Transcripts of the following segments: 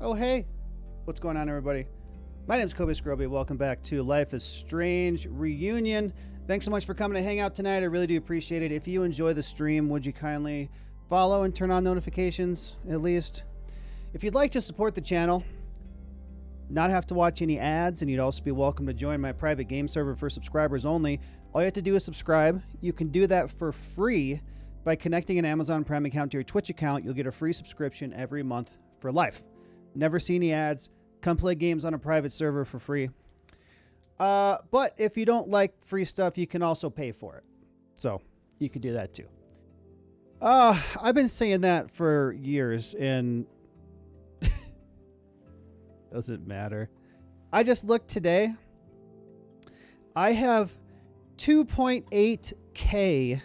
Oh, hey. What's going on, everybody? My name is Kobe Scroby. Welcome back to Life is Strange Reunion. Thanks so much for coming to hang out tonight. I really do appreciate it. If you enjoy the stream, would you kindly follow and turn on notifications, at least? If you'd like to support the channel, not have to watch any ads, and you'd also be welcome to join my private game server for subscribers only, all you have to do is subscribe. You can do that for free by connecting an Amazon Prime account to your Twitch account. You'll get a free subscription every month for life. Never see any ads. Come play games on a private server for free. But if you don't like free stuff, you can also pay for it. So you can do that too. I've been saying that for years, and doesn't matter. I just looked today. I have 2.8K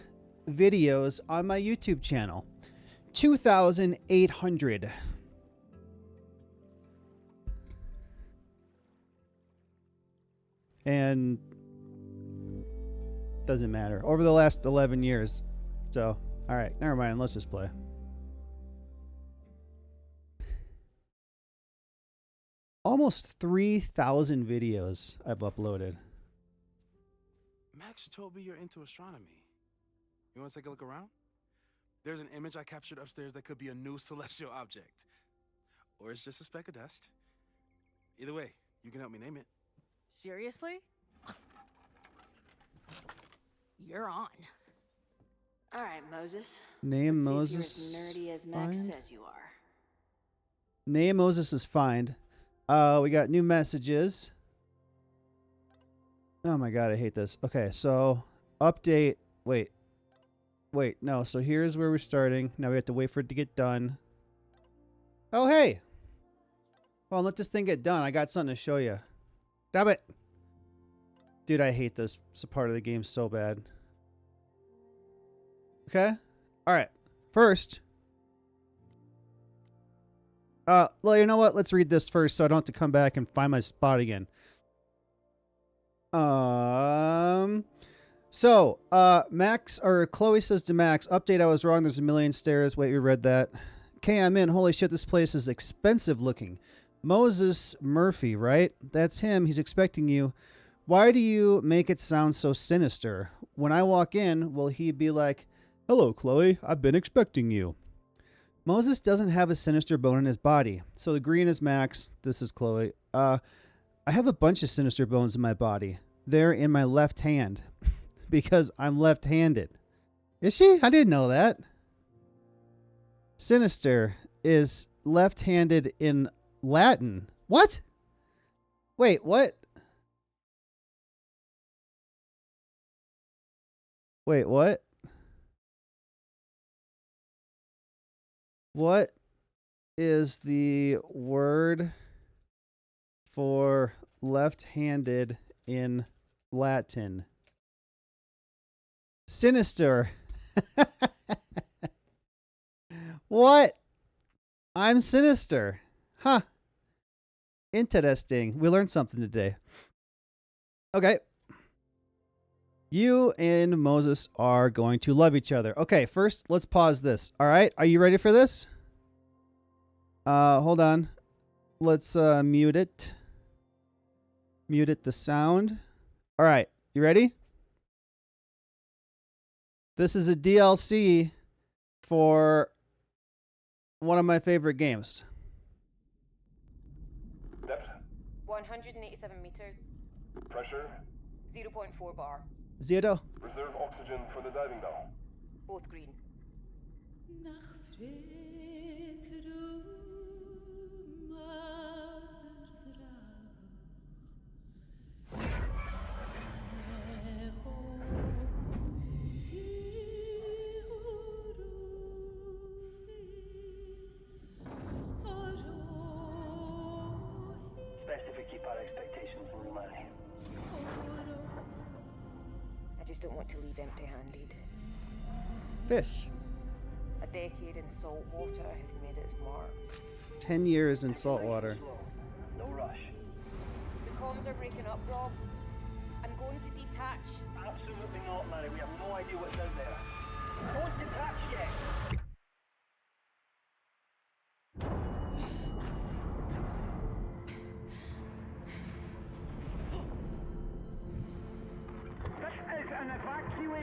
videos on my YouTube channel. 2,800. And doesn't matter. Over the last 11 years. So, all right, never mind. Let's just play. Almost 3,000 videos I've uploaded. Max told me you're into astronomy. You want to take a look around? There's an image I captured upstairs that could be a new celestial object. Or it's just a speck of dust. Either way, you can help me name it. Seriously? You're on. All right, Moses. Name Let's Moses. see if you're as nerdy as Max find. says you are. Name Moses is find. We got new messages. Oh my god, I hate this. Okay, so update. Wait, no. So here's where we're starting. Now we have to wait for it to get done. Oh hey. Well, let this thing get done. I got something to show you. Damn it. Dude, I hate this part of the game so bad. Okay. All right. First. Well, you know what? Let's read this first so I don't have to come back and find my spot again. Max, or Chloe says to Max, update, I was wrong. There's a million stairs. Wait, we read that. Okay, I'm in. Holy shit, this place is expensive looking. Moses Murphy, right? That's him. He's expecting you. Why do you make it sound so sinister? When I walk in, will he be like, hello, Chloe, I've been expecting you. Moses doesn't have a sinister bone in his body. So the green is Max. This is Chloe. I have a bunch of sinister bones in my body. They're in my left hand because I'm left-handed. Is she? I didn't know that. Sinister is left-handed in Latin. What? Wait, what? Wait, what? What is the word for left-handed in Latin? Sinister. What? I'm sinister. Huh. Interesting. We learned something today. Okay. You and Moses are going to love each other. Okay, first, let's pause this. All right, are you ready for this? Hold on. Let's mute it. Mute it, the sound. All right, you ready? This is a DLC for one of my favorite games. Depth? 187 meters. Pressure? 0.4 bar. Zero. Reserve oxygen for the diving bell. Both green. Best if we keep our expectations low, Larry. I just don't want to leave empty-handed. Fish. A decade in salt water has made its mark. 10 years in salt water. No rush. The comms are breaking up, Rob. I'm going to detach. Absolutely not, Larry. We have no idea what's out there. No one's detached yet.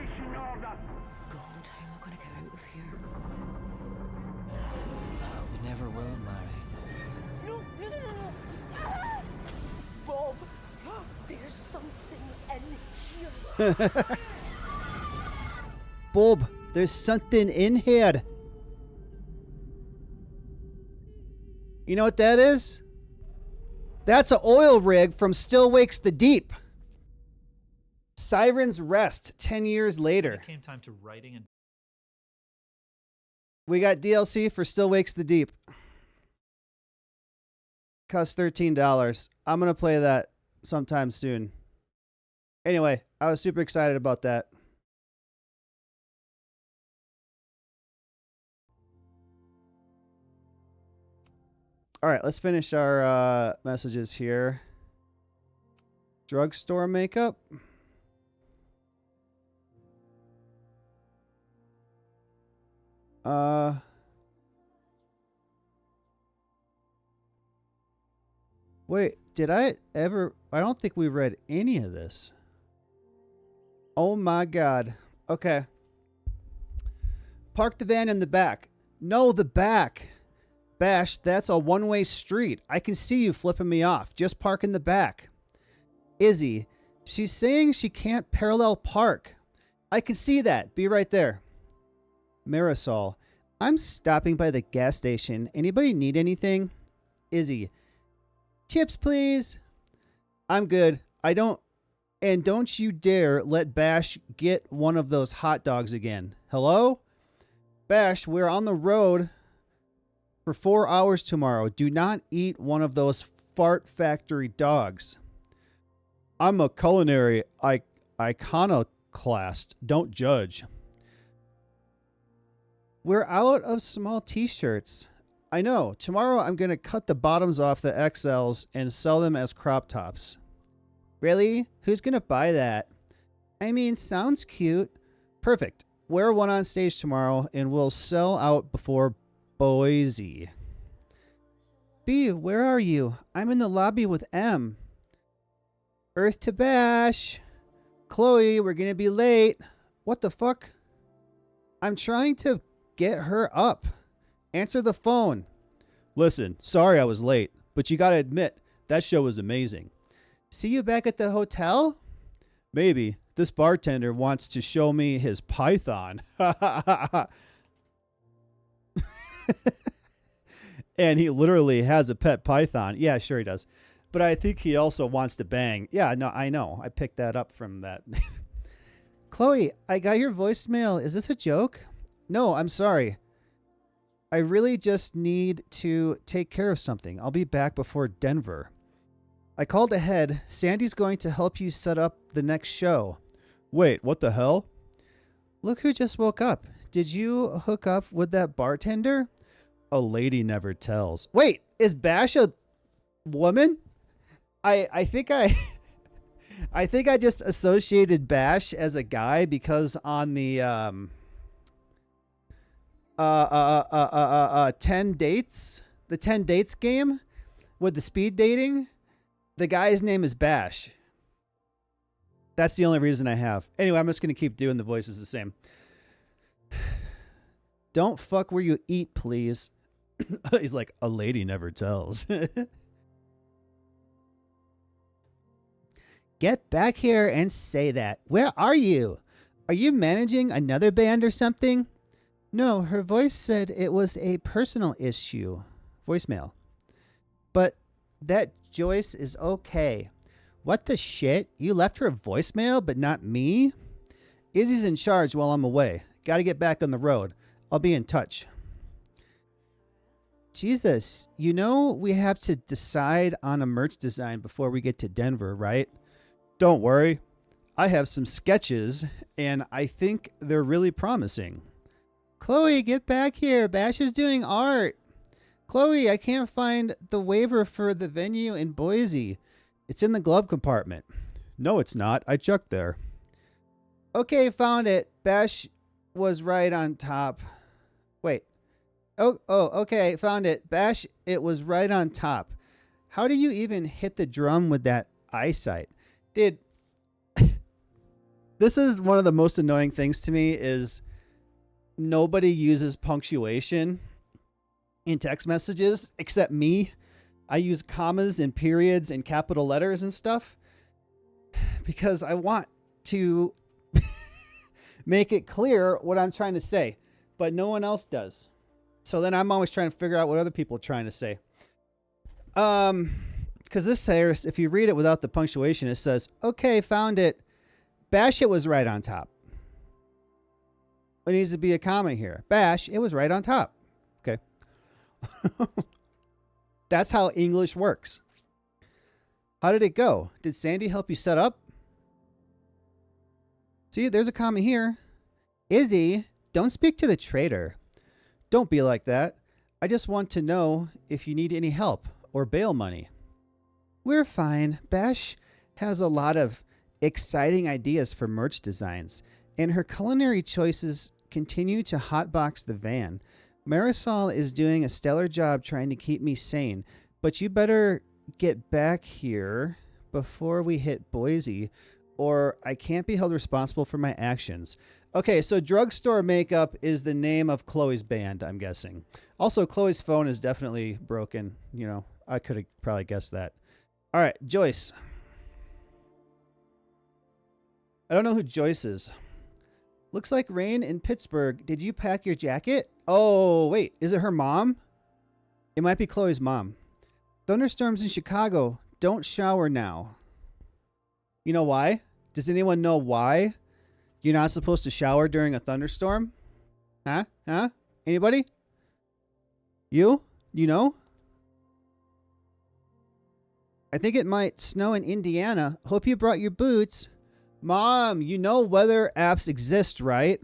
Evacuation order. God, how am I gonna get out of here? We never will, Mary. No, no, no, no, no. Ah! Bob, there's something in here. Bulb, there's something in here. You know what that is? That's an oil rig from Still Wakes the Deep. Siren's Rest, 10 years later. It came time to writing and We got DLC for Still Wakes the Deep. Costs $13. I'm going to play that sometime soon. Anyway, I was super excited about that. All right, let's finish our messages here. Drugstore makeup. Wait, did I ever? I don't think we read any of this. Oh my God. Okay. Park the van in the back. No, the back. Bash, that's a one-way street. I can see you flipping me off. Just park in the back. Izzy, she's saying she can't parallel park. I can see that. Be right there. Marisol, I'm stopping by the gas station. Anybody need anything? Izzy, chips, please. I'm good. And don't you dare let Bash get one of those hot dogs again. Hello? Bash, we're on the road for 4 hours tomorrow. Do not eat one of those fart factory dogs. I'm a culinary iconoclast. Don't judge. We're out of small t-shirts. I know. Tomorrow I'm going to cut the bottoms off the XLs and sell them as crop tops. Really? Who's going to buy that? I mean, sounds cute. Perfect. Wear one on stage tomorrow and we'll sell out before Boise. B, where are you? I'm in the lobby with M. Earth to Bash. Chloe, we're going to be late. What the fuck? I'm trying to get her up. Answer the phone. Listen, sorry I was late, but you got to admit, that show was amazing. See you back at the hotel? Maybe. This bartender wants to show me his python. And he literally has a pet python. Yeah, sure he does. But I think he also wants to bang. Yeah, no, I know. I picked that up from that. Chloe, I got your voicemail. Is this a joke? No, I'm sorry. I really just need to take care of something. I'll be back before Denver. I called ahead. Sandy's going to help you set up the next show. Wait, what the hell? Look who just woke up. Did you hook up with that bartender? A lady never tells. Wait, is Bash a woman? I think I just associated Bash as a guy because on the 10 dates, the 10 dates game with the speed dating, the guy's name is Bash. That's the only reason I have. Anyway, I'm just going to keep doing the voices the same. Don't fuck where you eat, please. He's like, a lady never tells. Get back here and say that. Where are you? Are you managing another band or something? No, her voice said it was a personal issue. Voicemail. But that Joyce is okay. What the shit? You left her a voicemail, but not me? Izzy's in charge while I'm away. Gotta get back on the road. I'll be in touch. Jesus, you know we have to decide on a merch design before we get to Denver, right? Don't worry. I have some sketches, and I think they're really promising. Chloe, get back here. Bash is doing art. Chloe, I can't find the waiver for the venue in Boise. It's in the glove compartment. No, it's not. I checked there. Okay, found it. Bash was right on top. Wait. Oh, okay, found it. Bash, it was right on top. How do you even hit the drum with that eyesight? Dude, This is one of the most annoying things to me is nobody uses punctuation in text messages except me. I use commas and periods and capital letters and stuff because I want to make it clear what I'm trying to say, but no one else does. So then I'm always trying to figure out what other people are trying to say. Because this says, if you read it without the punctuation, it says, okay, found it. Bash, it was right on top. It needs to be a comma here. Bash, it was right on top. Okay. That's how English works. How did it go? Did Sandy help you set up? See, there's a comma here. Izzy, don't speak to the traitor. Don't be like that. I just want to know if you need any help or bail money. We're fine. Bash has a lot of exciting ideas for merch designs, and her culinary choices continue to hotbox the van. Marisol is doing a stellar job trying to keep me sane, but you better get back here before we hit Boise, or I can't be held responsible for my actions. Okay, so Drugstore Makeup is the name of Chloe's band, I'm guessing. Also, Chloe's phone is definitely broken. You know, I could have probably guessed that. All right, Joyce. I don't know who Joyce is. Looks like rain in Pittsburgh. Did you pack your jacket? Oh, wait. Is it her mom? It might be Chloe's mom. Thunderstorms in Chicago. Don't shower now. You know why? Does anyone know why you're not supposed to shower during a thunderstorm? Huh? Anybody? You? You know? I think it might snow in Indiana. Hope you brought your boots. Mom, you know weather apps exist, right?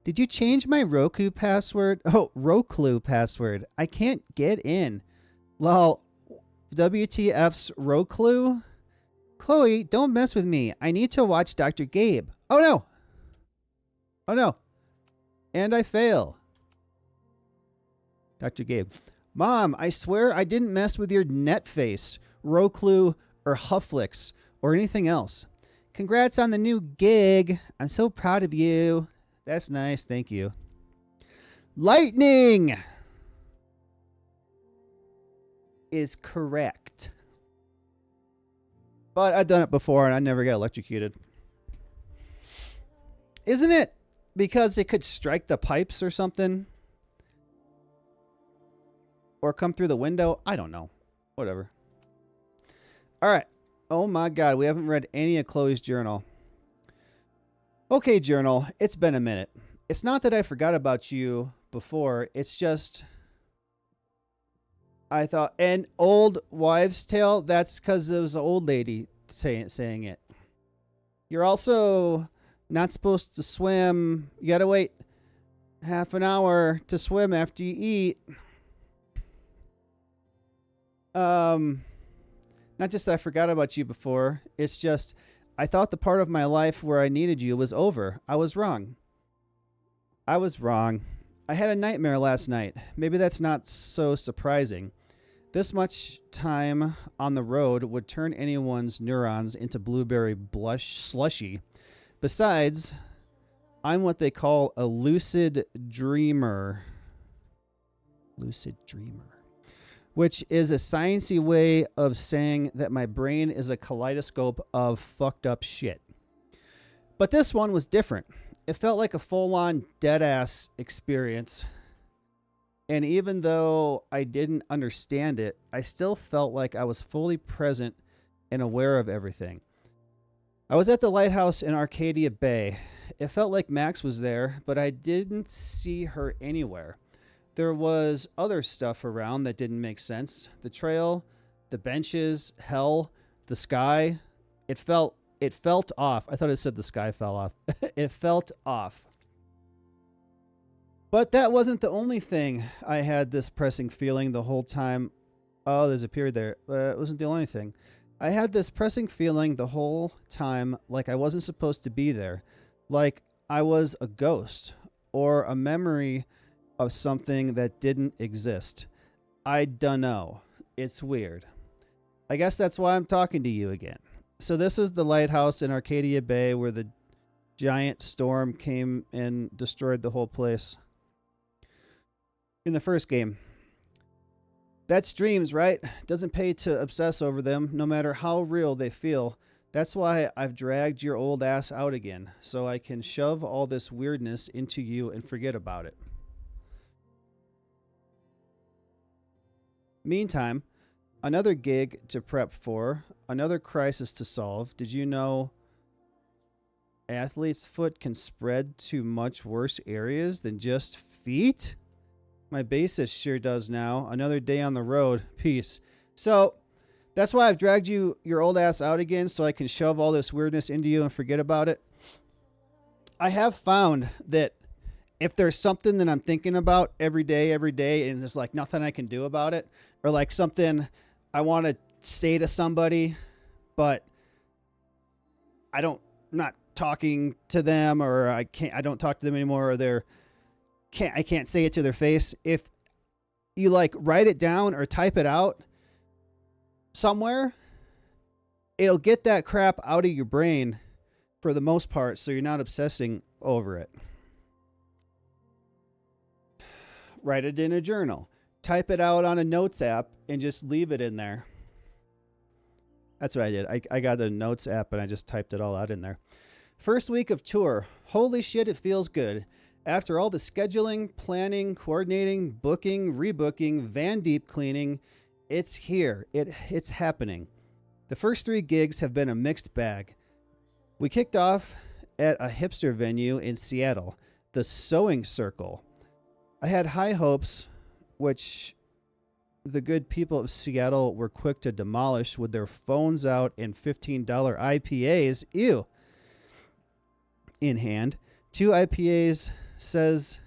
Did you change my Roku password? Oh, Roku password. I can't get in. Lol. WTF's Roku? Chloe, don't mess with me. I need to watch Dr. Gabe. Oh, no. Oh, no. And I fail. Dr. Gabe. Mom, I swear I didn't mess with your Netface, Roku, or Hufflix, or anything else. Congrats on the new gig. I'm so proud of you. That's nice. Thank you. Lightning is correct. But I've done it before and I never got electrocuted. Isn't it because it could strike the pipes or something? Or come through the window? I don't know. Whatever. All right. Oh my God, we haven't read any of Chloe's journal. Okay, journal, it's been a minute. It's not that I forgot about you before. It's just, I thought, an old wives' tale? That's because it was an old lady saying it. You're also not supposed to swim. You got to wait half an hour to swim after you eat. Not just that I forgot about you before. It's just I thought the part of my life where I needed you was over. I was wrong. I had a nightmare last night. Maybe that's not so surprising. This much time on the road would turn anyone's neurons into blueberry blush slushy. Besides, I'm what they call a lucid dreamer. Lucid dreamer. Which is a sciencey way of saying that my brain is a kaleidoscope of fucked up shit. But this one was different. It felt like a full-on dead-ass experience. And even though I didn't understand it, I still felt like I was fully present and aware of everything. I was at the lighthouse in Arcadia Bay. It felt like Max was there, but I didn't see her anywhere. There was other stuff around that didn't make sense. The trail, the benches, hell, the sky. It felt off. I thought it said the sky fell off. It felt off. But that wasn't the only thing. I had this pressing feeling the whole time. Oh, there's a period there. It wasn't the only thing. I had this pressing feeling the whole time like I wasn't supposed to be there. Like I was a ghost or a memory of something that didn't exist. I dunno. It's weird. I guess that's why I'm talking to you again. So this is the lighthouse in Arcadia Bay where the giant storm came and destroyed the whole place. In the first game. That's dreams, right? Doesn't pay to obsess over them, no matter how real they feel. That's why I've dragged your old ass out again, so I can shove all this weirdness into you and forget about it. Meantime, another gig to prep for, another crisis to solve. Did you know athlete's foot can spread to much worse areas than just feet? My bassist sure does now. Another day on the road. Peace. So that's why I've dragged your old ass out again, so I can shove all this weirdness into you and forget about it. I have found that if there's something that I'm thinking about every day, and there's like nothing I can do about it, or like something I want to say to somebody, but I'm not talking to them, or I don't talk to them anymore, or I can't say it to their face. If you like write it down or type it out somewhere, it'll get that crap out of your brain for the most part, so you're not obsessing over it. Write it in a journal. Type it out on a notes app and just leave it in there. That's what I did. I got a notes app and I just typed it all out in there. First week of tour. Holy shit, it feels good. After all the scheduling, planning, coordinating, booking, rebooking, van deep cleaning, it's here. It's happening. The first 3 gigs have been a mixed bag. We kicked off at a hipster venue in Seattle, the Sewing Circle. I had high hopes, which the good people of Seattle were quick to demolish with their phones out and $15 IPAs, in hand. 2 IPAs says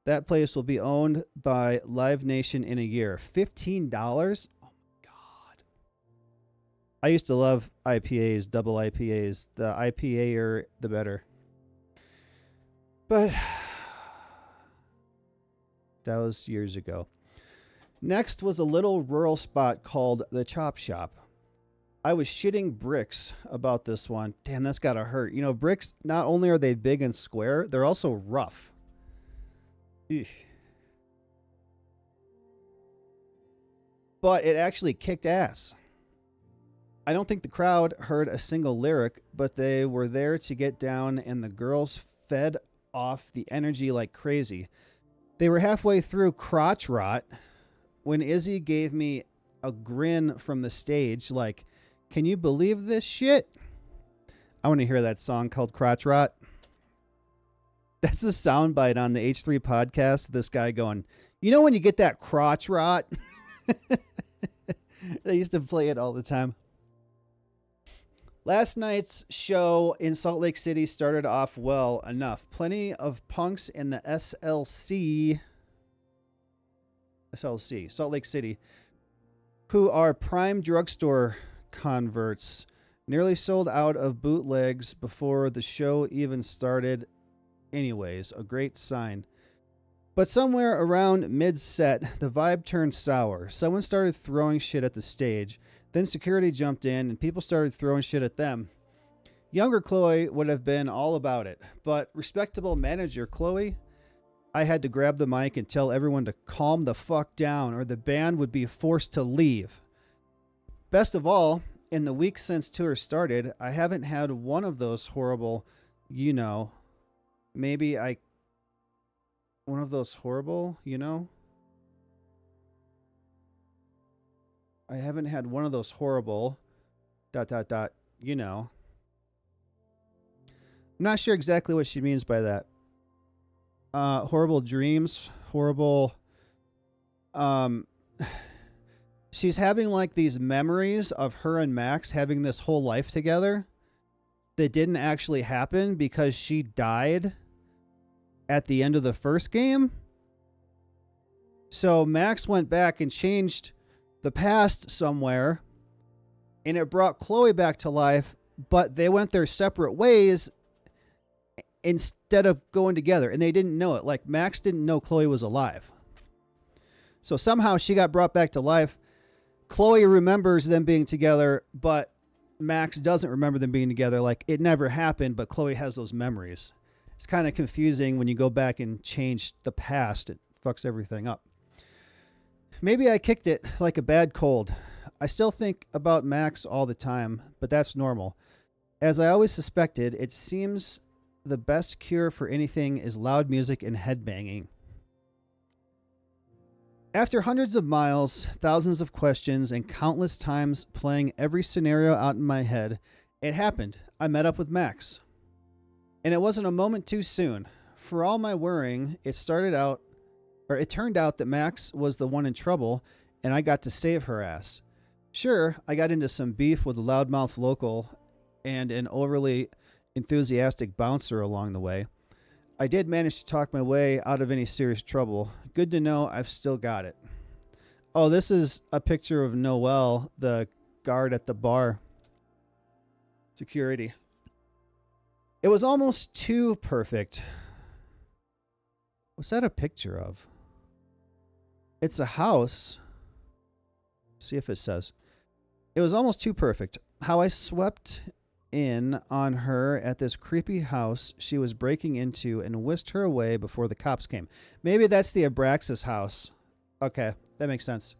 that place will be owned by Live Nation in a year. $15? Oh my God. I used to love IPAs, double IPAs. The IPA-er, the better. But that was years ago. Next was a little rural spot called the Chop Shop. I was shitting bricks about this one. Damn, that's gotta hurt. You know, bricks, not only are they big and square, they're also rough. Eesh. But it actually kicked ass. I don't think the crowd heard a single lyric, but they were there to get down, and the girls fed off the energy like crazy. They were halfway through Crotch Rot when Izzy gave me a grin from the stage like, can you believe this shit? I want to hear that song called Crotch Rot. That's a soundbite on the H3 podcast. This guy going, you know when you get that crotch rot? They used to play it all the time. Last night's show in Salt Lake City started off well enough. Plenty of punks in the SLC, Salt Lake City, who are prime drugstore converts, nearly sold out of bootlegs before the show even started. Anyways, a great sign. But somewhere around mid-set, the vibe turned sour. Someone started throwing shit at the stage. Then security jumped in and people started throwing shit at them. Younger Chloe would have been all about it, but respectable manager Chloe, I had to grab the mic and tell everyone to calm the fuck down or the band would be forced to leave. Best of all, in the week since tour started, I haven't had one of those horrible, one of those horrible, I haven't had one of those horrible, ... I'm not sure exactly what she means by that. Horrible dreams, horrible, she's having like these memories of her and Max having this whole life together that didn't actually happen because she died at the end of the first game. So Max went back and changed the past somewhere, and it brought Chloe back to life, but they went their separate ways instead of going together, and they didn't know it. Like, Max didn't know Chloe was alive. So somehow she got brought back to life. Chloe remembers them being together, but Max doesn't remember them being together. Like, it never happened, but Chloe has those memories. It's kind of confusing when you go back and change the past. It fucks everything up. Maybe I kicked it like a bad cold. I still think about Max all the time, but that's normal. As I always suspected, it seems the best cure for anything is loud music and headbanging. After hundreds of miles, thousands of questions, and countless times playing every scenario out in my head, it happened. I met up with Max. And it wasn't a moment too soon. For all my worrying, it turned out that Max was the one in trouble, and I got to save her ass. Sure, I got into some beef with a loudmouth local and an overly enthusiastic bouncer along the way. I did manage to talk my way out of any serious trouble. Good to know I've still got it. Oh, this is a picture of Noel, the guard at the bar. Security. It was almost too perfect. What's that a picture of? It's a house. See if it says. It was almost too perfect. How I swept in on her at this creepy house she was breaking into and whisked her away before the cops came. Maybe that's the Abraxas house. Okay, that makes sense.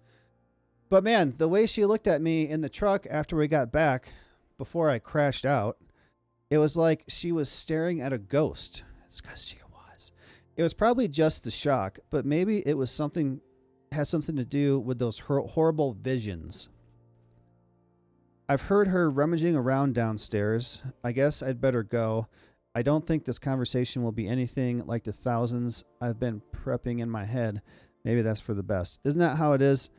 But man, the way she looked at me in the truck after we got back, before I crashed out, it was like she was staring at a ghost. It's because she was. It was probably just the shock, but maybe it was has something to do with those horrible visions. I've heard her rummaging around downstairs. I guess I'd better go. I don't think this conversation will be anything like the thousands I've been prepping in my head. Maybe that's for the best. Isn't that how it is?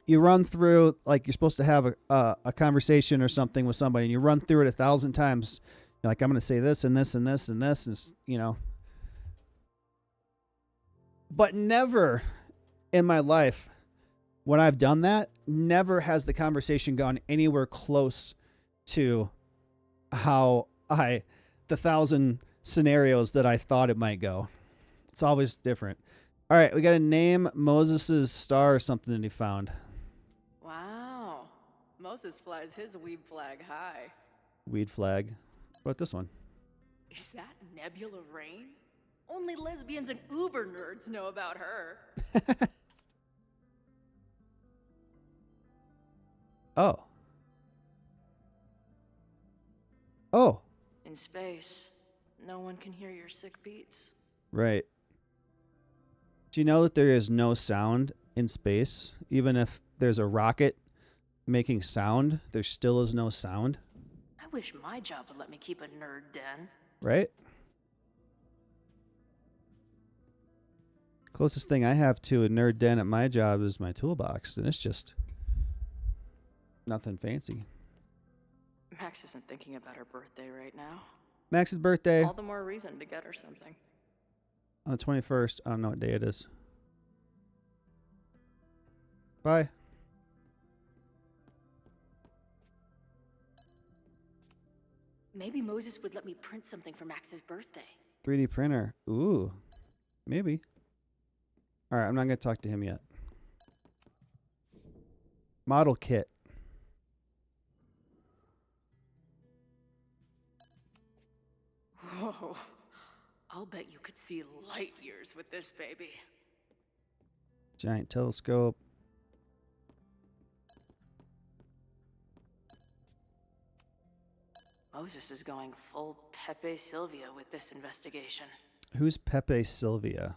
You run through, like, you're supposed to have a conversation or something with somebody, and you run through it 1,000 times. You're like, I'm going to say this and this and this and this, and, you know. But never in my life, when I've done that, never has the conversation gone anywhere close to how the 1,000 scenarios that I thought it might go. It's always different. All right, we got to name Moses's star or something that he found. Wow. Moses flies his weed flag high. Weed flag. What about this one? Is that Nebula Rain? Only lesbians and uber nerds know about her. Oh. Oh. In space, no one can hear your sick beats. Right. Do you know that there is no sound in space? Even if there's a rocket making sound, there still is no sound. I wish my job would let me keep a nerd den. Right? Closest thing I have to a nerd den at my job is my toolbox, and it's just nothing fancy. Max isn't thinking about her birthday right now. Max's birthday All the more reason to get her something. on the 21st. I don't know what day it is. Bye. Maybe Moses would let me print something for Max's birthday. 3D printer. Ooh. Maybe. All right, I'm not going to talk to him yet. Model kit. Whoa. I'll bet you could see light years with this baby. Giant telescope. Moses is going full Pepe Sylvia with this investigation. Who's Pepe Sylvia?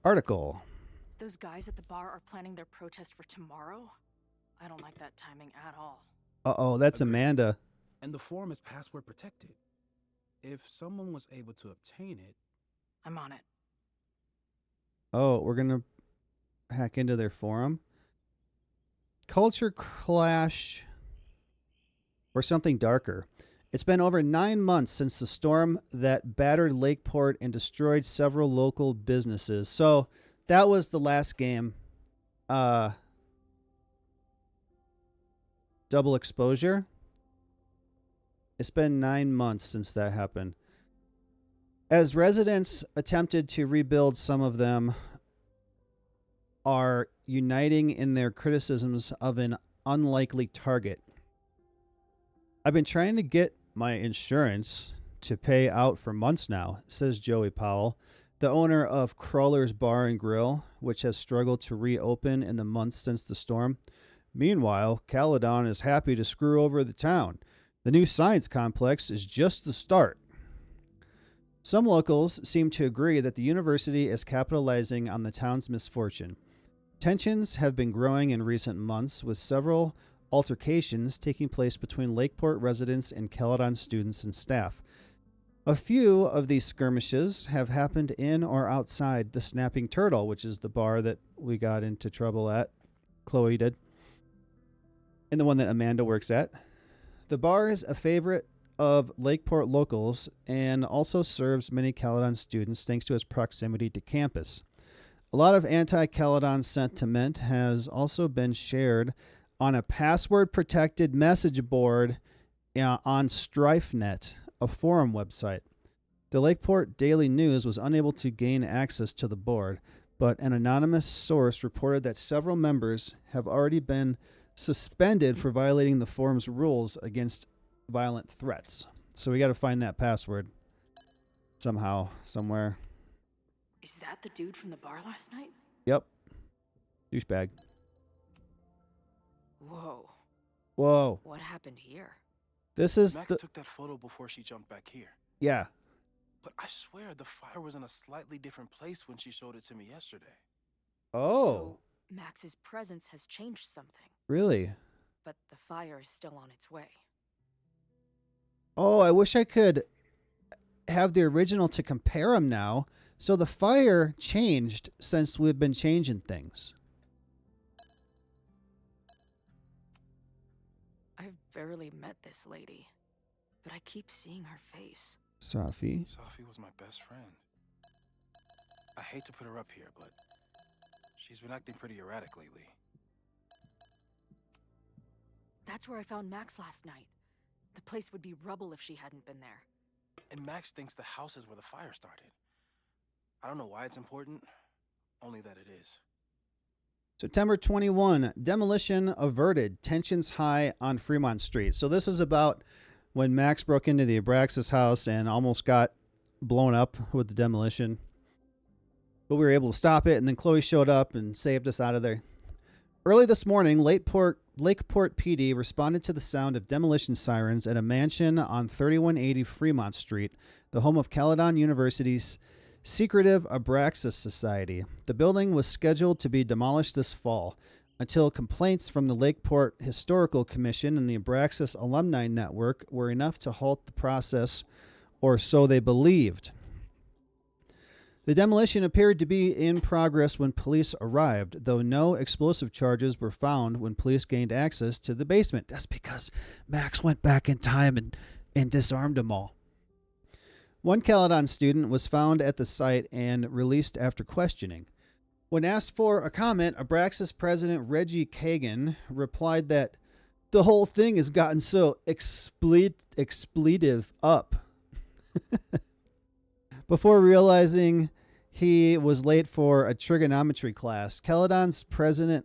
Article. Those guys at the bar are planning their protest for tomorrow? I don't like that timing at all. Uh-oh, that's Agreed. Amanda. And the form is password protected. If someone was able to obtain it... I'm on it. Oh, we're going to hack into their forum? Culture clash or something darker. It's been over 9 months since the storm that battered Lakeport and destroyed several local businesses. So that was the last game. Double exposure. It's been 9 months since that happened. As residents attempted to rebuild, some of them are uniting in their criticisms of an unlikely target. I've been trying to get my insurance to pay out for months now, says Joey Powell, the owner of Crawler's Bar and Grill, which has struggled to reopen in the months since the storm. Meanwhile, Caledon is happy to screw over the town. The new science complex is just the start. Some locals seem to agree that the university is capitalizing on the town's misfortune. Tensions have been growing in recent months, with several altercations taking place between Lakeport residents and Caledon students and staff. A few of these skirmishes have happened in or outside the Snapping Turtle, which is the bar that we got into trouble at. Chloe did. And the one that Amanda works at. The bar is a favorite of Lakeport locals and also serves many Caledon students thanks to its proximity to campus. A lot of anti-Caledon sentiment has also been shared on a password-protected message board on StrifeNet, a forum website. The Lakeport Daily News was unable to gain access to the board, but an anonymous source reported that several members have already been suspended for violating the forum's rules against violent threats. So we got to find that password somehow, somewhere. Is that the dude from the bar last night? Yep. Douchebag. Whoa. Whoa. What happened here? This is Max the... took that photo before she jumped back here. Yeah. But I swear the fire was in a slightly different place when she showed it to me yesterday. Oh. So Max's presence has changed something, Really? but the fire is still on its way. Oh, I wish I could have the original to compare them now. So the fire changed since we've been changing things. I've barely met this lady, but I keep seeing her face. Safi. Safi was my best friend. I hate to put her up here, but she's been acting pretty erratic lately. That's where I found Max last night. The place would be rubble if she hadn't been there. And Max thinks the house is where the fire started. I don't know why it's important, only that it is. September 21, demolition averted. Tensions high on Fremont Street. So this is about when Max broke into the Abraxas house and almost got blown up with the demolition. But we were able to stop it, and then Chloe showed up and saved us out of there. Early this morning, Lakeport PD responded to the sound of demolition sirens at a mansion on 3180 Fremont Street, the home of Caledon University's secretive Abraxas Society. The building was scheduled to be demolished this fall until complaints from the Lakeport Historical Commission and the Abraxas Alumni Network were enough to halt the process, or so they believed. The demolition appeared to be in progress when police arrived, though no explosive charges were found when police gained access to the basement. That's because Max went back in time and disarmed them all. One Caledon student was found at the site and released after questioning. When asked for a comment, Abraxas President Reggie Kagan replied that the whole thing has gotten so expletive up. Before realizing he was late for a trigonometry class, Caledon's President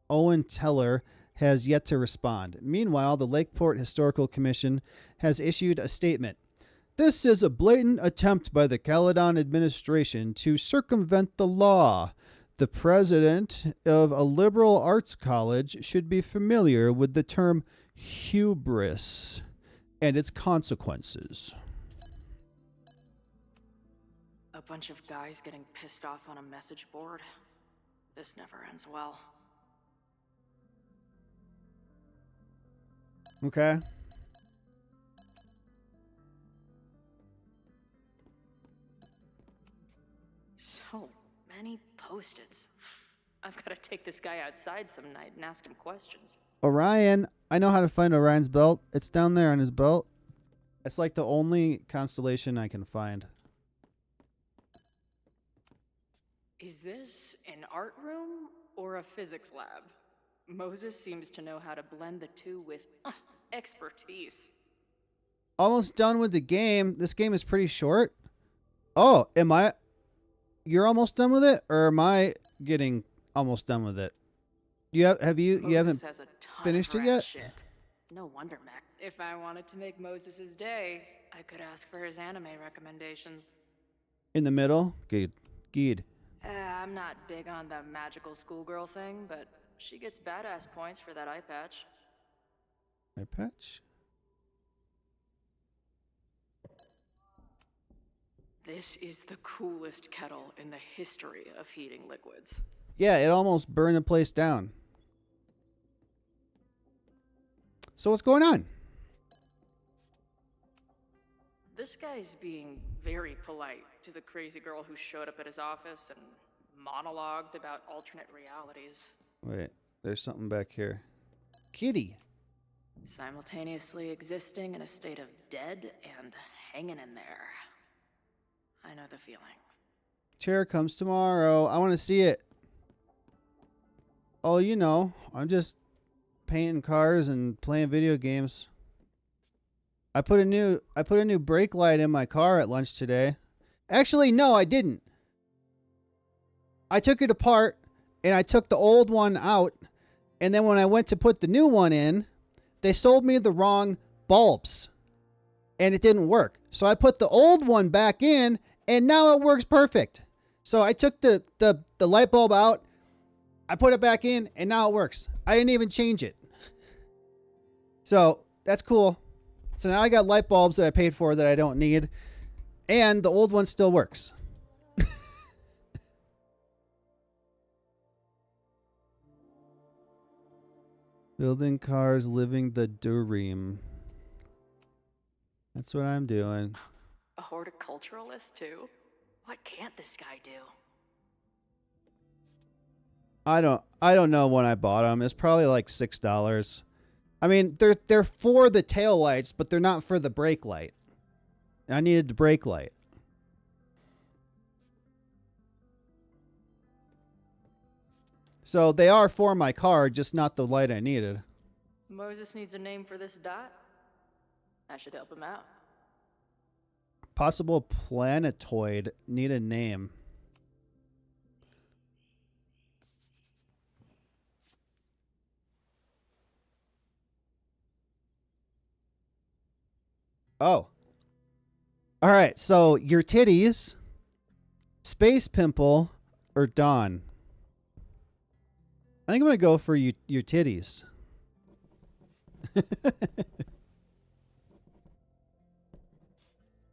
Owen Teller has yet to respond. Meanwhile, the Lakeport Historical Commission has issued a statement. This is a blatant attempt by the Caledon administration to circumvent the law. The president of a liberal arts college should be familiar with the term hubris and its consequences. A bunch of guys getting pissed off on a message board. This never ends well. Okay. So many post-its. I've got to take this guy outside some night and ask him questions. Orion. I know how to find Orion's belt. It's down there on his belt. It's like the only constellation I can find. Is this an art room or a physics lab? Moses seems to know how to blend the two with expertise. Almost done with the game. This game is pretty short. Oh, am I... You're almost done with it? Or am I getting almost done with it? You haven't has a ton finished of it yet? rat shit. No wonder Mac. If I wanted to make Moses' day, I could ask for his anime recommendations. In the middle? Good. Good. I'm not big on the magical schoolgirl thing, but she gets badass points for that eye patch. My patch? This is the coolest kettle in the history of heating liquids. Yeah, it almost burned the place down. So what's going on? This guy's being very polite to the crazy girl who showed up at his office and monologued about alternate realities. Wait, there's something back here. Kitty. Simultaneously existing in a state of dead and hanging in there. I know the feeling. Chair comes tomorrow. I want to see it. Oh, you know, I'm just painting cars and playing video games. I put a new brake light in my car at lunch today. Actually, no, I didn't. I took it apart and I took the old one out, and then when I went to put the new one in, they sold me the wrong bulbs and it didn't work. So I put the old one back in and now it works perfect. So I took the light bulb out, I put it back in, and now it works. I didn't even change it. So that's cool. So now I got light bulbs that I paid for that I don't need, and the old one still works. Building cars, living the dream. That's what I'm doing. A horticulturalist, too? What can't this guy do? I don't know when I bought them. It's probably like $6. I mean, they're for the tail lights, but they're not for the brake light. I needed the brake light. So they are for my car, just not the light I needed. Moses needs a name for this dot? I should help him out. Possible planetoid. Need a name. Oh. All right, so your titties, Space Pimple, or Dawn? I think I'm going to go for your titties.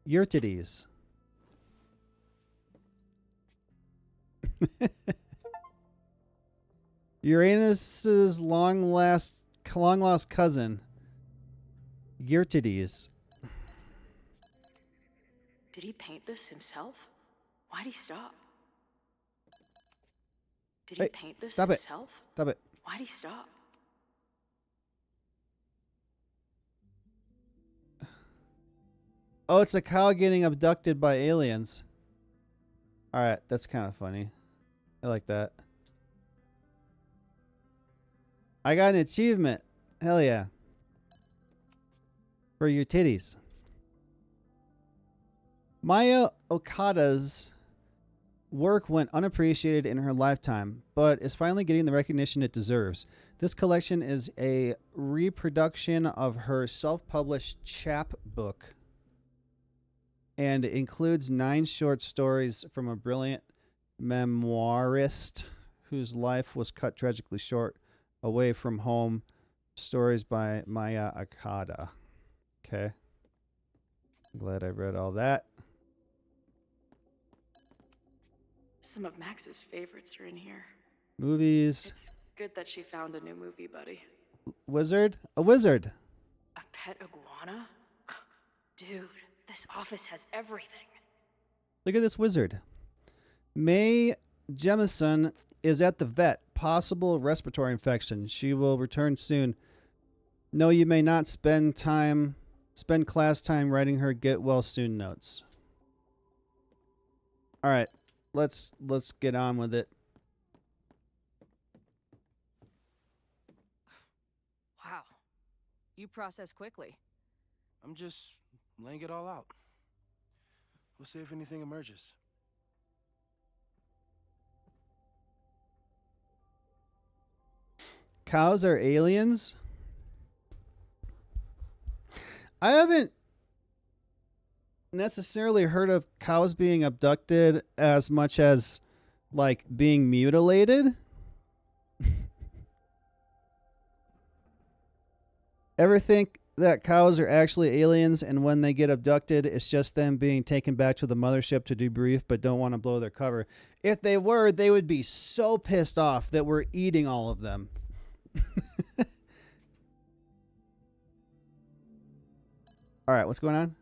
Your titties. Uranus's long lost cousin. Your titties. Did he paint this himself? Why'd he stop? Did he Hey, paint this stop it. himself? Stop it. Why'd he stop? Oh, it's a cow getting abducted by aliens. All right, that's kind of funny. I like that. I got an achievement. Hell yeah. For your titties. Maya Okada's work went unappreciated in her lifetime, but is finally getting the recognition it deserves. This collection is a reproduction of her self-published chapbook and includes 9 short stories from a brilliant memoirist whose life was cut tragically short. Away from Home, stories by Maya Okada. Okay. I'm glad I read all that. Some of Max's favorites are in here. Movies. It's good that she found a new movie buddy. Wizard? A wizard. A pet iguana? Dude, this office has everything. Look at this wizard. May Jemison is at the vet. Possible respiratory infection. She will return soon. No, you may not spend class time writing her get well soon notes. All right. Let's get on with it. Wow. You process quickly. I'm just laying it all out. We'll see if anything emerges. Cows are aliens? I haven't necessarily heard of cows being abducted as much as like being mutilated. Ever think that cows are actually aliens and when they get abducted, it's just them being taken back to the mothership to debrief but don't want to blow their cover? If they were, they would be so pissed off that we're eating all of them. All right, what's going on?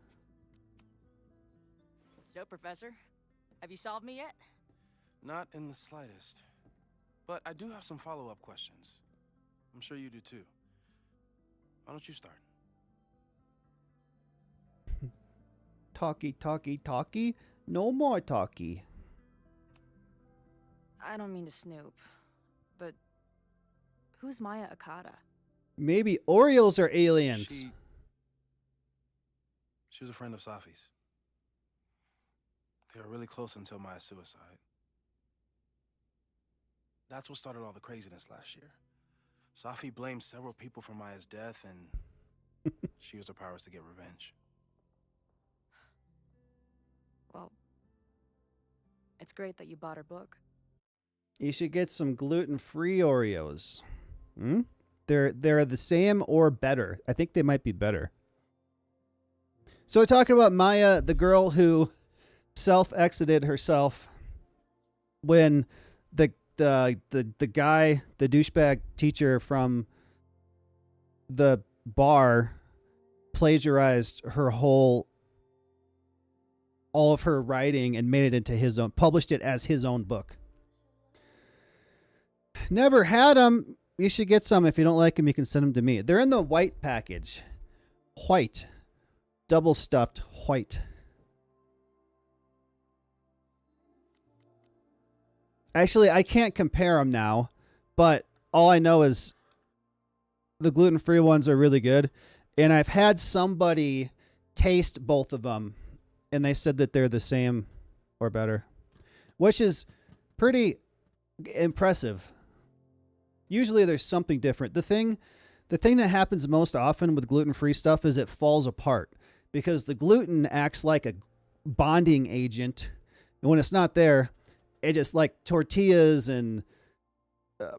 So, Professor, have you solved me yet? Not in the slightest. But I do have some follow-up questions. I'm sure you do too. Why don't you start? Talkie, talkie, talkie. No more talkie. I don't mean to snoop, but who's Maya Akata? Maybe Orioles are aliens. She was a friend of Safi's. They were really close until Maya's suicide. That's what started all the craziness last year. Safi blamed several people for Maya's death, and she used her powers to get revenge. Well, it's great that you bought her book. You should get some gluten-free Oreos. Hmm? They're the same or better. I think they might be better. So we're talking about Maya, the girl who self-exited herself when the guy, the douchebag teacher from the bar plagiarized all of her writing and made it into his own, published it as his own book. Never had them. You should get some. If you don't like them, you can send them to me. They're in the white package. White. Double stuffed white. Actually, I can't compare them now, but all I know is the gluten-free ones are really good. And I've had somebody taste both of them, and they said that they're the same or better, which is pretty impressive. Usually there's something different. The thing that happens most often with gluten-free stuff is it falls apart because the gluten acts like a bonding agent. And when it's not there, it just, like tortillas and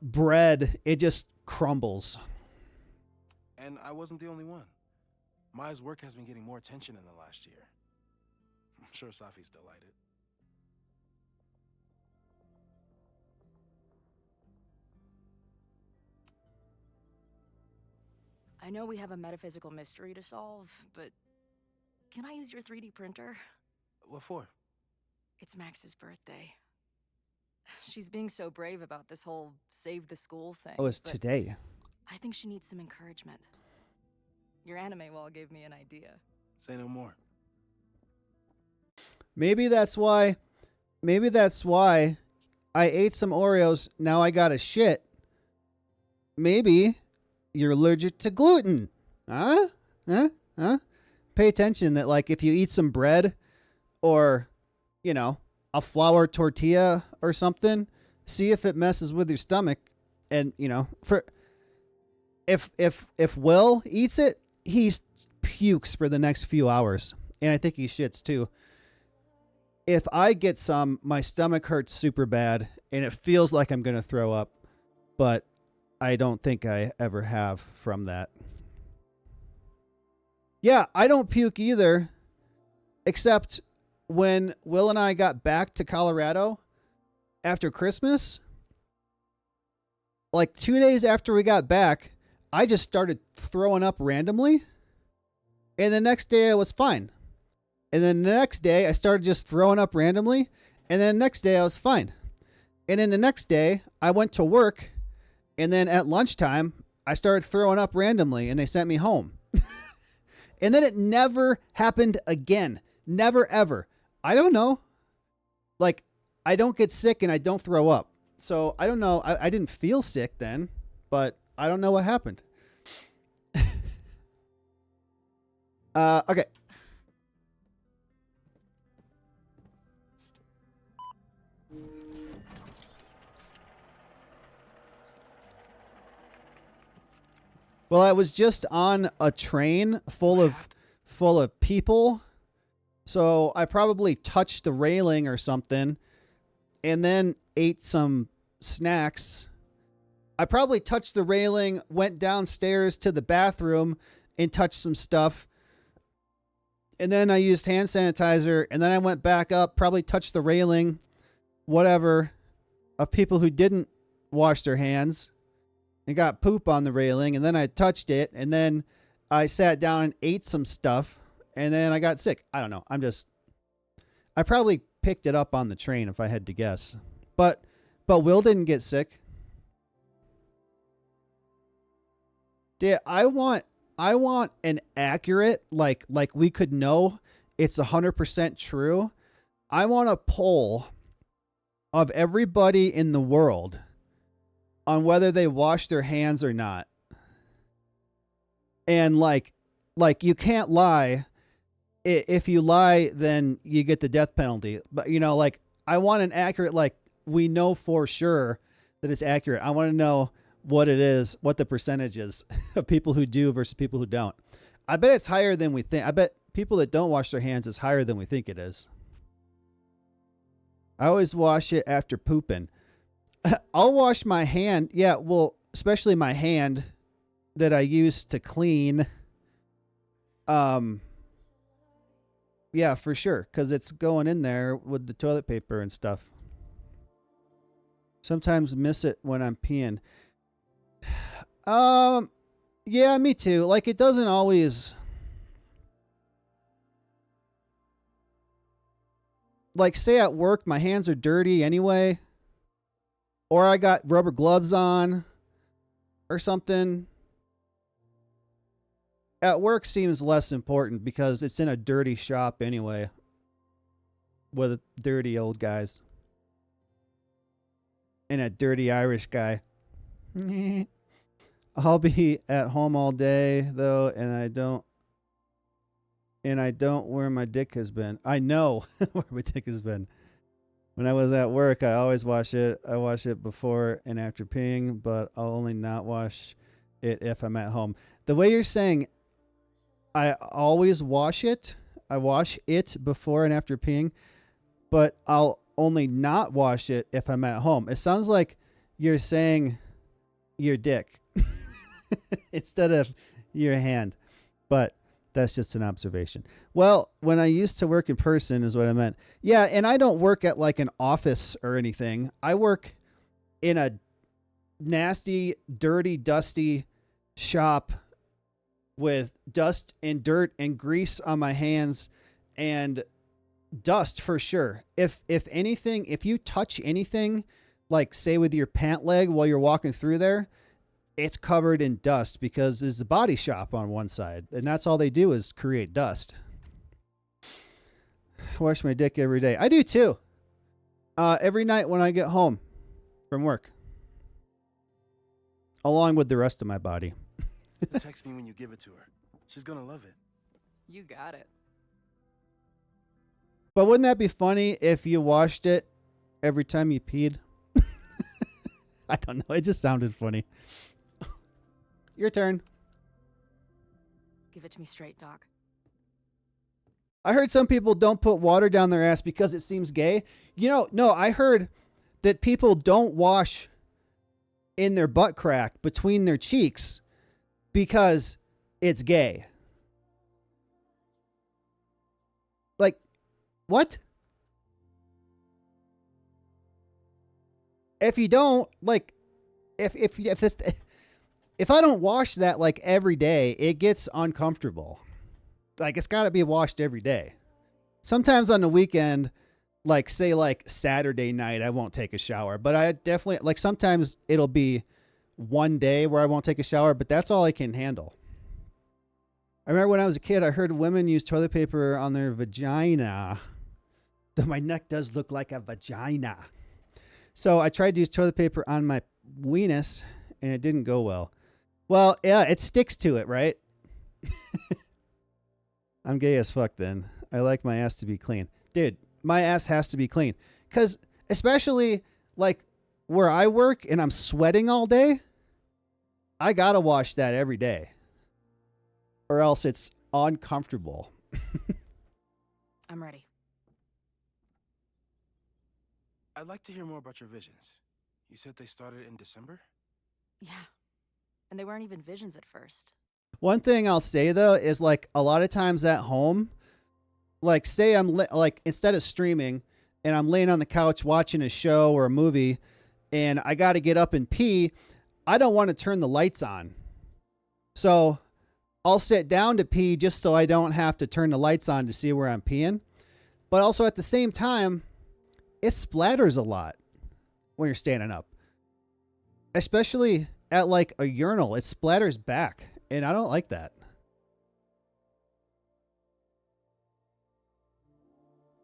bread, it just crumbles. And I wasn't the only one. Maya's work has been getting more attention in the last year. I'm sure Safi's delighted. I know we have a metaphysical mystery to solve, but can I use your 3D printer? What for? It's Max's birthday. She's being so brave about this whole save the school thing. Oh, it's but today. I think she needs some encouragement. Your anime wall gave me an idea. Say no more. Maybe that's why I ate some Oreos. Now I got a shit. Maybe you're allergic to gluten. Huh? Pay attention that, like, if you eat some bread or, you know, a flour tortilla or something, see if it messes with your stomach. And, you know, for if Will eats it, he pukes for the next few hours. And I think he shits too. If I get some, my stomach hurts super bad and it feels like I'm going to throw up, but I don't think I ever have from that. Yeah, I don't puke either, except when Will and I got back to Colorado after Christmas, like 2 days after we got back, I just started throwing up randomly. And the next day I was fine. And then the next day I started just throwing up randomly. And then the next day I was fine. And then the next day I went to work. And then at lunchtime I started throwing up randomly and they sent me home. And then it never happened again. Never, ever. I don't know. Like, I don't get sick and I don't throw up. So I don't know. I didn't feel sick then, but I don't know what happened. Okay. Well, I was just on a train full of full of people. So I probably touched the railing or something and then ate some snacks. I probably touched the railing, went downstairs to the bathroom and touched some stuff. And then I used hand sanitizer, and then I went back up, probably touched the railing, whatever, of people who didn't wash their hands and got poop on the railing. And then I touched it, and then I sat down and ate some stuff, and then I got sick. I don't know. I probably picked it up on the train if I had to guess. But Will didn't get sick. Dude, I want an accurate, like we could know it's 100% true. I want a poll of everybody in the world on whether they wash their hands or not. And like you can't lie. If you lie, then you get the death penalty. But you know, like I want an accurate, like we know for sure that it's accurate. I want to know what it is, what the percentage is of people who do versus people who don't. I bet it's higher than we think. I bet people that don't wash their hands is higher than we think it is. I always wash it after pooping. I'll wash my hand. Yeah, well, especially my hand that I use to clean. Yeah, for sure, because it's going in there with the toilet paper and stuff. Sometimes miss it when I'm peeing. Yeah, me too. Like it doesn't always, like say at work, my hands are dirty anyway, or I got rubber gloves on or something. At work seems less important because it's in a dirty shop anyway with dirty old guys and a dirty Irish guy. I'll be at home all day though, and I don't where my dick has been. I know where my dick has been. When I was at work, I always wash it. I wash it before and after peeing, but I'll only not wash it if I'm at home. The way you're saying, I always wash it. I wash it before and after peeing, but I'll only not wash it if I'm at home. It sounds like you're saying your dick instead of your hand, but that's just an observation. Well, when I used to work in person is what I meant. Yeah, and I don't work at like an office or anything. I work in a nasty, dirty, dusty shop with dust and dirt and grease on my hands and dust for sure. If anything, if you touch anything, like say with your pant leg while you're walking through there, it's covered in dust because there's a body shop on one side, and that's all they do is create dust. Wash my dick every day. I do too. Every night when I get home from work, along with the rest of my body. Text me when you give it to her. She's gonna love it. You got it. But wouldn't that be funny if you washed it every time you peed? I don't know. It just sounded funny. Your turn. Give it to me straight, Doc. I heard some people don't put water down their ass because it seems gay. You know, no, I heard that people don't wash in their butt crack between their cheeks because it's gay. Like, what? If you don't, like, if I don't wash that like every day, it gets uncomfortable. Like it's got to be washed every day. Sometimes on the weekend, like say like Saturday night, I won't take a shower, but I definitely like sometimes it'll be one day where I won't take a shower, but that's all I can handle. I remember when I was a kid, I heard women use toilet paper on their vagina. Though my neck does look like a vagina. So I tried to use toilet paper on my weenus and it didn't go well. Well, yeah, it sticks to it, right? I'm gay as fuck then. I like my ass to be clean. Dude, my ass has to be clean. Because especially like where I work and I'm sweating all day, I got to wash that every day. Or else it's uncomfortable. I'm ready. I'd like to hear more about your visions. You said they started in December? Yeah. And they weren't even visions at first. One thing I'll say though is like a lot of times at home, like say I'm like instead of streaming and I'm laying on the couch watching a show or a movie and I got to get up and pee, I don't want to turn the lights on. So I'll sit down to pee just so I don't have to turn the lights on to see where I'm peeing. But also at the same time, it splatters a lot when you're standing up, especially at like a urinal. It splatters back and I don't like that.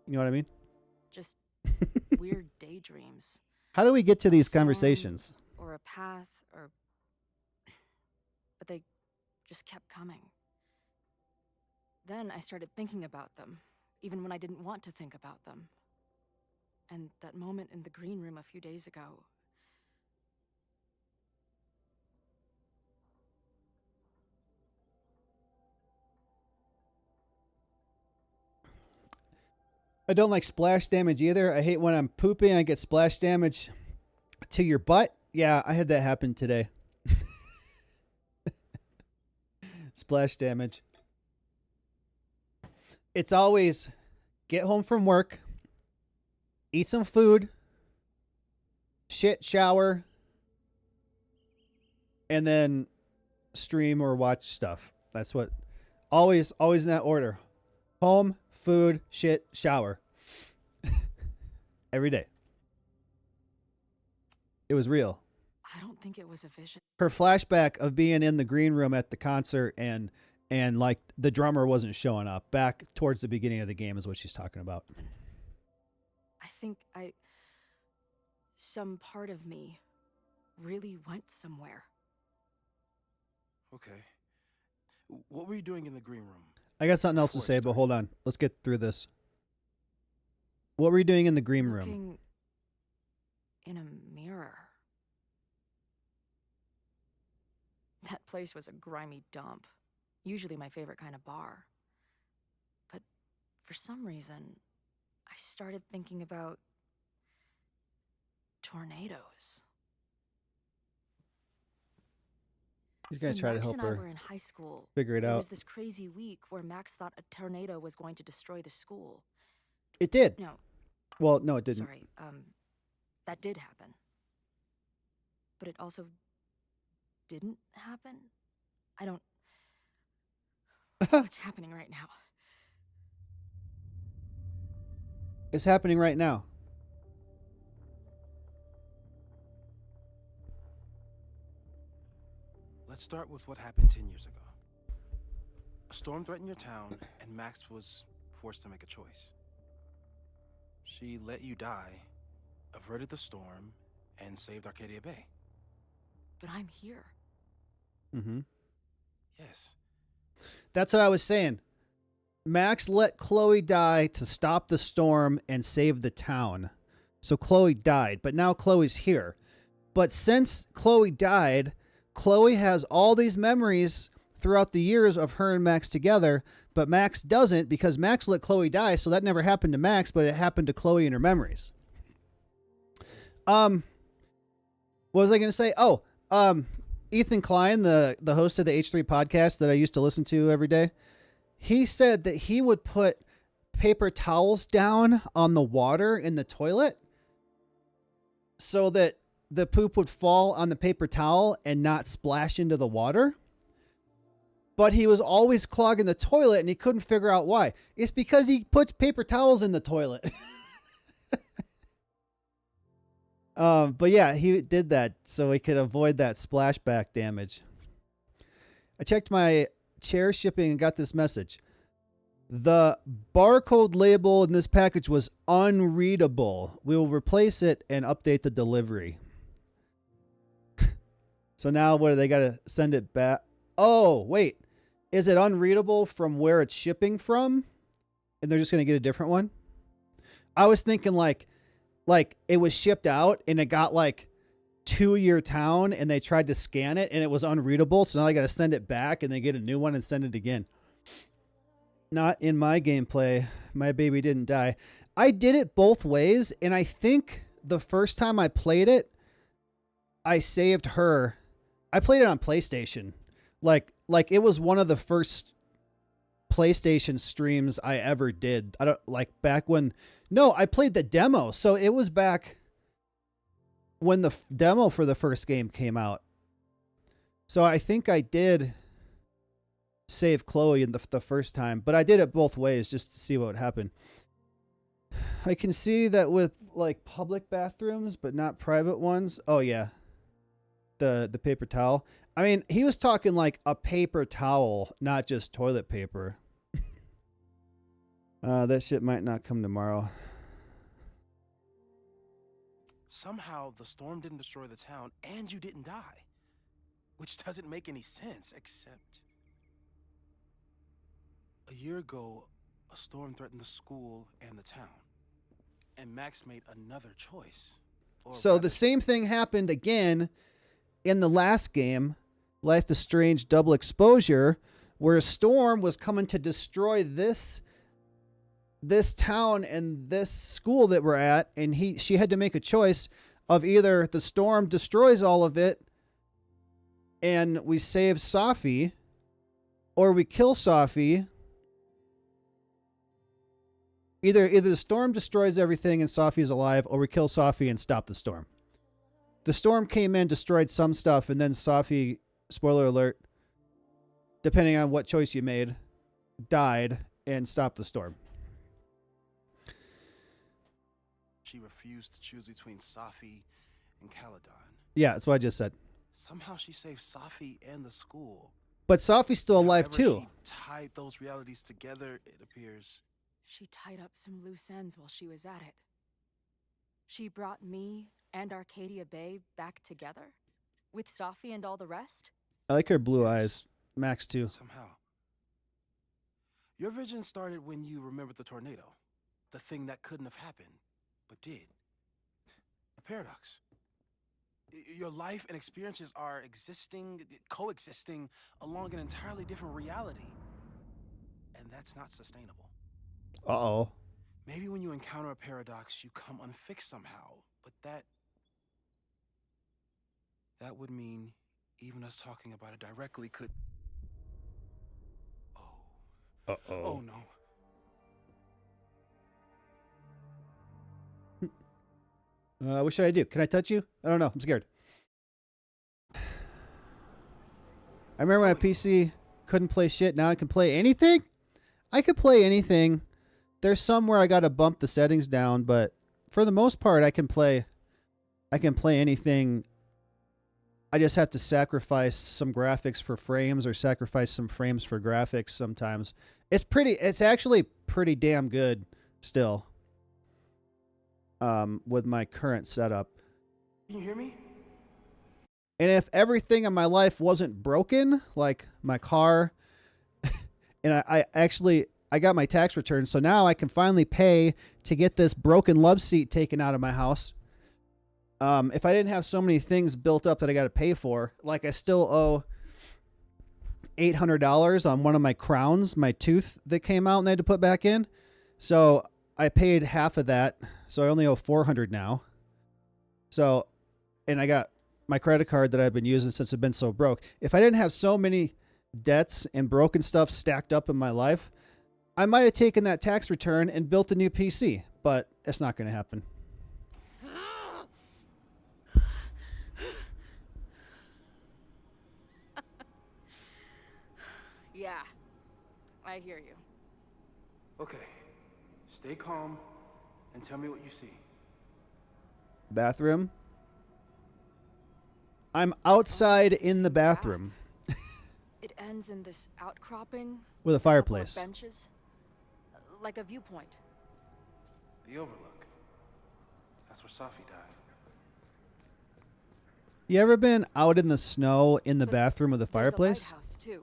You know what I mean? Just weird daydreams. How do we get to these Storm conversations? Or a path, or... But they just kept coming. Then I started thinking about them, even when I didn't want to think about them. And that moment in the green room a few days ago... I don't like splash damage either. I hate when I'm pooping and I get splash damage to your butt. Yeah, I had that happen today. Splash damage. It's always get home from work, eat some food, shit, shower, and then stream or watch stuff. That's what always in that order. Home, food, shit, shower. Every day. It was real. I don't think it was a vision. Her flashback of being in the green room at the concert and like the drummer wasn't showing up back towards the beginning of the game is what she's talking about. I think some part of me really went somewhere. Okay. What were you doing in the green room? I got something else to say, but hold on. Let's get through this. What were you doing in the green room? Looking in a mirror. That place was a grimy dump. Usually my favorite kind of bar. But for some reason, I started thinking about tornadoes. He's going to When try to Max help and I her were in high school, figure it there out. was this crazy week where Max thought a tornado was going to destroy the school. It did. No, Well, no, it didn't. sorry, that did happen. But it also didn't happen? I don't... What's happening right now? It's happening right now. Let's start with what happened 10 years ago. A storm threatened your town, and Max was forced to make a choice. She let you die, averted the storm, and saved Arcadia Bay. But I'm here. Mm-hmm. Yes. That's what I was saying. Max let Chloe die to stop the storm and save the town. So Chloe died, but now Chloe's here. But since Chloe died, Chloe has all these memories throughout the years of her and Max together, but Max doesn't because Max let Chloe die, so that never happened to Max, but it happened to Chloe in her memories. What was I going to say? Oh, Ethan Klein, the host of the H3 podcast that I used to listen to every day, he said that he would put paper towels down on the water in the toilet so that the poop would fall on the paper towel and not splash into the water. But he was always clogging the toilet and he couldn't figure out why. It's because he puts paper towels in the toilet. But yeah, he did that so he could avoid that splashback damage. I checked my chair shipping and got this message. The barcode label in this package was unreadable. We will replace it and update the delivery. So now what, do they got to send it back? Oh, wait. Is it unreadable from where it's shipping from? And they're just going to get a different one? I was thinking like it was shipped out and it got like to your town and they tried to scan it and it was unreadable. So now they got to send it back and they get a new one and send it again. Not in my gameplay. My baby didn't die. I did it both ways, and I think the first time I played it, I saved her. I played it on PlayStation. Like it was one of the first PlayStation streams I ever did. I don't like back when. No, I played the demo. So it was back when the demo for the first game came out. So I think I did save Chloe in the first time, but I did it both ways just to see what would happen. I can see that with like public bathrooms, but not private ones. Oh yeah. The paper towel. I mean, he was talking like a paper towel, not just toilet paper. That shit might not come tomorrow. Somehow the storm didn't destroy the town and you didn't die. Which doesn't make any sense, except a year ago, a storm threatened the school and the town. And Max made another choice. So the same thing happened again in the last game, Life is Strange Double Exposure, where a storm was coming to destroy this town and this school that we're at, and she had to make a choice of either the storm destroys all of it and we save Safi, or we kill Safi. Either the storm destroys everything and Safi's alive, or we kill Safi and stop the storm. The storm came in, destroyed some stuff, and then Safi, spoiler alert, depending on what choice you made, died and stopped the storm. She refused to choose between Safi and Caladon. Yeah, that's what I just said. Somehow she saved Safi and the school. But Safi's still alive too. She tied those realities together, it appears. She tied up some loose ends while she was at it. She brought me and Arcadia Bay back together with Safi and all the rest. I like her blue eyes. Max too. Somehow. Your vision started when you remembered the tornado. The thing that couldn't have happened, but did. A paradox. Your life and experiences are coexisting along an entirely different reality. And that's not sustainable. Uh-oh. Maybe when you encounter a paradox, you come unfixed somehow, but that would mean even us talking about it directly could... Oh. Uh-oh. Oh, no. What should I do? Can I touch you? I don't know. I'm scared. I remember my PC couldn't play shit. Now I can play anything? I could play anything. There's some where I got to bump the settings down, but for the most part, I can play anything. I just have to sacrifice some graphics for frames or sacrifice some frames for graphics sometimes. It's actually pretty damn good still. With my current setup. Can you hear me? And if everything in my life wasn't broken, like my car, and I got my tax return, so now I can finally pay to get this broken love seat taken out of my house. If I didn't have so many things built up that I got to pay for, like I still owe $800 on one of my crowns, my tooth that came out and they had to put back in. So I paid half of that, so I only owe $400 now. So, and I got my credit card that I've been using since I've been so broke. If I didn't have so many debts and broken stuff stacked up in my life, I might have taken that tax return and built a new PC, but it's not going to happen. Yeah, I hear you. Okay. Stay calm and tell me what you see. Bathroom. I'm outside in the bathroom. It ends in this outcropping With a couple of fireplace. benches, like a viewpoint. The overlook. That's where Safi died. You ever been out in the snow in the But bathroom with a There's fireplace? a lighthouse too,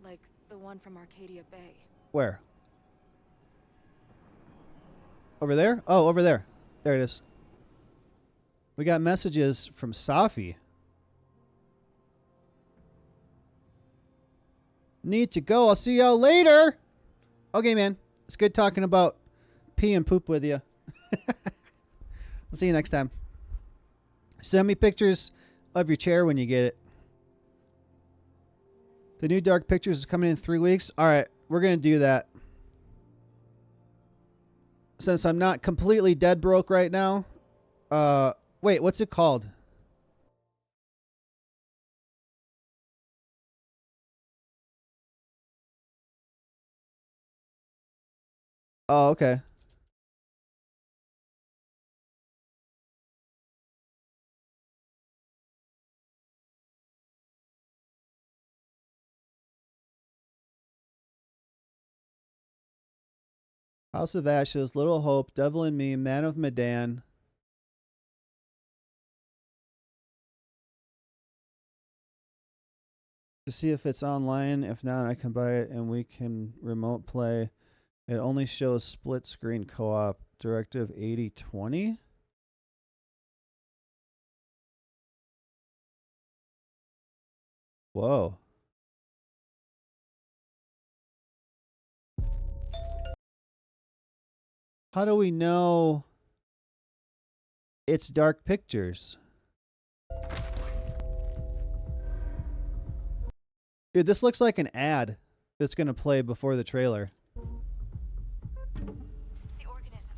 like the one from Arcadia Bay. Where? Over there? Oh, over there. There it is. We got messages from Safi. Need to go. I'll see y'all later. Okay, man. It's good talking about pee and poop with you. I'll see you next time. Send me pictures of your chair when you get it. The new Dark Pictures is coming in 3 weeks. All right, we're going to do that. Since I'm not completely dead broke right now. Wait, what's it called? Oh, okay. House of Ashes, Little Hope, Devil in Me, Man of Medan. To see if it's online. If not, I can buy it and we can remote play. It only shows split screen co-op. Directive 8020. Whoa. How do we know it's Dark Pictures? Dude, this looks like an ad that's going to play before the trailer. The organism.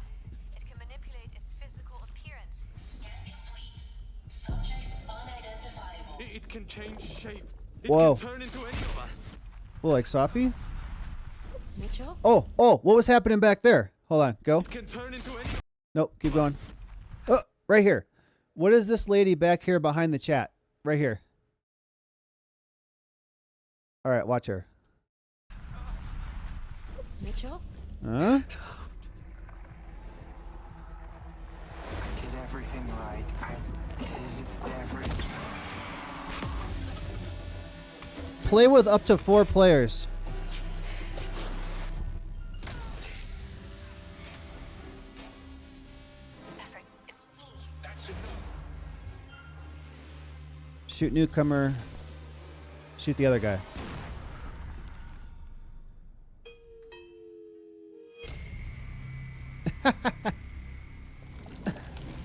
It can manipulate its physical appearance. Scan complete. Subject unidentifiable. It can change shape. It Whoa. can turn into any of us. Well, like Safi? Mitchell? Oh, what was happening back there? Hold on, go. It can turn into any. Nope, keep going. Oh, right here. What is this lady back here behind the chat? Right here. All right, watch her. Mitchell? Huh? I did everything right. I did everything. Play with up to 4 players. Stafford, it's me. Shoot newcomer. Shoot the other guy.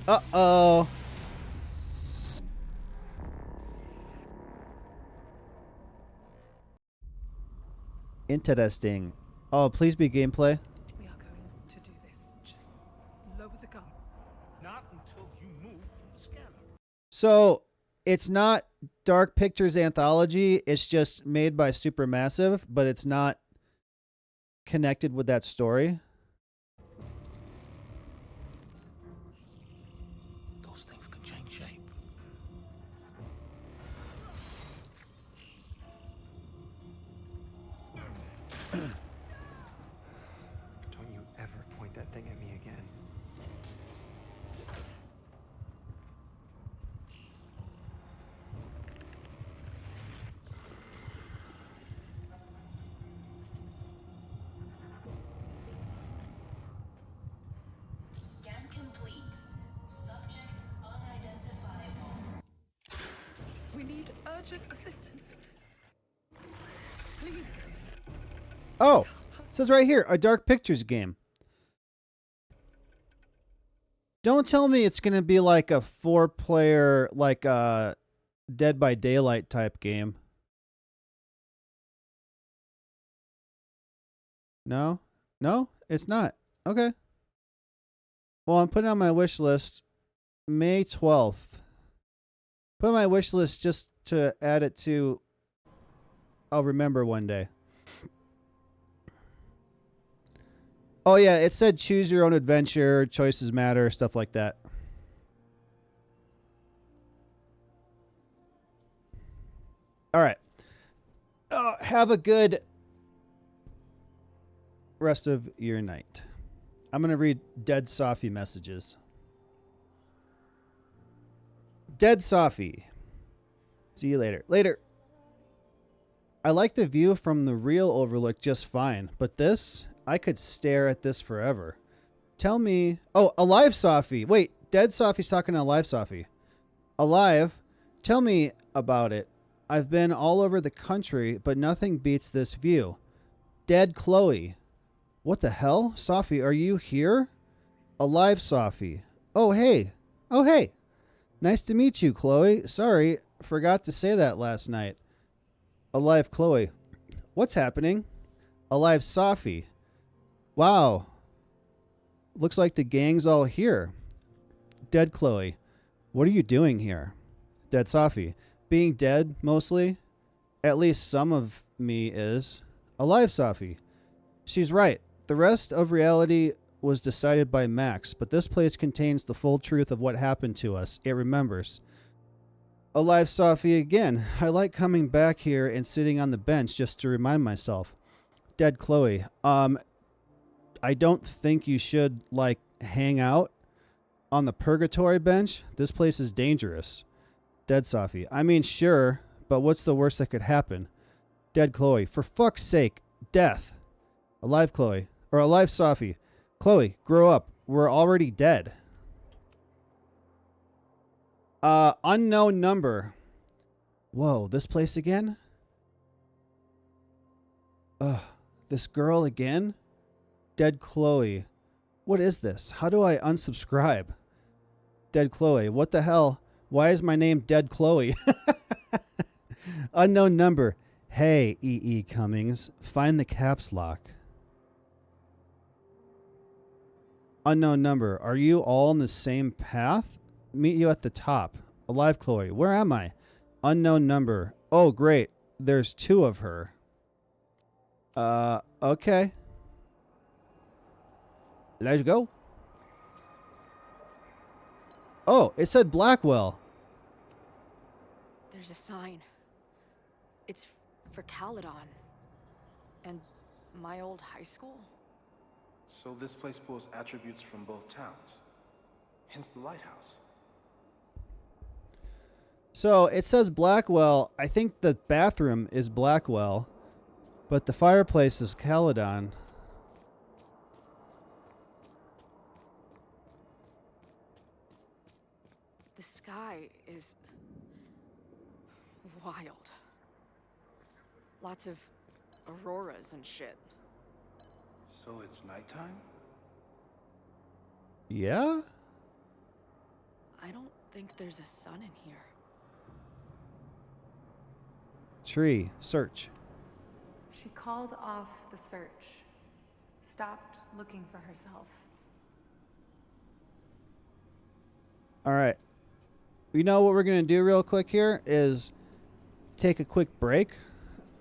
Uh-oh. Interesting. Oh, please be gameplay. We are going to do this. Just lower the gun. Not until you move from the scanner. So, it's not Dark Pictures Anthology. It's just made by Supermassive, but it's not connected with that story. Those things can change shape. Don't you ever point that thing at me again. Scan complete. Subject unidentifiable. We need urgent assistance. Please. Oh, it says right here, a Dark Pictures game. Don't tell me it's going to be like a 4-player, like a Dead by Daylight type game. No? No, it's not. Okay. Well, I'm putting on my wish list May 12th. Put on my wish list just to add it to I'll remember one day. Oh, yeah, it said choose your own adventure, choices matter, stuff like that. All right. Have a good rest of your night. I'm going to read Dead Sophie messages. Dead Sophie. See you later. Later. I like the view from the real overlook just fine, but this, I could stare at this forever. Tell me... Oh, Alive Sophie. Wait, Dead Sophie's talking to Alive Sophie. Alive, tell me about it. I've been all over the country, but nothing beats this view. Dead Chloe. What the hell? Safi, are you here? Alive, Safi. Oh, hey. Oh, hey. Nice to meet you, Chloe. Sorry, forgot to say that last night. Alive, Chloe. What's happening? Alive, Safi. Wow. Looks like the gang's all here. Dead, Chloe. What are you doing here? Dead, Safi. Being dead, mostly. At least some of me is. Alive, Safi. She's right. The rest of reality was decided by Max, but this place contains the full truth of what happened to us. It remembers. Alive, Safi again. I like coming back here and sitting on the bench just to remind myself. Dead, Chloe. I don't think you should, like, hang out on the purgatory bench. This place is dangerous. Dead, Safi. I mean, sure, but what's the worst that could happen? Dead, Chloe. For fuck's sake. Death. Alive, Chloe. Or alive, Safi. Chloe, grow up. We're already dead. Unknown number. Whoa, this place again? This girl again? Dead Chloe. What is this? How do I unsubscribe? Dead Chloe. What the hell? Why is my name Dead Chloe? Unknown number. Hey, E.E. Cummings. Find the caps lock. Unknown number. Are you all on the same path? Meet you at the top. Alive, Chloe. Where am I? Unknown number. Oh, great. There's two of her. Okay. Let's go. Oh, it said Blackwell. There's a sign. It's for Caledon. And my old high school? So this place pulls attributes from both towns. Hence the lighthouse. So it says Blackwell. I think the bathroom is Blackwell, but the fireplace is Caledon. The sky is wild. Lots of auroras and shit. So it's nighttime? Yeah? I don't think there's a sun in here. Tree. Search. She called off the search. Stopped looking for herself. All right. You know what we're going to do real quick here is take a quick break.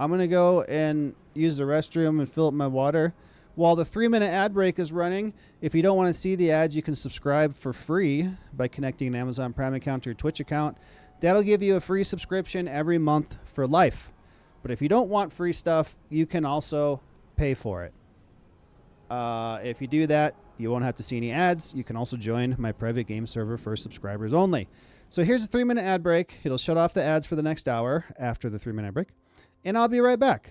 I'm going to go and use the restroom and fill up my water. While the 3-minute ad break is running, if you don't want to see the ads, you can subscribe for free by connecting an Amazon Prime account to your Twitch account. That'll give you a free subscription every month for life. But if you don't want free stuff, you can also pay for it. If you do that, you won't have to see any ads. You can also join my private game server for subscribers only. So here's a 3-minute ad break. It'll shut off the ads for the next hour after the 3-minute break. And I'll be right back.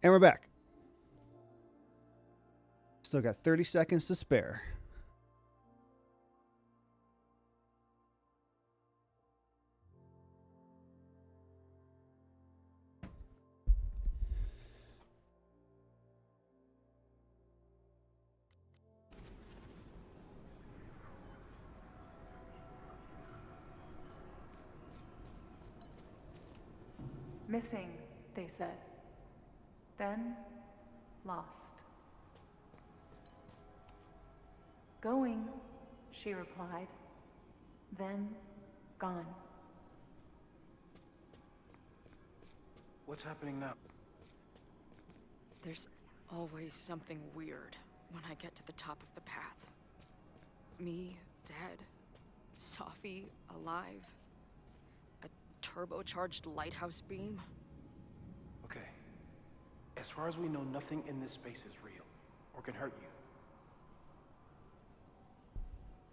And we're back. Still got 30 seconds to spare. Missing, they said. Then, lost. Going, she replied. Then, gone. What's happening now? There's always something weird when I get to the top of the path. Me, dead. Safi, alive. A turbocharged lighthouse beam. Okay. As far as we know, nothing in this space is real or can hurt you.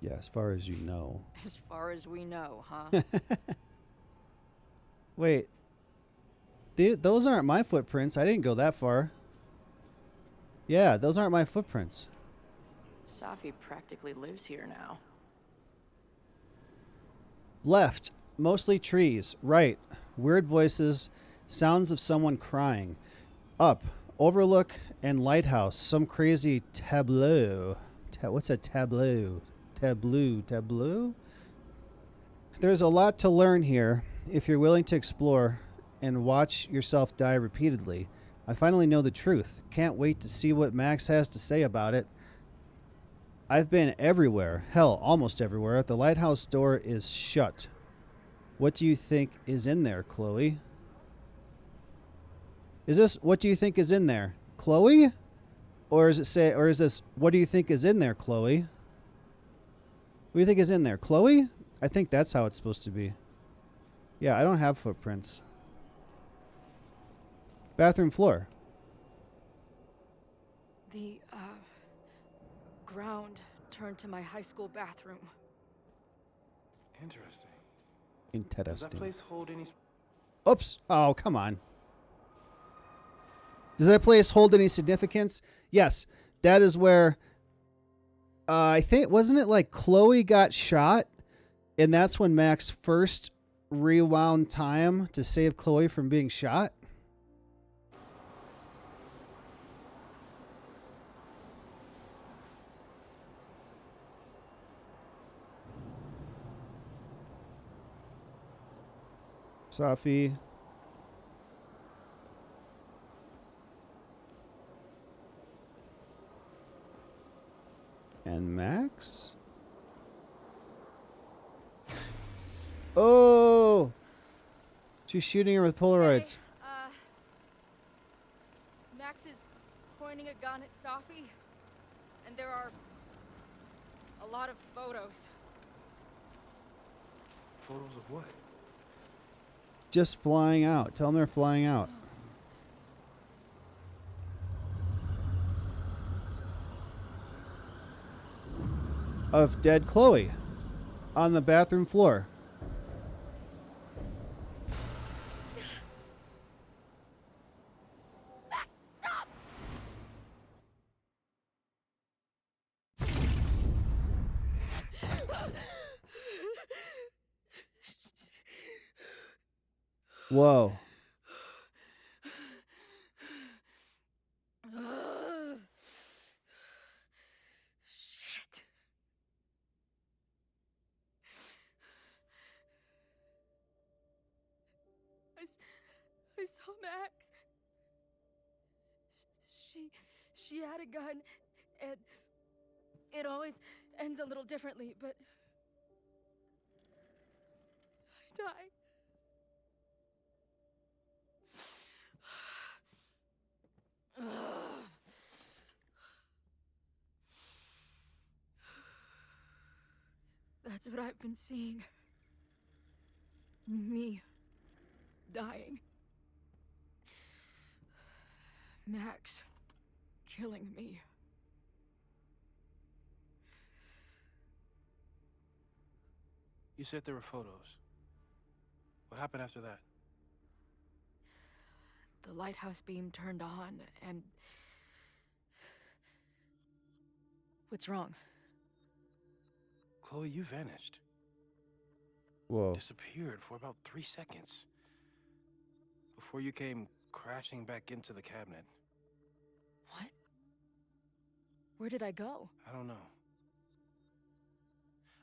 Yeah, as far as you know. As far as we know, huh? Wait. Those aren't my footprints. I didn't go that far. Yeah, those aren't my footprints. Safi practically lives here now. Left, mostly trees. Right, weird voices, sounds of someone crying. Up, overlook and lighthouse. Some crazy tableau. What's a tableau? Tableau? There's a lot to learn here if you're willing to explore and watch yourself die repeatedly. I finally know the truth. Can't wait to see what Max has to say about it. I've been everywhere. Hell, almost everywhere. The lighthouse door is shut. What do you think is in there, Chloe? Is this what do you think is in there, Chloe? Or is this what do you think is in there, Chloe? What do you think is in there, Chloe? I think that's how it's supposed to be. Yeah, I don't have footprints. Bathroom floor. The, ground turned to my high school bathroom. Interesting. Interesting. Does that place hold any... Oops. Oh, come on. Does that place hold any significance? Yes. That is where... I think... Wasn't it like Chloe got shot? And that's when Max first rewound time to save Chloe from being shot? Safi. And Max? Oh! She's shooting her with Polaroids. Max is pointing a gun at Safi, and there are a lot of photos. Photos of what? Just flying out. Tell them they're flying out. Of dead Chloe on the bathroom floor. Whoa. Shit. I saw Max. She had a gun, and it always ends a little differently, but I died. That's what I've been seeing. Me dying. Max killing me. You said there were photos. What happened after that? the lighthouse beam turned on, and... What's wrong? Chloe, you vanished. Whoa. Disappeared for about 3 seconds. Before you came crashing back into the cabinet. What? Where did I go? I don't know.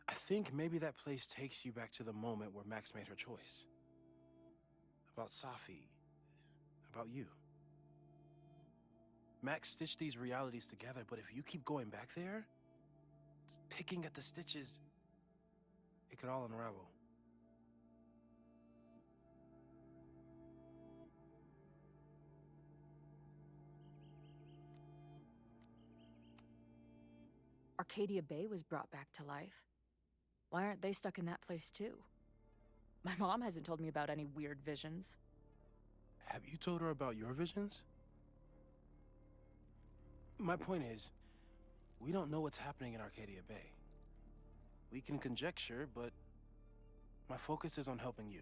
I think maybe that place takes you back to the moment where Max made her choice. About Safi. About you. Max stitched these realities together, but if you keep going back there, picking at the stitches, it could all unravel. Arcadia Bay was brought back to life. Why aren't they stuck in that place too? My mom hasn't told me about any weird visions. Have you told her about your visions? My point is, we don't know what's happening in Arcadia Bay. We can conjecture, but my focus is on helping you.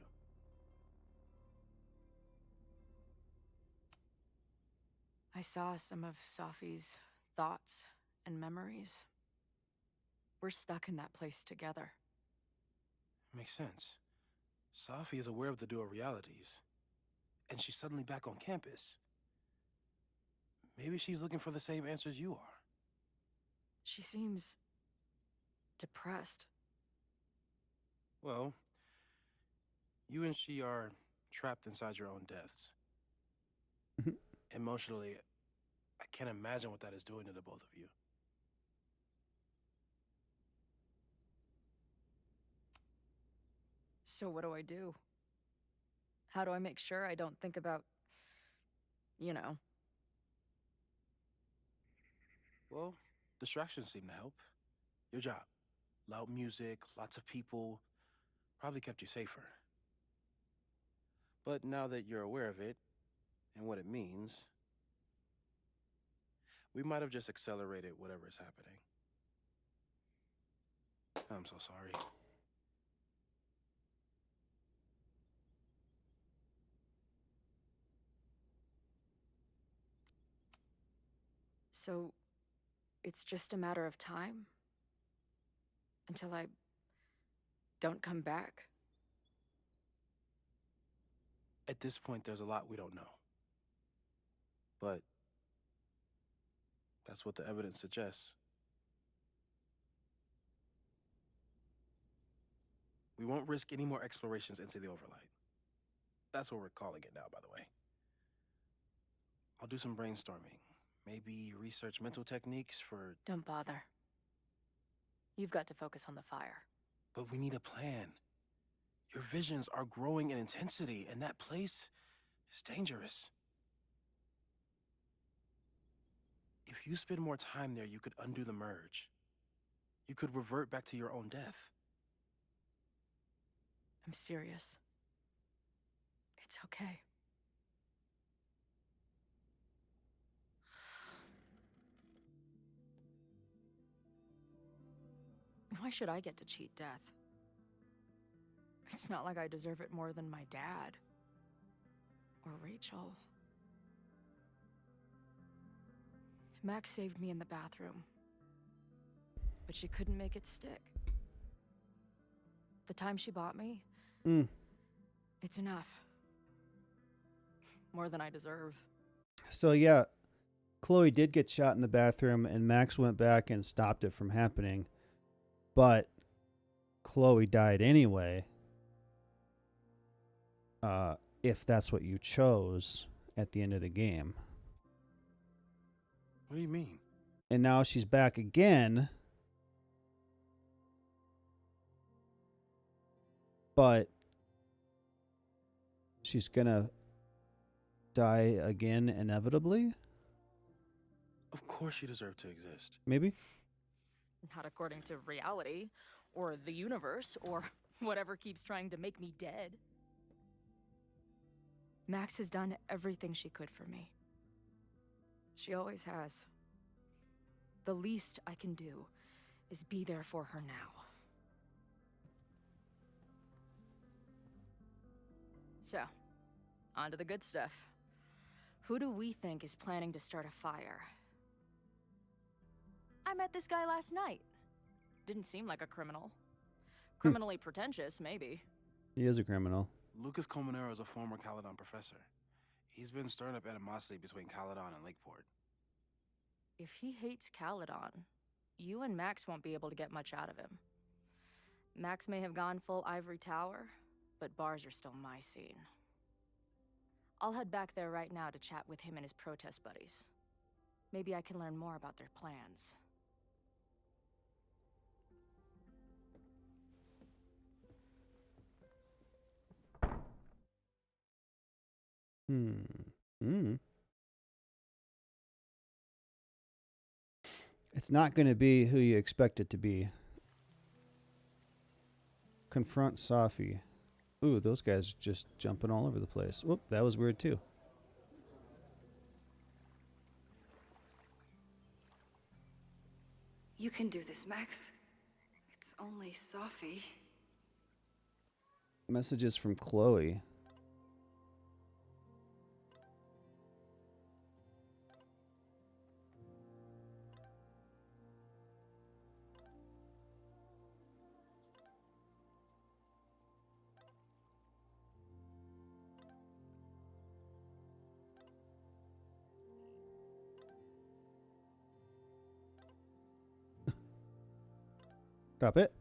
I saw some of Safi's thoughts and memories. We're stuck in that place together. Makes sense. Safi is aware of the dual realities, and she's suddenly back on campus. Maybe she's looking for the same answers you are. She seems... depressed. Well, you and she are trapped inside your own deaths. Emotionally, I can't imagine what that is doing to the both of you. So what do I do? How do I make sure I don't think about... you know? Well, distractions seem to help. Your job. Loud music, lots of people, probably kept you safer. But now that you're aware of it, and what it means, we might have just accelerated whatever is happening. I'm so sorry. So, it's just a matter of time? Until I... don't come back? At this point, there's a lot we don't know. But that's what the evidence suggests. We won't risk any more explorations into the overlight. That's what we're calling it now, by the way. I'll do some brainstorming. Maybe research mental techniques for... Don't bother. You've got to focus on the fire. But we need a plan. Your visions are growing in intensity, and that place is dangerous. If you spend more time there, you could undo the merge. You could revert back to your own death. I'm serious. It's okay. Why should I get to cheat death? It's not like I deserve it more than my dad. Or Rachel. Max saved me in the bathroom. But she couldn't make it stick. The time she bought me, it's enough. More than I deserve. So yeah, Chloe did get shot in the bathroom, and Max went back and stopped it from happening. But Chloe died anyway. If that's what you chose at the end of the game. What do you mean? And now she's back again. But she's gonna die again inevitably? Of course she deserved to exist. Maybe? Not according to reality, or the universe, or whatever keeps trying to make me dead. Max has done everything she could for me. She always has. The least I can do is be there for her now. So, on to the good stuff. Who do we think is planning to start a fire? I met this guy last night. Didn't seem like a criminal. Criminally pretentious, maybe. He is a criminal. Lucas Colmenero is a former Caledon professor. He's been stirring up animosity between Caledon and Lakeport. If he hates Caledon, you and Max won't be able to get much out of him. Max may have gone full ivory tower, but bars are still my scene. I'll head back there right now to chat with him and his protest buddies. Maybe I can learn more about their plans. It's not going to be who you expect it to be. Confront Safi. Ooh, those guys just jumping all over the place. Whoop, that was weird too. You can do this, Max. It's only Safi. Messages from Chloe. Stop it.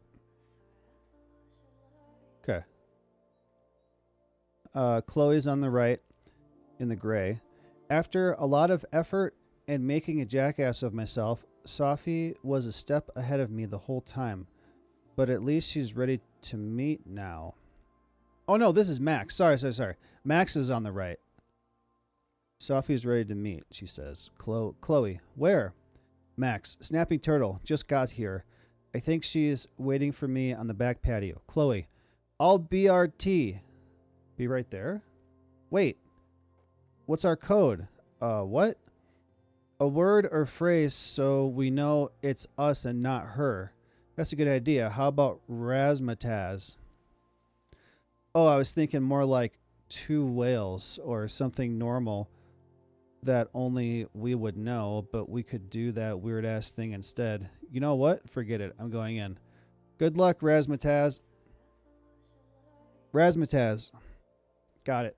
Okay. Chloe's on the right in the gray. After a lot of effort and making a jackass of myself, Safi was a step ahead of me the whole time. But at least she's ready to meet now. Oh no, this is Max. Sorry. Max is on the right. Safi's ready to meet, she says. Chloe, where? Max, Snapping Turtle, just got here. I think she's waiting for me on the back patio. Chloe, I'll BRT. Be right there? Wait. What's our code? What? A word or phrase so we know it's us and not her. That's a good idea. How about razzmatazz? Oh, I was thinking more like two whales or something normal that only we would know, but we could do that weird ass thing instead. You know what? Forget it. I'm going in. Good luck, razzmatazz. Razzmatazz. Got it.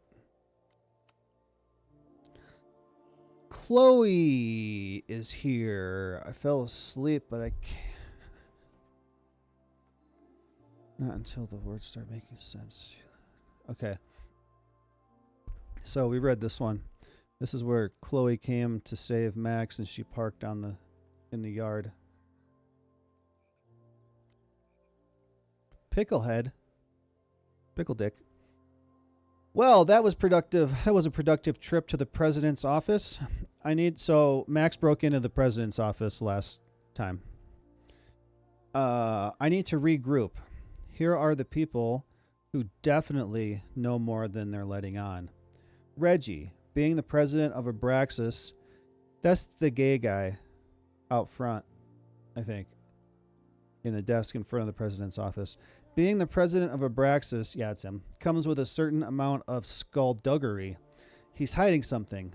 Chloe is here. I fell asleep, but I can't. Not until the words start making sense. Okay. So we read this one. This is where Chloe came to save Max and she parked in the yard. Picklehead. Pickle Dick. Well, that was productive. That was a productive trip to the president's office. So Max broke into the president's office last time. I need to regroup. Here are the people who definitely know more than they're letting on. Reggie, being the president of Abraxas, that's the gay guy out front, I think, in the desk in front of the president's office. Being the president of Abraxas, yeah, it's him, comes with a certain amount of skullduggery. He's hiding something.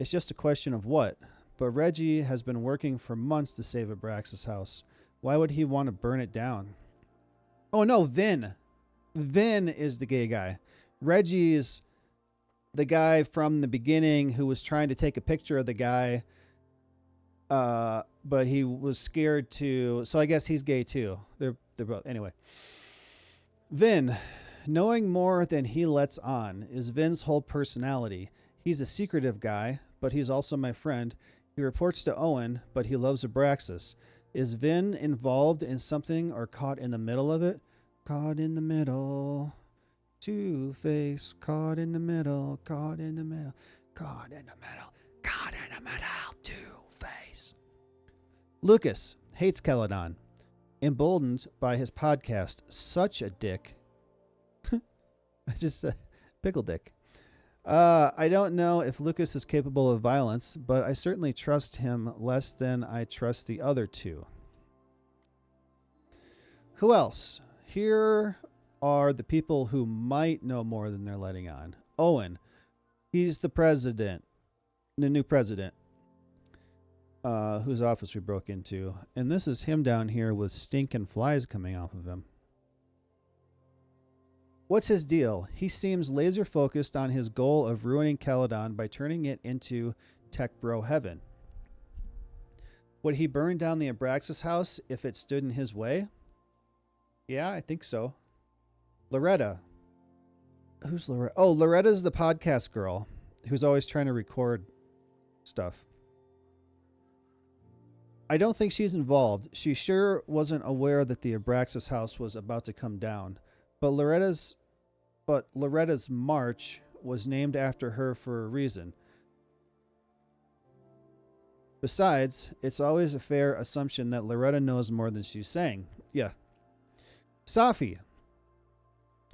It's just a question of what. But Reggie has been working for months to save Abraxas' house. Why would he want to burn it down? Oh, no, Vin. Vin is the gay guy. Reggie's the guy from the beginning who was trying to take a picture of the guy, but he was scared to. So I guess he's gay too. They're both. Anyway. Vin, knowing more than he lets on, is Vin's whole personality. He's a secretive guy, but he's also my friend. He reports to Owen, but he loves Abraxas. Is Vin involved in something or caught in the middle of it? Caught in the middle. Two-Face. Caught in the middle. Caught in the middle. Caught in the middle. Caught in the middle. Two-Face. Lucas hates Caledon. Emboldened by his podcast. Such a dick. I just said pickle dick. I don't know if Lucas is capable of violence, but I certainly trust him less than I trust the other two. Who else? Here are the people who might know more than they're letting on. Owen. He's the president. the new president, whose office we broke into. And this is him down here with stinking flies coming off of him. What's his deal? He seems laser focused on his goal of ruining Caledon by turning it into tech bro heaven. Would he burn down the Abraxas house if it stood in his way? Yeah, I think so. Loretta. Who's Loretta? Oh, Loretta's the podcast girl who's always trying to record stuff. I don't think she's involved. She sure wasn't aware that the Abraxas house was about to come down. But Loretta's march was named after her for a reason. Besides, it's always a fair assumption that Loretta knows more than she's saying. Yeah. Safi.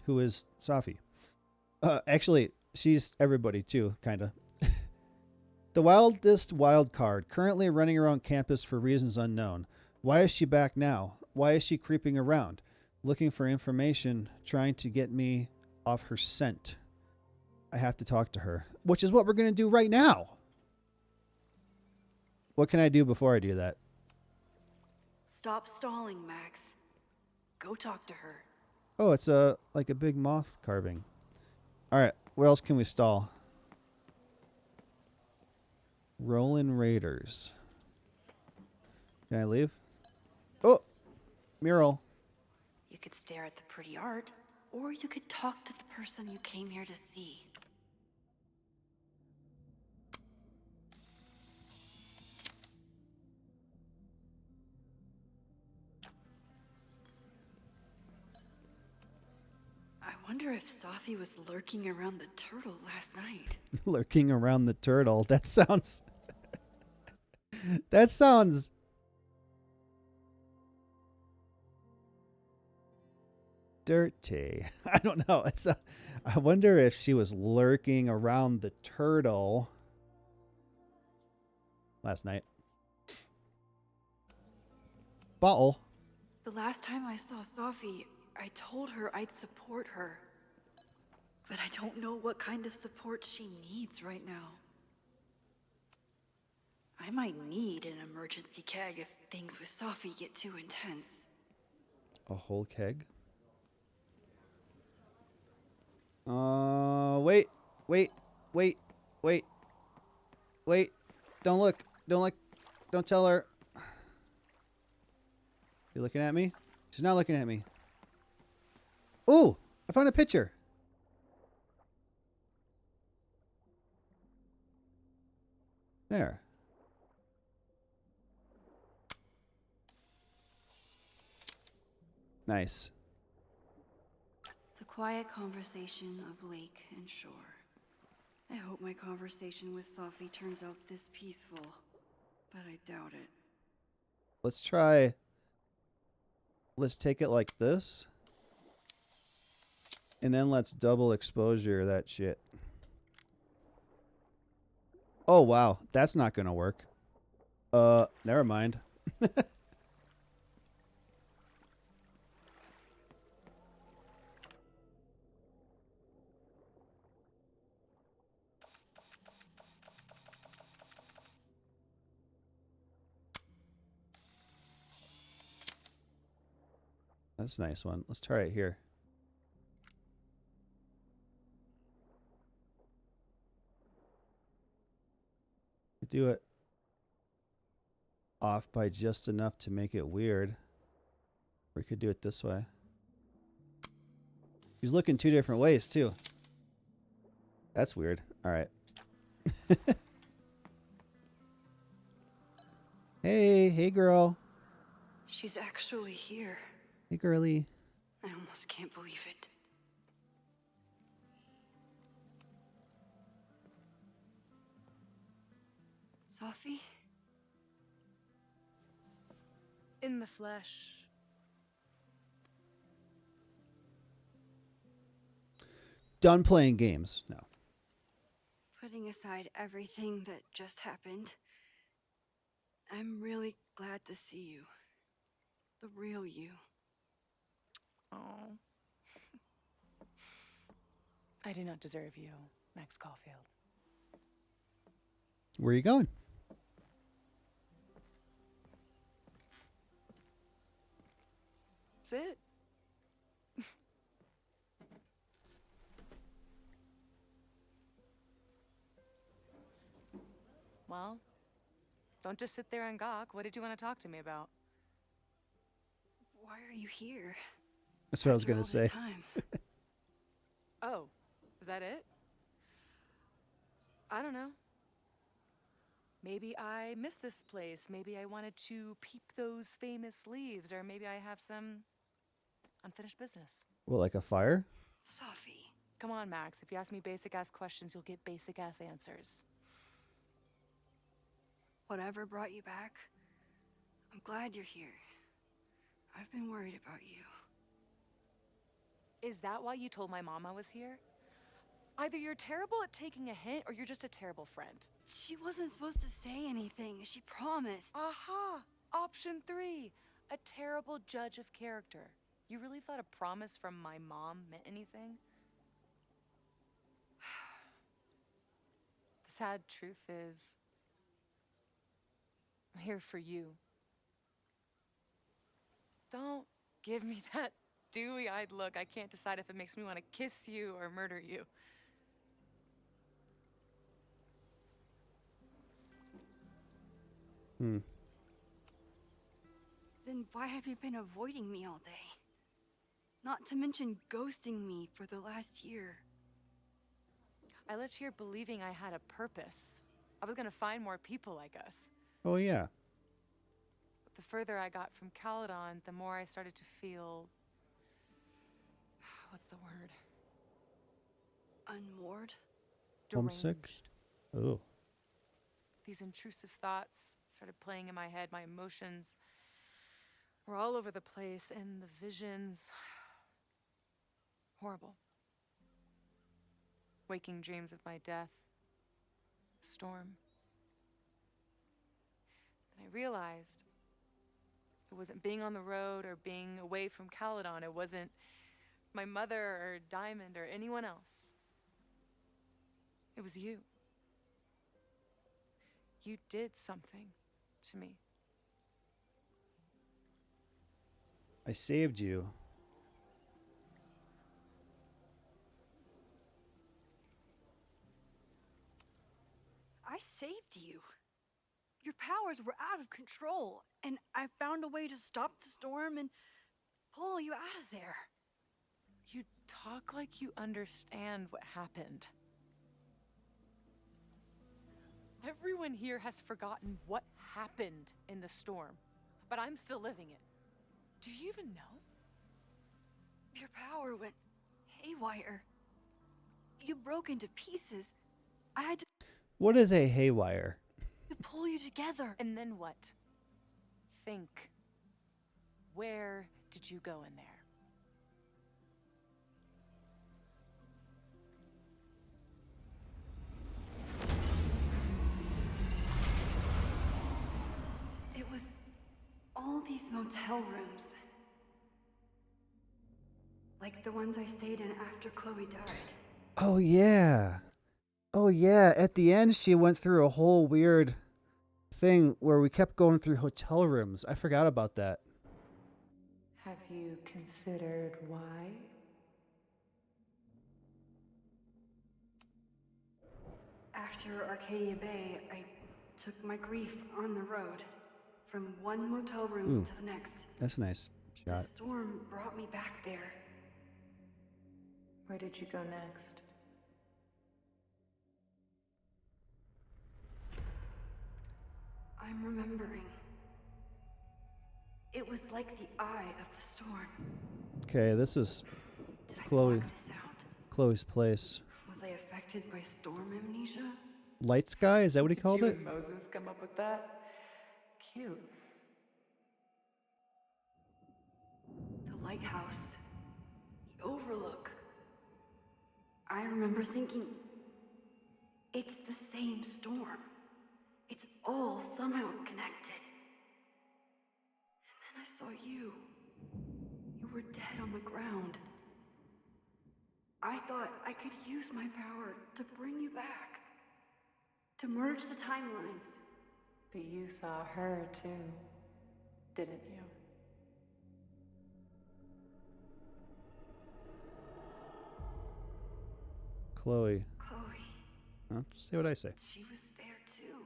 Who is Safi? Actually, she's everybody too, kind of. The wildest wild card, currently running around campus for reasons unknown. Why is she back now? Why is she creeping around? Looking for information, trying to get me off her scent. I have to talk to her, which is what we're going to do right now. What can I do before I do that? Stop stalling, Max. Go talk to her. Oh, it's like a big moth carving. All right, where else can we stall? Rollin' Raiders. Can I leave? Oh, mural. You could stare at the pretty art, or you could talk to the person you came here to see. I wonder if Safi was lurking around the turtle last night. Lurking around the turtle. That sounds... that sounds... dirty. I don't know. I wonder if she was lurking around the turtle last night. Bottle. The last time I saw Safi, I told her I'd support her. But I don't know what kind of support she needs right now. I might need an emergency keg if things with Safi get too intense. A whole keg? Wait. Don't look. Don't tell her. You looking at me? She's not looking at me. Ooh, I found a picture. There. Nice. The quiet conversation of lake and shore. I hope my conversation with Safi turns out this peaceful, but I doubt it. Let's try. Let's take it like this. And then let's double exposure that shit. Oh, wow. That's not going to work. Never mind. That's a nice one. Let's try it here. Do it off by just enough to make it weird. We could do it this way. He's looking two different ways too. That's weird. All right. Hey girl. She's actually here. Hey girly. I almost can't believe it. Safi? In the flesh. Done playing games. No. Putting aside everything that just happened, I'm really glad to see you. The real you. Oh. I do not deserve you, Max Caulfield. Where are you going? That's it. Well, don't just sit there and gawk. What did you want to talk to me about? Why are you here? That's what I was After going all to this say. time? Oh, is that it? I don't know. Maybe I miss this place. Maybe I wanted to peep those famous leaves, or maybe I have some unfinished business. Well, like a fire? Sophie. Come on, Max. If you ask me basic-ass questions, you'll get basic-ass answers. Whatever brought you back, I'm glad you're here. I've been worried about you. Is that why you told my mom I was here? Either you're terrible at taking a hint, or you're just a terrible friend. She wasn't supposed to say anything. She promised. Aha! Option 3. A terrible judge of character. You really thought a promise from my mom meant anything? The sad truth is, I'm here for you. Don't give me that dewy-eyed look. I can't decide if it makes me want to kiss you or murder you. Then why have you been avoiding me all day? Not to mention ghosting me for the last year. I left here believing I had a purpose. I was gonna find more people like us. Oh, yeah. But the further I got from Caledon, the more I started to feel... What's the word? Unmoored? Homesick? Oh. These intrusive thoughts started playing in my head. My emotions were all over the place, and the visions... horrible. Waking dreams of my death. Storm. And I realized it wasn't being on the road or being away from Caledon. It wasn't my mother or Diamond or anyone else. It was you. You did something to me. I saved you. I saved you. Your powers were out of control, and I found a way to stop the storm and pull you out of there. You talk like you understand what happened. Everyone here has forgotten what happened in the storm, but I'm still living it. Do you even know? Your power went haywire. You broke into pieces. I had to What is a haywire? pull you together. And then what? Think. Where did you go in there? It was all these motel rooms. Like the ones I stayed in after Chloe died. Oh, yeah. Oh, yeah. At the end, she went through a whole weird thing where we kept going through hotel rooms. I forgot about that. Have you considered why? After Arcadia Bay, I took my grief on the road. From one motel room Ooh, to the next. That's a nice shot. The storm brought me back there. Where did you go next? I'm remembering. It was like the eye of the storm. Okay, this is Did I Chloe. block this out? Chloe's place. Was I affected by storm amnesia? Light sky? Is that what he called You it? and Moses come up with that? Cute. The lighthouse. The overlook. I remember thinking, it's the same storm. It's all somehow connected. And then I saw you. You were dead on the ground. I thought I could use my power to bring you back. to merge the timelines. But you saw her too, didn't you? Chloe. Chloe. Huh? See what I say. She was there too.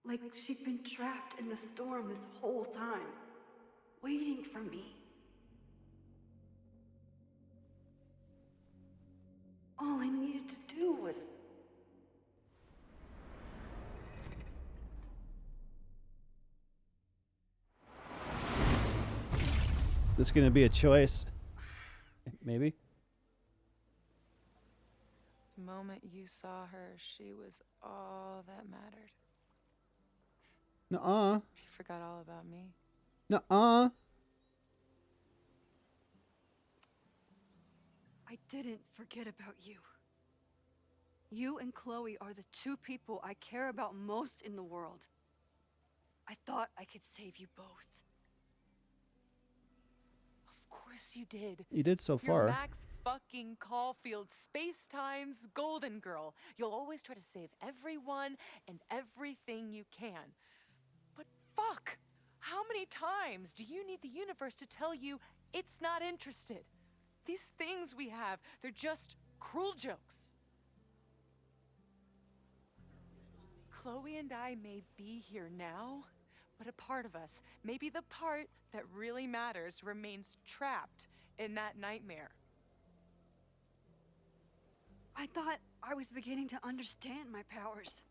Like she'd been trapped in the storm this whole time, waiting for me. All I needed to do was... This gonna be a choice. Maybe. The moment you saw her, she was all that mattered. Nuh-uh. You forgot all about me. Nuh-uh. I didn't forget about you. You and Chloe are the two people I care about most in the world. I thought I could save you both. Of course you did. You did so You're far. Max fucking Caulfield, Space-Time's golden girl. You'll always try to save everyone and everything you can. But fuck! How many times do you need the universe to tell you it's not interested? These things we have, they're just cruel jokes. Chloe and I may be here now, but a part of us, maybe the part that really matters, remains trapped in that nightmare. I thought I was beginning to understand my powers.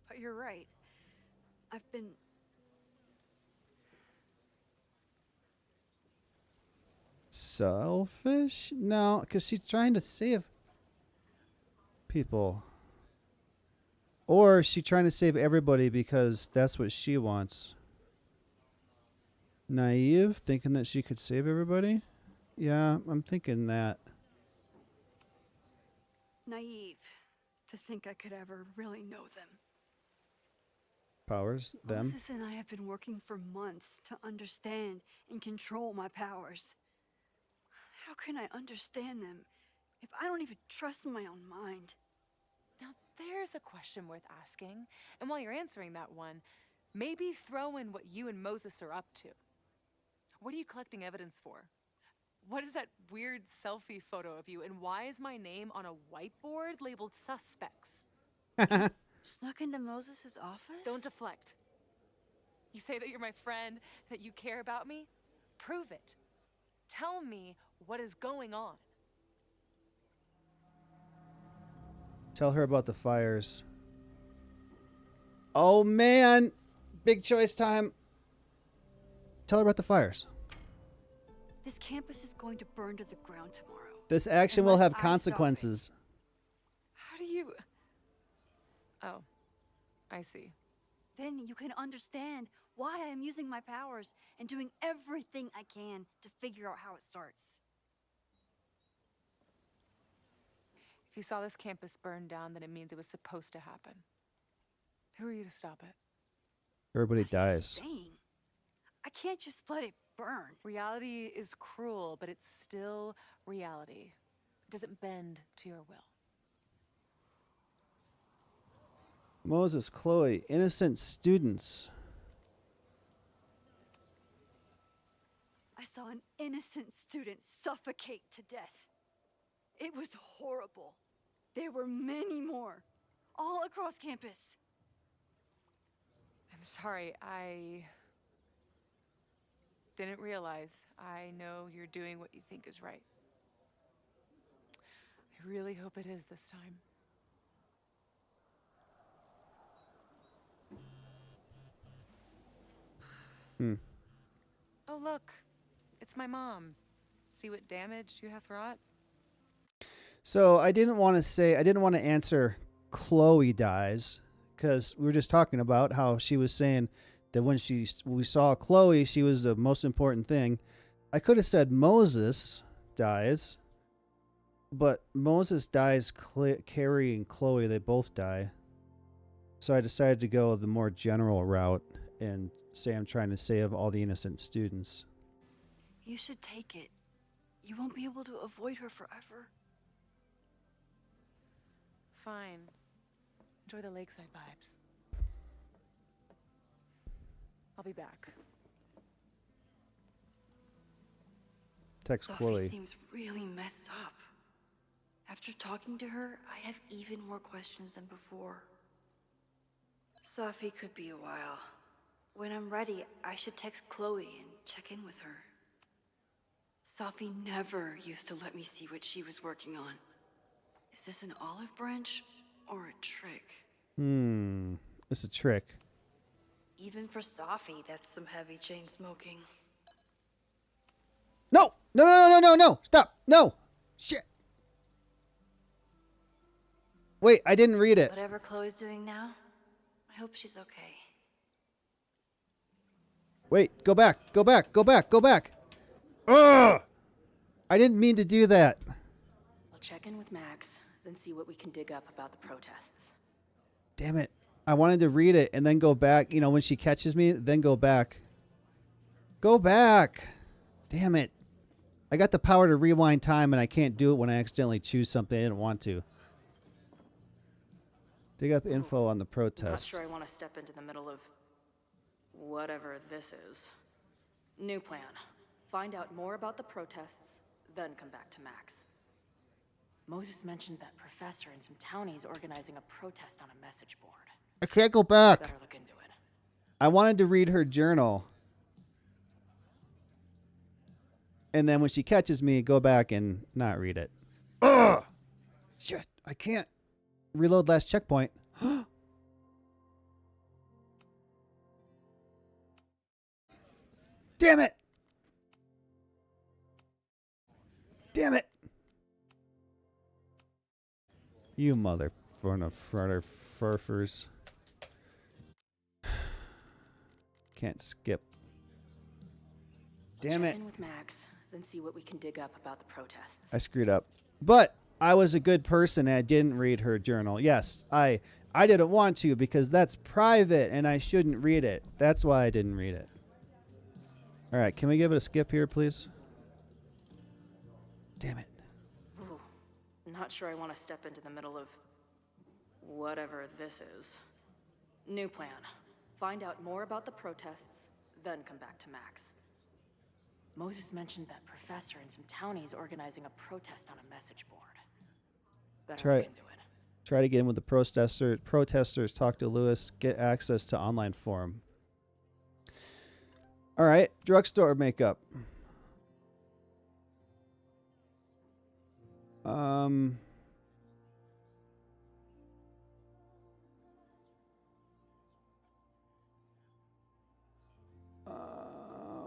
But you're right. I've been... Selfish? No, because she's trying to save people. Or she's trying to save everybody because that's what she wants. Naive, thinking that she could save everybody? Yeah, I'm thinking that. naive to think I could ever really know them. Powers, them. Moses and I have been working for months to understand and control my powers. How can I understand them if I don't even trust my own mind? Now, there's a question worth asking. And while you're answering that one, maybe throw in what you and Moses are up to. What are you collecting evidence for? What is that weird selfie photo of you? And why is my name on a whiteboard labeled suspects? Snuck into Moses' office? Don't deflect. You say that you're my friend, that you care about me? Prove it. Tell me what is going on. Tell her about the fires. Oh, man. Big choice time. Tell her about the fires. This campus is going to burn to the ground tomorrow. This action will Unless have I consequences. How do you... Oh, I see. Then you can understand why I am using my powers and doing everything I can to figure out how it starts. If you saw this campus burn down, then it means it was supposed to happen. Who are you to stop it? Everybody dies. Saying, I can't just let it burn. Reality is cruel, but it's still reality. It doesn't bend to your will. Moses, Chloe, innocent students. I saw an innocent student suffocate to death. It was horrible. There were many more, all across campus. I'm sorry, I didn't realize. I know you're doing what you think is right. I really hope it is this time. Oh, look. It's my mom. See what damage you have wrought? So I didn't want to answer Chloe dies, because we were just talking about how she was saying that when we saw Chloe, she was the most important thing. I could have said Moses dies, but Moses dies carrying Chloe. They both die. So I decided to go the more general route and say I'm trying to save all the innocent students. You should take it. You won't be able to avoid her forever. Fine. Enjoy the lakeside vibes. I'll be back. Text Sophie Chloe. seems really messed up. After talking to her, I have even more questions than before. Sophie could be a while. When I'm ready, I should text Chloe and check in with her. Sophie never used to let me see what she was working on. Is this an olive branch or a trick? It's a trick. Even for Sophie, that's some heavy chain smoking. No! No, no, no, no, no, no! Stop! No! Shit! Wait, I didn't read it. Whatever Chloe's doing now, I hope she's okay. Wait, go back, go back, go back, go back. Ugh! I didn't mean to do that. We'll check in with Max, then see what we can dig up about the protests. Damn it. I wanted to read it and then go back. You know, when she catches me, then go back. Go back. Damn it. I got the power to rewind time and I can't do it when I accidentally choose something I didn't want to. Dig up info on the Not protest. sure I want to step into the middle of whatever this is. New plan. Find out more about the protests, then come back to Max. Moses mentioned that professor and some townies organizing a protest on a message board. I can't go back. Better look into it. I wanted to read her journal. And then when she catches me, go back and not read it. Ugh! Shit, I can't. Reload last checkpoint. Damn it! Damn it! You motherfuckers. Can't skip. Damn it. Check in with Max, then see what we can dig up about the protests. I screwed up. But I was a good person and I didn't read her journal. Yes, I didn't want to because that's private and I shouldn't read it. That's why I didn't read it. All right, can we give it a skip here, please? Damn it. Ooh, not sure I want to step into the middle of whatever this is. New plan. Find out more about the protests, then come back to Max. Moses mentioned that professor and some townies organizing a protest on a message board. Better look into it. Try to get in with the protesters, talk to Lewis, get access to online forum. All right, drugstore makeup. Oh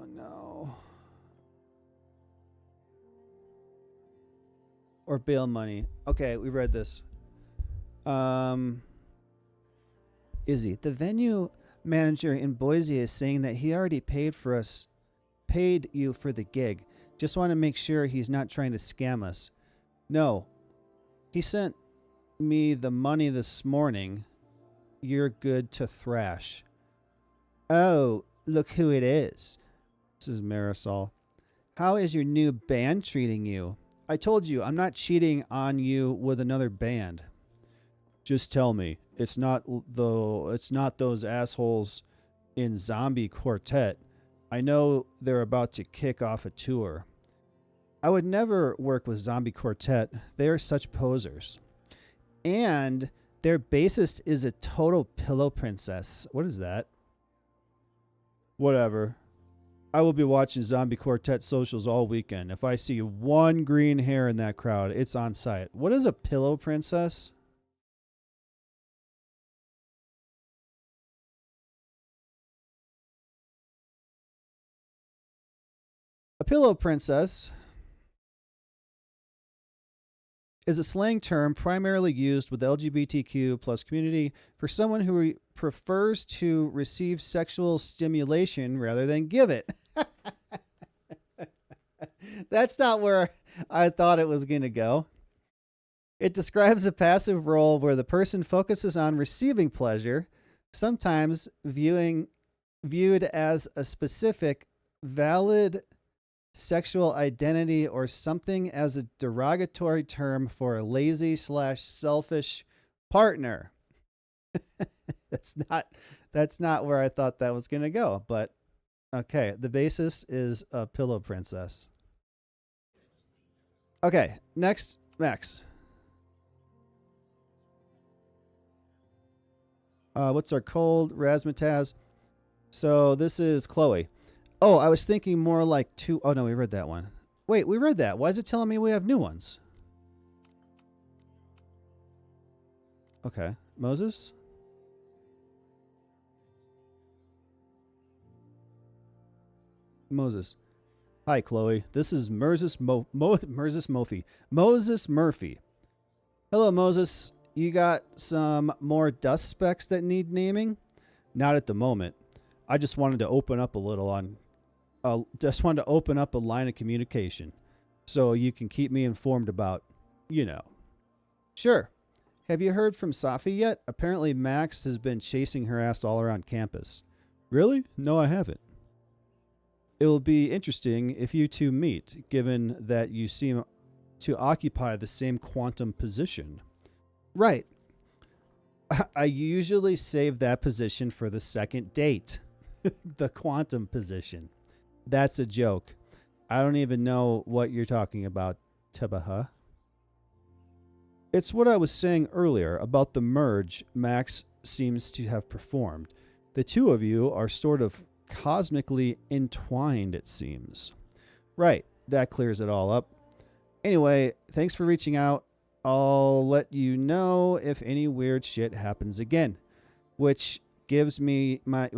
no. Or bail money. Okay, we read this. Izzy, the venue manager in Boise is saying that he already paid you for the gig. Just want to make sure he's not trying to scam us. No. He sent me the money this morning. You're good to thrash. Oh, look who it is. This is Marisol. How is your new band treating you? I told you, I'm not cheating on you with another band. Just tell me, it's not those assholes in Zombie Quartet. I know they're about to kick off a tour. I would never work with Zombie Quartet. They are such posers. And their bassist is a total pillow princess. What is that? Whatever. I will be watching Zombie Quartet socials all weekend. If I see one green hair in that crowd, it's on site. What is a pillow princess? A pillow princess is a slang term primarily used with the LGBTQ plus community for someone who prefers to receive sexual stimulation rather than give it. That's not where I thought it was going to go. It describes a passive role where the person focuses on receiving pleasure, sometimes viewed as a specific, valid sexual identity or something as a derogatory term for a lazy/selfish partner. That's not where I thought that was gonna go. But okay, the basis is a pillow princess. Okay, next, Max. What's our cold razzmatazz? So this is Chloe. Oh, I was thinking more like two. Oh no, we read that one. Wait, we read that. Why is it telling me we have new ones? Okay, Moses. Moses. Hi, Chloe. This is Moses Murphy. Moses Murphy. Hello, Moses. You got some more dust specks that need naming? Not at the moment. I just wanted to open up a little on. Just wanted to open up a line of communication, so you can keep me informed about, you know. Sure. Have you heard from Safi yet? Apparently, Max has been chasing her ass all around campus. Really? No, I haven't. It will be interesting if you two meet, given that you seem to occupy the same quantum position. Right. I usually save that position for the second date. The quantum position. That's a joke. I don't even know what you're talking about, Tabaha. It's what I was saying earlier about the merge Max seems to have performed. The two of you are sort of cosmically entwined, it seems. Right, that clears it all up. Anyway, thanks for reaching out. I'll let you know if any weird shit happens again, which given my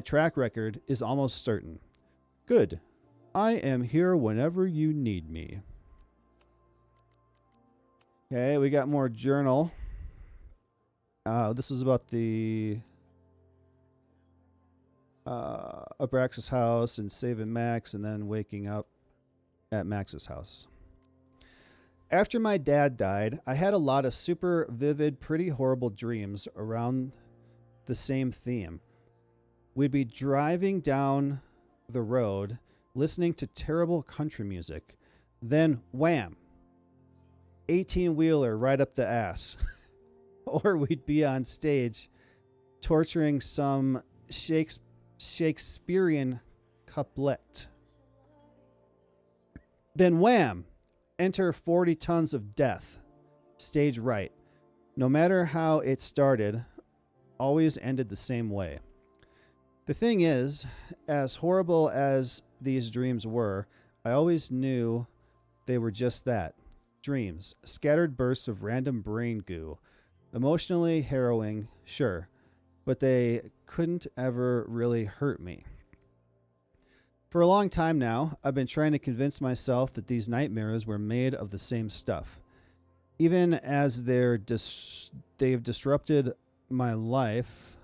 track record is almost certain. Good. I am here whenever you need me. Okay, we got more journal. This is about the Abraxas house and saving Max and then waking up at Max's house. After my dad died, I had a lot of super vivid, pretty horrible dreams around the same theme. We'd be driving down the road, listening to terrible country music. Then, wham! 18-wheeler right up the ass. Or we'd be on stage torturing some Shakespearean couplet. Then wham! Enter 40 tons of death. Stage right. No matter how it started, always ended the same way. The thing is, as horrible as these dreams were, I always knew they were just that. Dreams. Scattered bursts of random brain goo. Emotionally harrowing, sure, but they couldn't ever really hurt me. For a long time now, I've been trying to convince myself that these nightmares were made of the same stuff. Even as they've disrupted my life,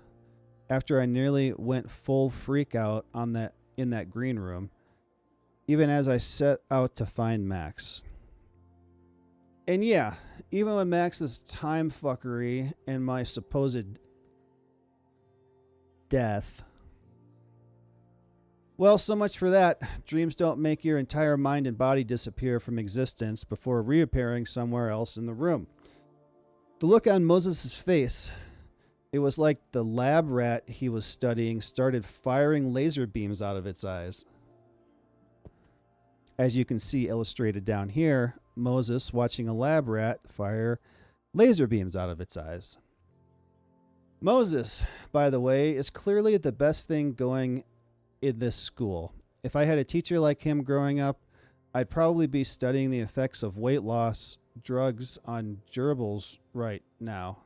after I nearly went full freak out in that green room, even as I set out to find Max. And yeah, even with Max's time fuckery and my supposed death. Well, so much for that. Dreams don't make your entire mind and body disappear from existence before reappearing somewhere else in the room. The look on Moses' face, it was like the lab rat he was studying started firing laser beams out of its eyes. As you can see illustrated down here, Moses watching a lab rat fire laser beams out of its eyes. Moses, by the way, is clearly the best thing going in this school. If I had a teacher like him growing up, I'd probably be studying the effects of weight loss drugs on gerbils right now.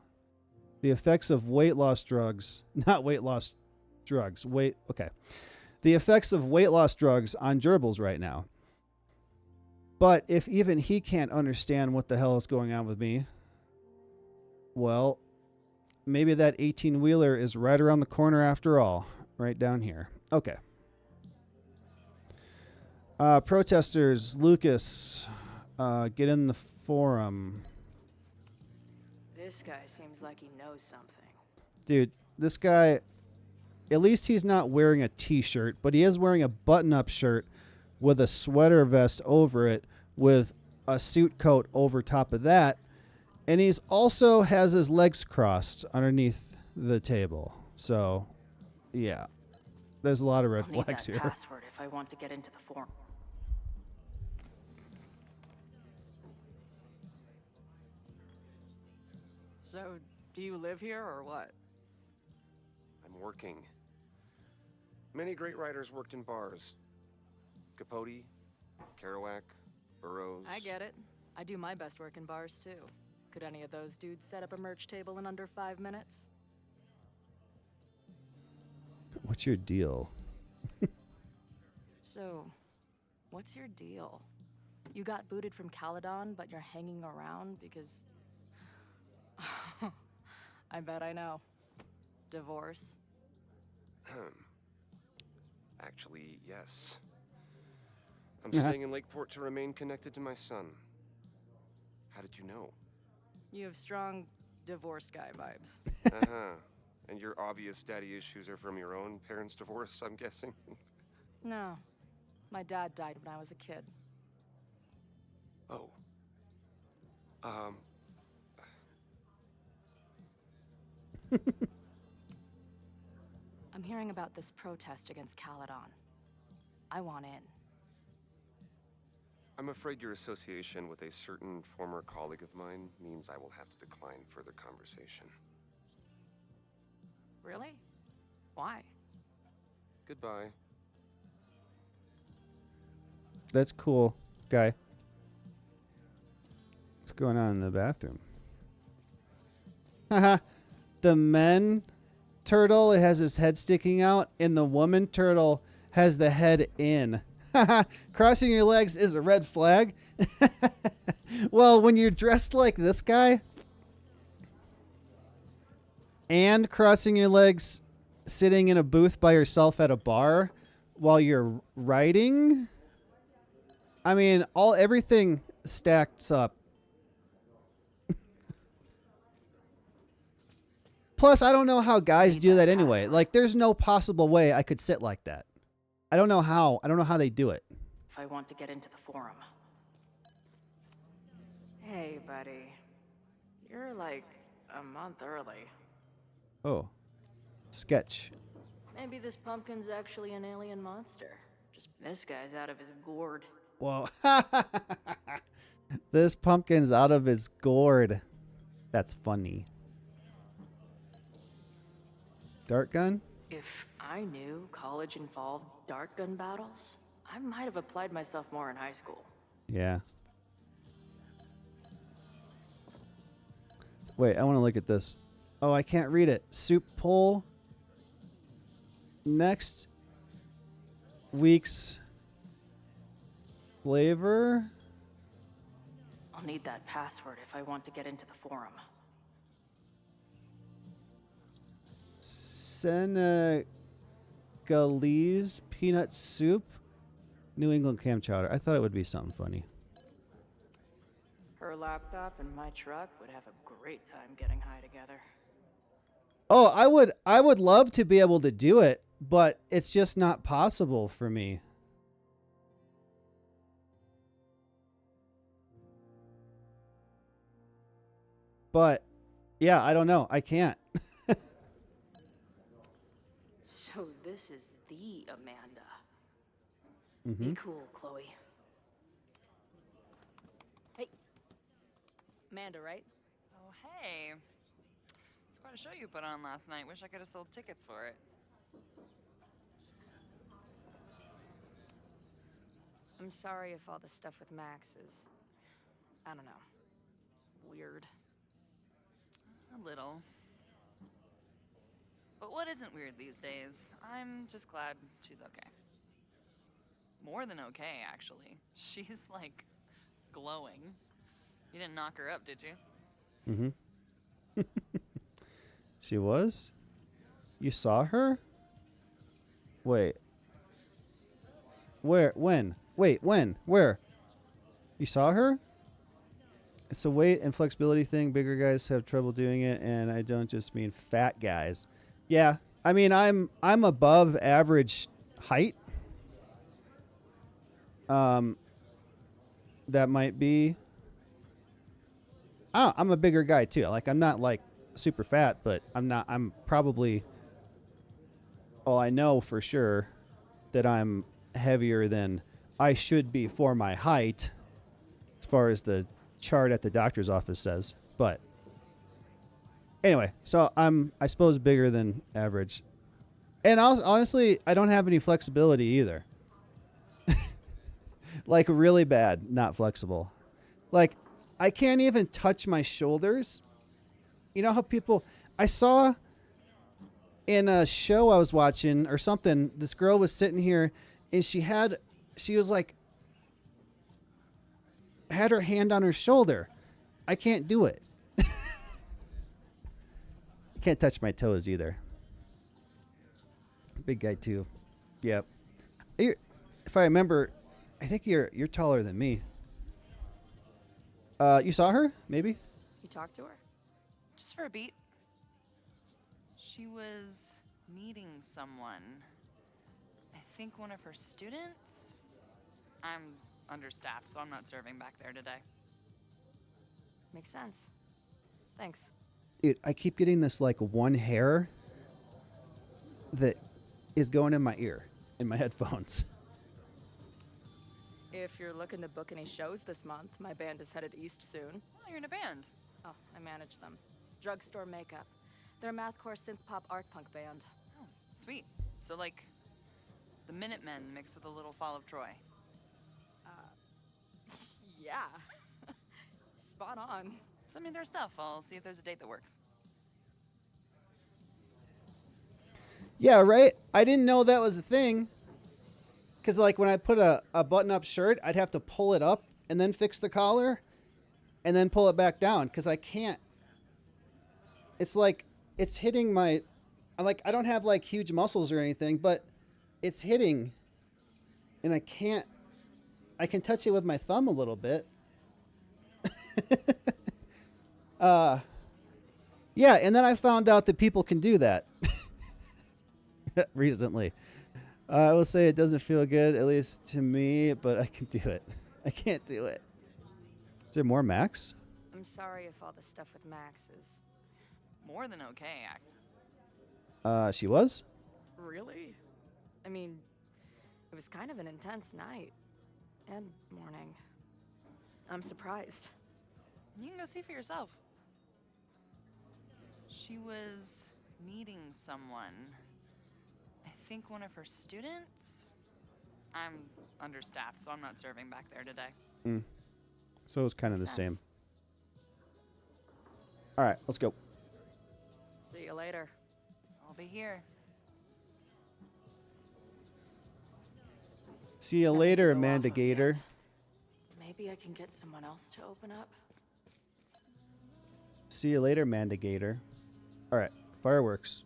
The effects of weight loss drugs, not weight loss drugs, okay. The effects of weight loss drugs on gerbils right now. But if even he can't understand what the hell is going on with me, well, maybe that 18-wheeler is right around the corner after all, right down here. Okay. Protesters, Lucas, get in the forum. This guy seems like he knows something. Dude, this guy, at least he's not wearing a t-shirt, but he is wearing a button-up shirt with a sweater vest over it with a suit coat over top of that. And he's also has his legs crossed underneath the table. So, yeah. There's a lot of red I'll need flags that here. password if I want to get into the forum. So, do you live here or what? I'm working. Many great writers worked in bars. Capote, Kerouac, Burroughs. I get it. I do my best work in bars too. Could any of those dudes set up a merch table in under 5 minutes? What's your deal? So, what's your deal? You got booted from Caledon, but you're hanging around because... I bet I know. Divorce? Actually, yes. I'm staying in Lakeport to remain connected to my son. How did you know? You have strong divorced guy vibes. Uh-huh. And your obvious daddy issues are from your own parents' divorce, I'm guessing? No. My dad died when I was a kid. Oh. I'm hearing about this protest against Caledon. I want in. I'm afraid your association with a certain former colleague of mine means I will have to decline further conversation. Really? Why? Goodbye. That's cool, guy. What's going on in the bathroom? Haha. The men turtle, it has his head sticking out, and the woman turtle has the head in. Crossing your legs is a red flag. Well, when you're dressed like this guy and crossing your legs sitting in a booth by yourself at a bar while you're writing, I mean, everything stacks up. Plus, I don't know how guys do that anyway. Like, there's no possible way I could sit like that. I don't know how. I don't know how they do it. If I want to get into the forum. Hey, buddy. You're like a month early. Oh. Sketch. Maybe this pumpkin's actually an alien monster. Just this guy's out of his gourd. Whoa. This pumpkin's out of his gourd. That's funny. Dart gun? If I knew college involved dart gun battles, I might have applied myself more in high school. Yeah. Wait, I want to look at this. Oh, I can't read it. Soup poll. Next week's flavor. I'll need that password if I want to get into the forum. Senegalese peanut soup. New England clam chowder. I thought it would be something funny. Her laptop and my truck would have a great time getting high together. Oh, I would love to be able to do it, but it's just not possible for me. But yeah, I don't know. I can't. So this is the Amanda. Mm-hmm. Be cool, Chloe. Hey. Amanda, right? Oh, hey. It's quite a show you put on last night. Wish I could have sold tickets for it. I'm sorry if all the stuff with Max is, I don't know, weird. A little. But what isn't weird these days? I'm just glad she's okay. More than okay, actually. She's, like, glowing. You didn't knock her up, did you? Mm-hmm. She was? You saw her? Wait. Where? When? Wait, when? Where? You saw her? It's a weight and flexibility thing. Bigger guys have trouble doing it, and I don't just mean fat guys. Yeah, I mean I'm above average height. That might be I'm a bigger guy too. Like I'm not like super fat, but I'm probably, well, I know for sure that I'm heavier than I should be for my height, as far as the chart at the doctor's office says. But anyway, so I suppose bigger than average. And honestly, I don't have any flexibility either. Like really bad, not flexible. Like I can't even touch my shoulders. You know how people, I saw in a show I was watching or something, this girl was sitting here and she was like, had her hand on her shoulder. I can't do it. I can't touch my toes either. Big guy too. Yep. If I remember, I think you're taller than me. You saw her? Maybe? You talked to her? Just for a beat. She was meeting someone. I think one of her students? I'm understaffed, so I'm not serving back there today. Makes sense. Thanks. Dude, I keep getting this like one hair that is going in my ear, in my headphones. If you're looking to book any shows this month, my band is headed east soon. Oh, you're in a band. Oh, I manage them. Drugstore Makeup. They're a mathcore synth pop art punk band. Oh, sweet. So like the Minutemen mixed with a little Fall of Troy. Yeah. Spot on. Send me their stuff. I'll see if there's a date that works. Yeah, right? I didn't know that was a thing. Because, like, when I put a button-up shirt, I'd have to pull it up and then fix the collar and then pull it back down because I can't. It's like it's hitting my... I don't have, like, huge muscles or anything, but it's hitting and I can't... I can touch it with my thumb a little bit. Yeah, and then I found out that people can do that recently. I will say it doesn't feel good, at least to me, but I can do it. I can't do it. Is there more Max? I'm sorry if all the stuff with Max is... More than okay, She was? Really? I mean, it was kind of an intense night. And morning. I'm surprised. You can go see for yourself. She was meeting someone. I think one of her students? I'm understaffed, so I'm not serving back there today. So it was kind of the same. All right, let's go. See you later. I'll be here. See you later, Amanda Gator. Maybe I can get someone else to open up. See you later, Amanda Gator. All right, fireworks.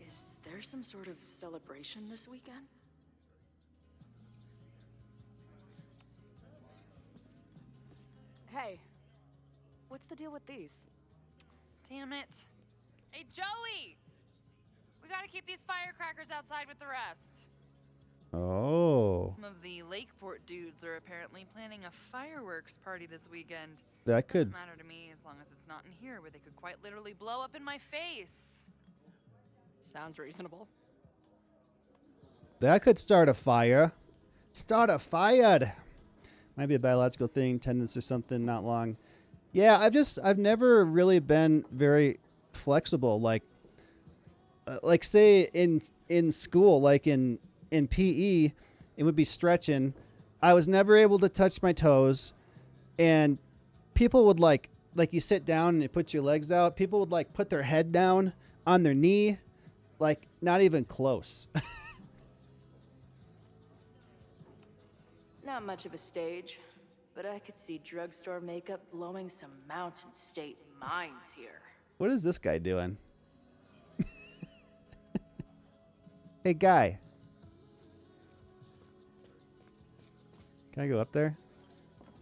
Is there some sort of celebration this weekend? Hey, what's the deal with these? Damn it. Hey, Joey! We gotta keep these firecrackers outside with the rest. Oh. Some of the Lakeport dudes are apparently planning a fireworks party this weekend. That could... Doesn't matter to me as long as it's not in here where they could quite literally blow up in my face. Sounds reasonable. That could start a fire. Start a fire. Might be a biological thing, tendons or something, not long. Yeah, I've never really been very flexible. Like say in school, like in PE, it would be stretching. I was never able to touch my toes, and people would like you sit down and you put your legs out. People would like put their head down on their knee, like not even close. Not much of a stage, but I could see Drugstore Makeup blowing some Mountain State mines here. What is this guy doing? Hey, guy. Can I go up there?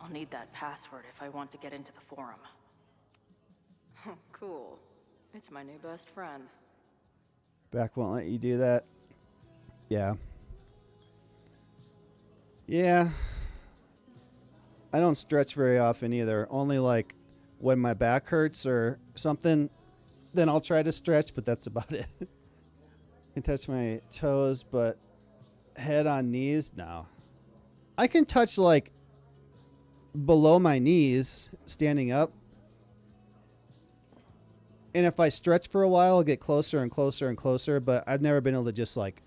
I'll need that password if I want to get into the forum. Cool. It's my new best friend. Back won't let you do that. Yeah. Yeah. I don't stretch very often either. Only like when my back hurts or something, then I'll try to stretch, but that's about it. I can touch my toes, but head on knees, no. I can touch like below my knees standing up. And if I stretch for a while, I'll get closer and closer and closer, but I've never been able to just like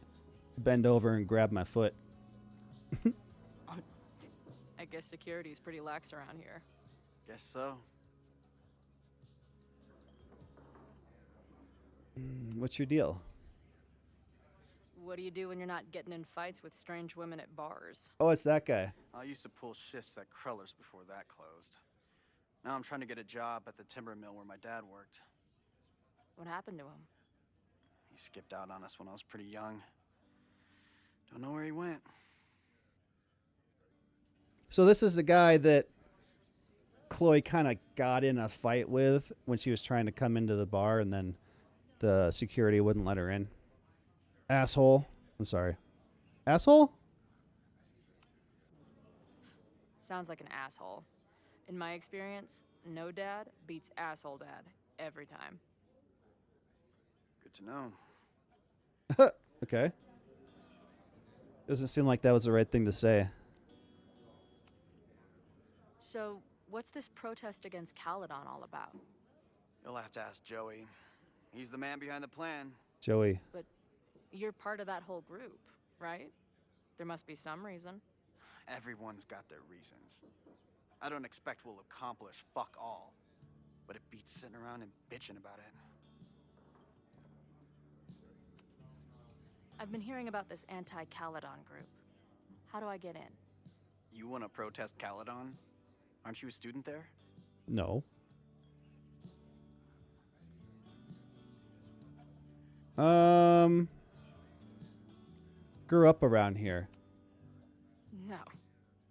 bend over and grab my foot. I guess security's pretty lax around here. Guess so. What's your deal? What do you do when you're not getting in fights with strange women at bars? Oh, it's that guy. I used to pull shifts at Kreller's before that closed. Now I'm trying to get a job at the timber mill where my dad worked. What happened to him? He skipped out on us when I was pretty young. Don't know where he went. So this is the guy that Chloe kind of got in a fight with when she was trying to come into the bar, and then the security wouldn't let her in. Asshole. I'm sorry. Asshole? Sounds like an asshole. In my experience, no dad beats asshole dad every time. Good to know. Okay. Doesn't seem like that was the right thing to say. So, what's this protest against Caledon all about? You'll have to ask Joey. He's the man behind the plan. Joey. But you're part of that whole group, right? There must be some reason. Everyone's got their reasons. I don't expect we'll accomplish fuck all, but it beats sitting around and bitching about it. I've been hearing about this anti-Caledon group. How do I get in? You want to protest Caledon? Aren't you a student there? No. Grew up around here. No.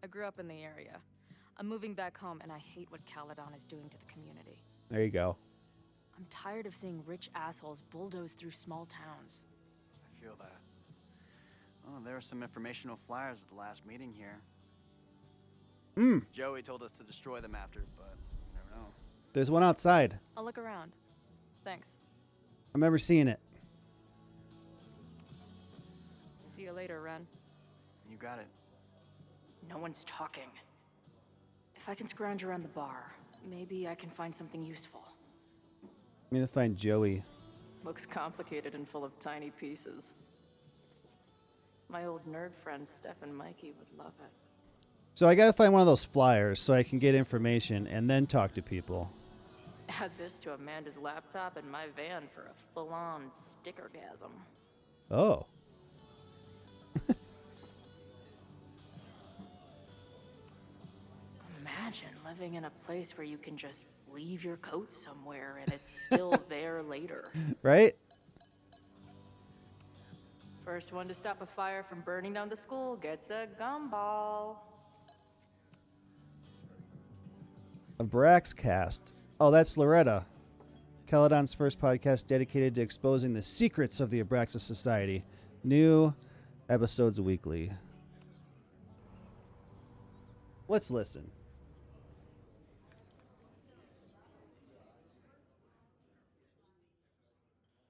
I grew up in the area. I'm moving back home, and I hate what Caledon is doing to the community. There you go. I'm tired of seeing rich assholes bulldoze through small towns. I feel that. Oh, there were some informational flyers at the last meeting here. Joey told us to destroy them after, but you never know. There's one outside. I'll look around. Thanks. I remember seeing it. See you later, Ren. You got it. No one's talking. If I can scrounge around the bar, maybe I can find something useful. I'm gonna find Joey. Looks complicated and full of tiny pieces. My old nerd friends Steph and Mikey would love it. So I gotta find one of those flyers so I can get information and then talk to people. Add this to Amanda's laptop and my van for a full-on stickergasm. Oh. Imagine living in a place where you can just leave your coat somewhere and it's still there later. Right? First one to stop a fire from burning down the school gets a gumball. A Braxcast. Oh, that's Loretta. Caledon's first podcast dedicated to exposing the secrets of the Abraxas Society. New episodes weekly. Let's listen.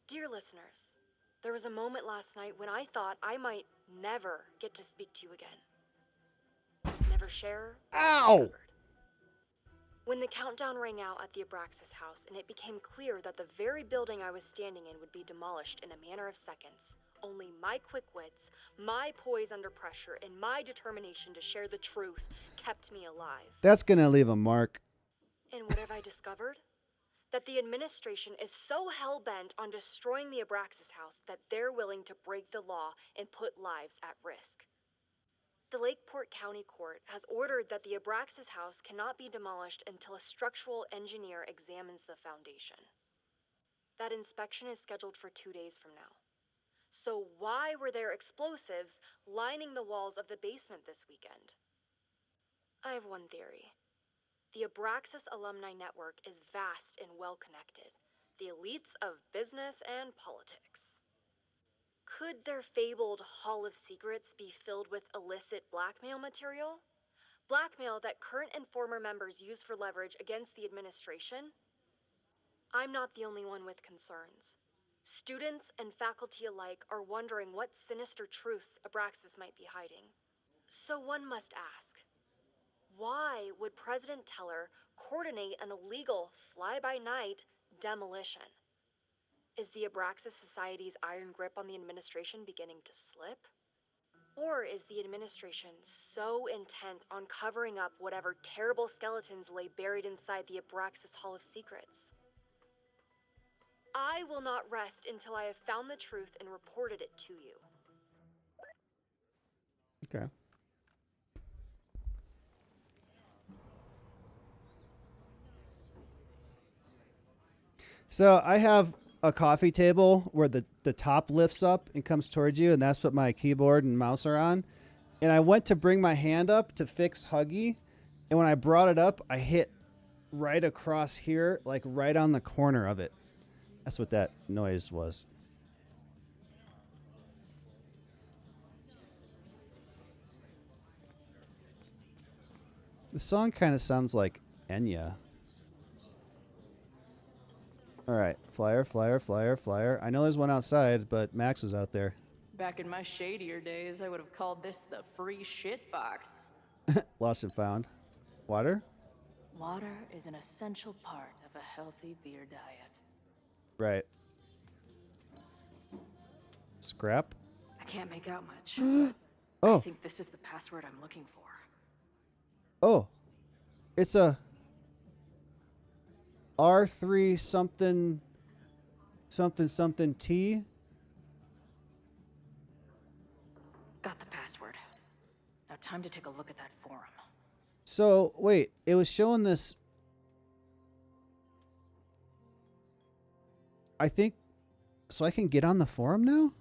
Dear listeners, there was a moment last night when I thought I might never get to speak to you again. Never share. Ow! When the countdown rang out at the Abraxas house and it became clear that the very building I was standing in would be demolished in a matter of seconds, only my quick wits, my poise under pressure, and my determination to share the truth kept me alive. That's gonna leave a mark. And what have I discovered? That the administration is so hell-bent on destroying the Abraxas house that they're willing to break the law and put lives at risk. The Lakeport County Court has ordered that the Abraxas house cannot be demolished until a structural engineer examines the foundation. That inspection is scheduled for 2 days from now. So why were there explosives lining the walls of the basement this weekend? I have one theory. The Abraxas Alumni Network is vast and well-connected, the elites of business and politics. Could their fabled Hall of Secrets be filled with illicit blackmail material? Blackmail that current and former members use for leverage against the administration? I'm not the only one with concerns. Students and faculty alike are wondering what sinister truths Abraxas might be hiding. So one must ask, why would President Teller coordinate an illegal fly-by-night demolition? Is the Abraxas Society's iron grip on the administration beginning to slip? Or is the administration so intent on covering up whatever terrible skeletons lay buried inside the Abraxas Hall of Secrets? I will not rest until I have found the truth and reported it to you. Okay. So I have a coffee table where the top lifts up and comes towards you, and that's what my keyboard and mouse are on. And I went to bring my hand up to fix Huggy, and when I brought it up, I hit right across here, like right on the corner of it. That's what that noise was. The song kind of sounds like Enya. All right, flyer, flyer, flyer, flyer. I know there's one outside, but Max is out there. Back in my shadier days, I would have called this the free shit box. Lost and found. Water? Water is an essential part of a healthy beer diet. Right. Scrap? I can't make out much. Oh. I think this is the password I'm looking for. Oh. It's a R3 something something something T. Got the password. Now time to take a look at that forum. So, wait, it was showing this. I think, so I can get on the forum now?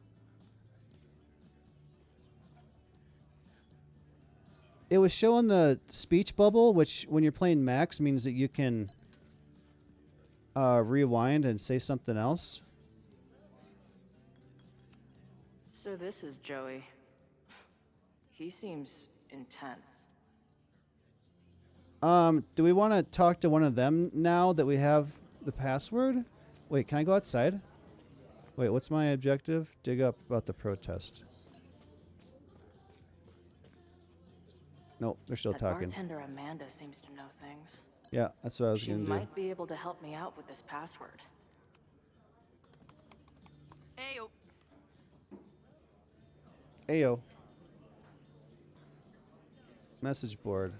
It was showing the speech bubble, which when you're playing Max means that you can rewind and say something else. So this is Joey. He seems intense. Do we want to talk to one of them now that we have the password? Wait, can I go outside? Wait, what's my objective? Dig up about the protest. Nope, they're still That talking. bartender Amanda seems to know things. Yeah, that's what I was She going to do. might be able to help me out with this password. Ayo. Ayo. Message board.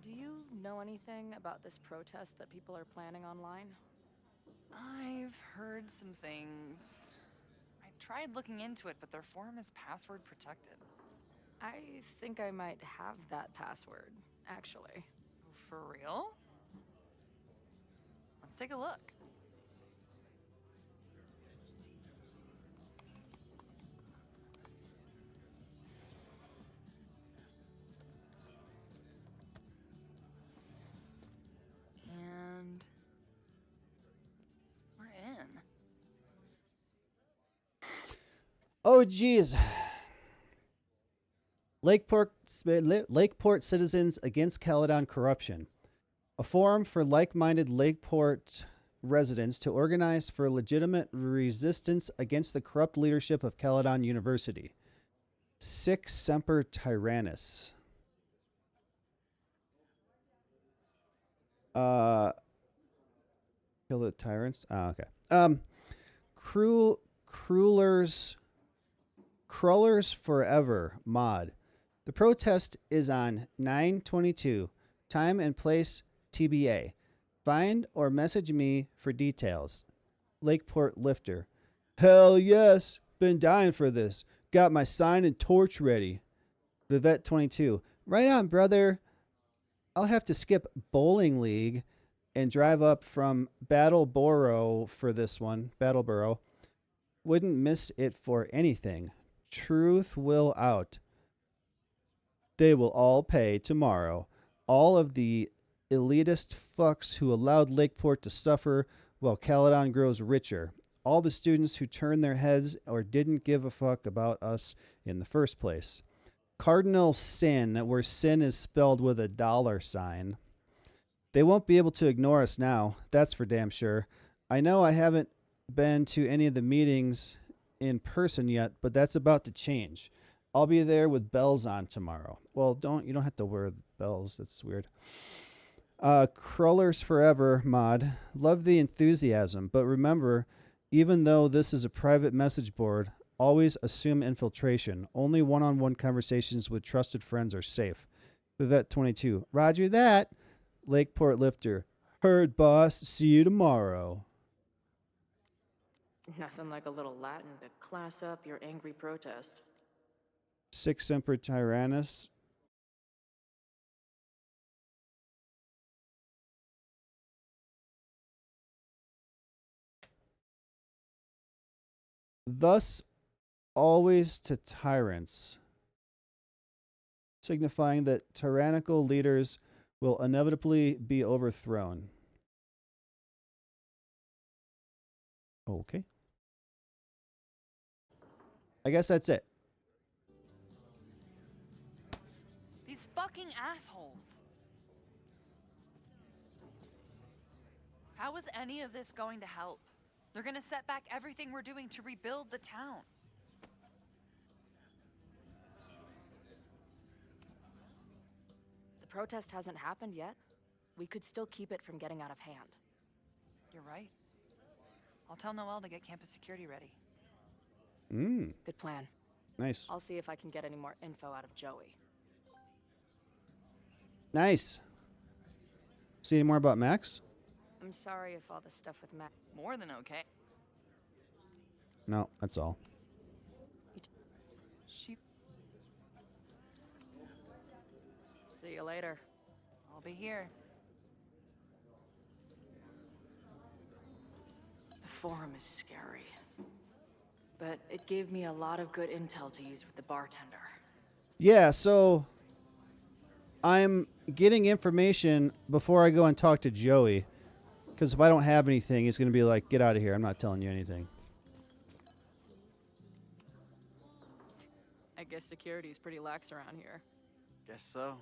Do you know anything about this protest that people are planning online? I've heard some things. I tried looking into it, but their forum is password protected. I think I might have that password, actually. For real? Let's take a look. And we're in. Oh, geez. Lakeport Citizens Against Caledon Corruption. A forum for like-minded Lakeport residents to organize for legitimate resistance against the corrupt leadership of Caledon University. Sic Semper Tyrannis. Kill the tyrants? Oh, okay. Crawlers Forever mod. The protest is on 9/22. Time and place TBA. Find or message me for details. Lakeport Lifter. Hell yes. Been dying for this. Got my sign and torch ready. Vivette 22. Right on, brother. I'll have to skip Bowling League and drive up from Battleboro for this one. Battleboro. Wouldn't miss it for anything. Truth will out. They will all pay tomorrow. All of the elitist fucks who allowed Lakeport to suffer while Caledon grows richer. All the students who turned their heads or didn't give a fuck about us in the first place. cardinal sin, where sin is spelled with a $sign. They won't be able to ignore us now. That's for damn sure. I know I haven't been to any of the meetings in person yet, but that's about to change. I'll be there with bells on tomorrow. Well, you don't have to wear bells. That's weird. Crawlers Forever mod. Love the enthusiasm, but remember, even though this is a private message board, always assume infiltration. Only one-on-one conversations with trusted friends are safe. Vivette 22. Roger that. Lakeport Lifter. Heard, boss. See you tomorrow. Nothing like a little Latin to class up your angry protest. Sic Semper Tyrannis. Thus, always to tyrants, signifying that tyrannical leaders will inevitably be overthrown. Okay. I guess that's it. These fucking assholes. How is any of this going to help? They're gonna set back everything we're doing to rebuild the town. The protest hasn't happened yet. We could still keep it from getting out of hand. You're right. I'll tell Noelle to get campus security ready. Good plan. Nice. I'll see if I can get any more info out of Joey. Nice. See any more about Max? I'm sorry if all the stuff with Matt. More than okay. No, that's all. She. See you later. I'll be here. The forum is scary. But it gave me a lot of good intel to use with the bartender. Yeah, so I'm getting information before I go and talk to Joey. Because if I don't have anything, he's going to be like, get out of here. I'm not telling you anything. I guess security's pretty lax around here. Guess so.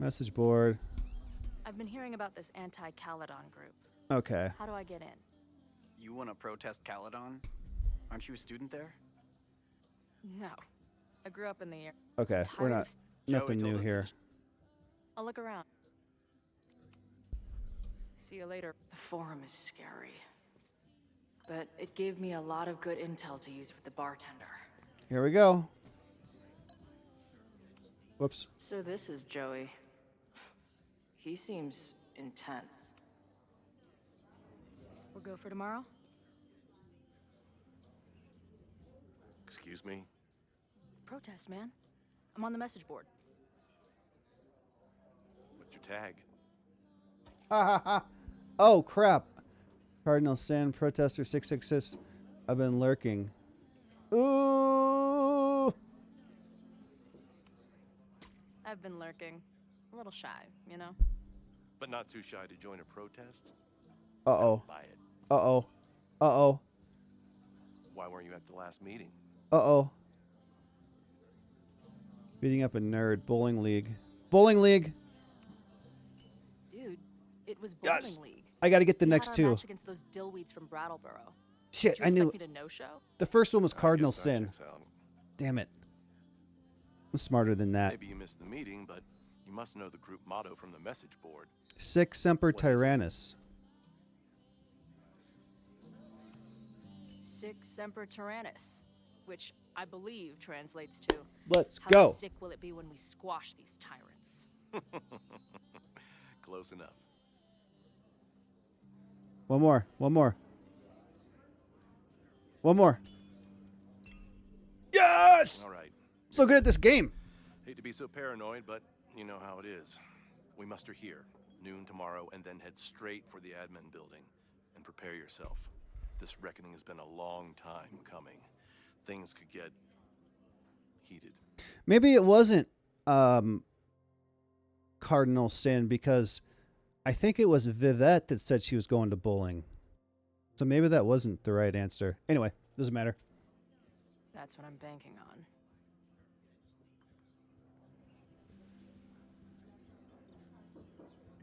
Message board. I've been hearing about this anti-Caledon group. Okay. How do I get in? You want to protest Caledon? Aren't you a student there? No. I grew up in the area. Okay, we're not. Nothing new here. I'll look around. See you later. The forum is scary. But it gave me a lot of good intel to use with the bartender. Here we go. Whoops. So this is Joey. He seems intense. We'll go for tomorrow? Excuse me? Protest, man. I'm on the message board. What's your tag? Ha ha ha. Oh, crap. Cardinal Sin, Protester 666. I've been lurking. Ooh. I've been lurking. A little shy, you know? But not too shy to join a protest? Uh-oh. Buy it. Uh-oh. Uh-oh. Why weren't you at the last meeting? Uh-oh. Beating up a nerd. Bowling league. Bowling league. Dude, it was bowling league. I got to get the We next had our two. match against those dillweeds from Brattleboro. Shit, Did you I knew. expect me to no-show? The first one was Cardinal guess that Sin. checks out. Damn it. I'm smarter than that. Maybe you missed the meeting, but you must know the group motto from the message board. Sic Semper Tyrannis. Sic Semper Tyrannis, which I believe translates to Let's how go. sick will it be when we squash these tyrants? Close enough. One more. One more. One more. Yes! All right. So good at this game. Hate to be so paranoid, but you know how it is. We muster here, noon tomorrow, and then head straight for the admin building. And prepare yourself. This reckoning has been a long time coming. Things could get heated. Maybe it wasn't Cardinal Sin because I think it was Vivette that said she was going to bowling. So maybe that wasn't the right answer. Anyway, doesn't matter. That's what I'm banking on.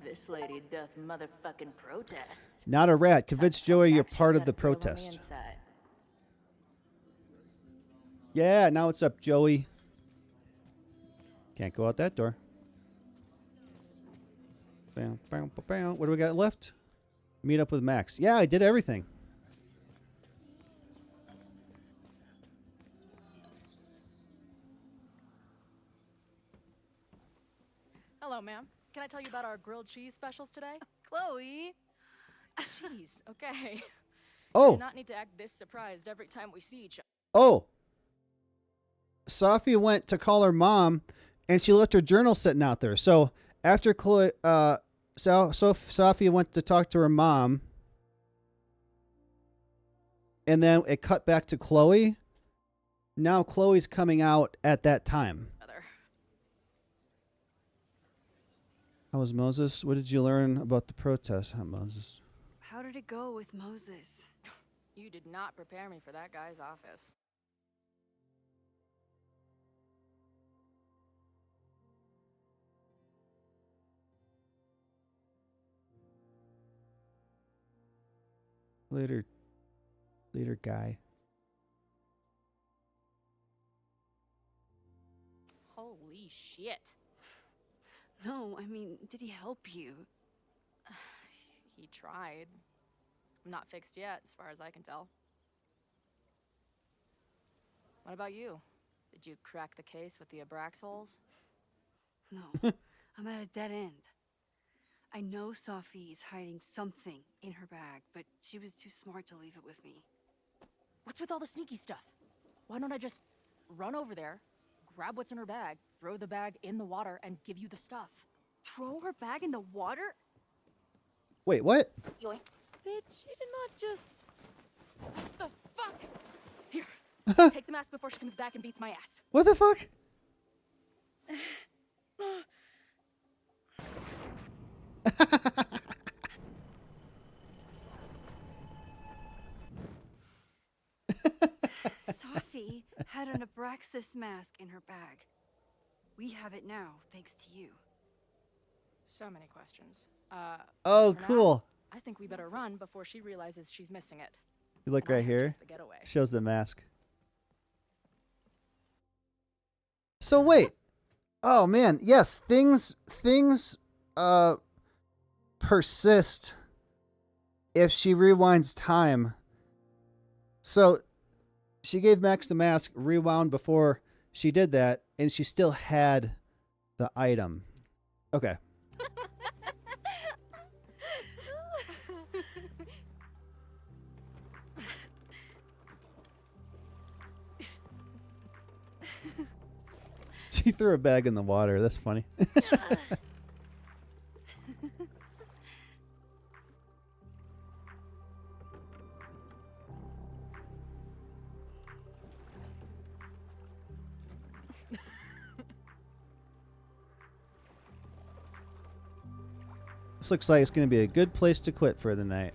This lady doth motherfucking protest. Not a rat. Convince Joey you're part of the Got a girl on the protest. inside. Yeah, now what's up, Joey? Can't go out that door. Bam, bam, bam, bam. What do we got left? Meet up with Max. Yeah, I did everything. Hello, ma'am. Can I tell you about our grilled cheese specials today? Chloe. Cheese, okay. Oh. You do not need to act this surprised every time we see each other. Oh. Sophie went to call her mom, and she left her journal sitting out there. So after Chloe, Sophie went to talk to her mom, and then it cut back to Chloe. Now Chloe's coming out at that time. How was Moses? What did you learn about the protest, huh, Moses? How did it go with Moses? You did not prepare me for that guy's office. Later guy. Holy shit. No, I mean, did he help you? He tried. Not fixed yet, as far as I can tell. What about you? Did you crack the case with the Abrax holes? No, I'm at a dead end. I know Sophie is hiding something in her bag, but she was too smart to leave it with me. What's with all the sneaky stuff? Why don't I just run over there, grab what's in her bag, throw the bag in the water, and give you the stuff? Throw her bag in the water? Wait, what? Yoink. Bitch, you did not just... What the fuck? Here, take the mask before she comes back and beats my ass. What the fuck? Sophie had an Abraxas mask in her bag. We have it now, thanks to you. So many questions. Oh, for now, cool. I think we better run before she realizes she's missing it. You look And I right have here. just the getaway. Shows the mask. So wait. Oh man, yes, things persist if she rewinds time. So she gave Max the mask, rewound before she did that, and she still had the item. Okay. She threw a bag in the water. That's funny. This looks like it's going to be a good place to quit for the night.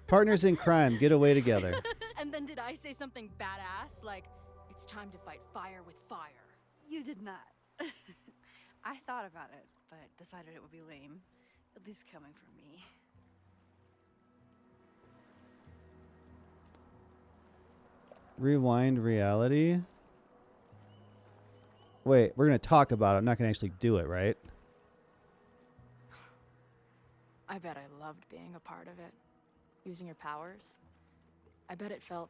Partners in crime, get away together. And then did I say something badass? Like, it's time to fight fire with fire. You did not. I thought about it, but decided it would be lame. At least coming from me. Rewind reality. Wait, we're going to talk about it. I'm not going to actually do it, right? I bet I loved being a part of it. Using your powers. I bet it felt...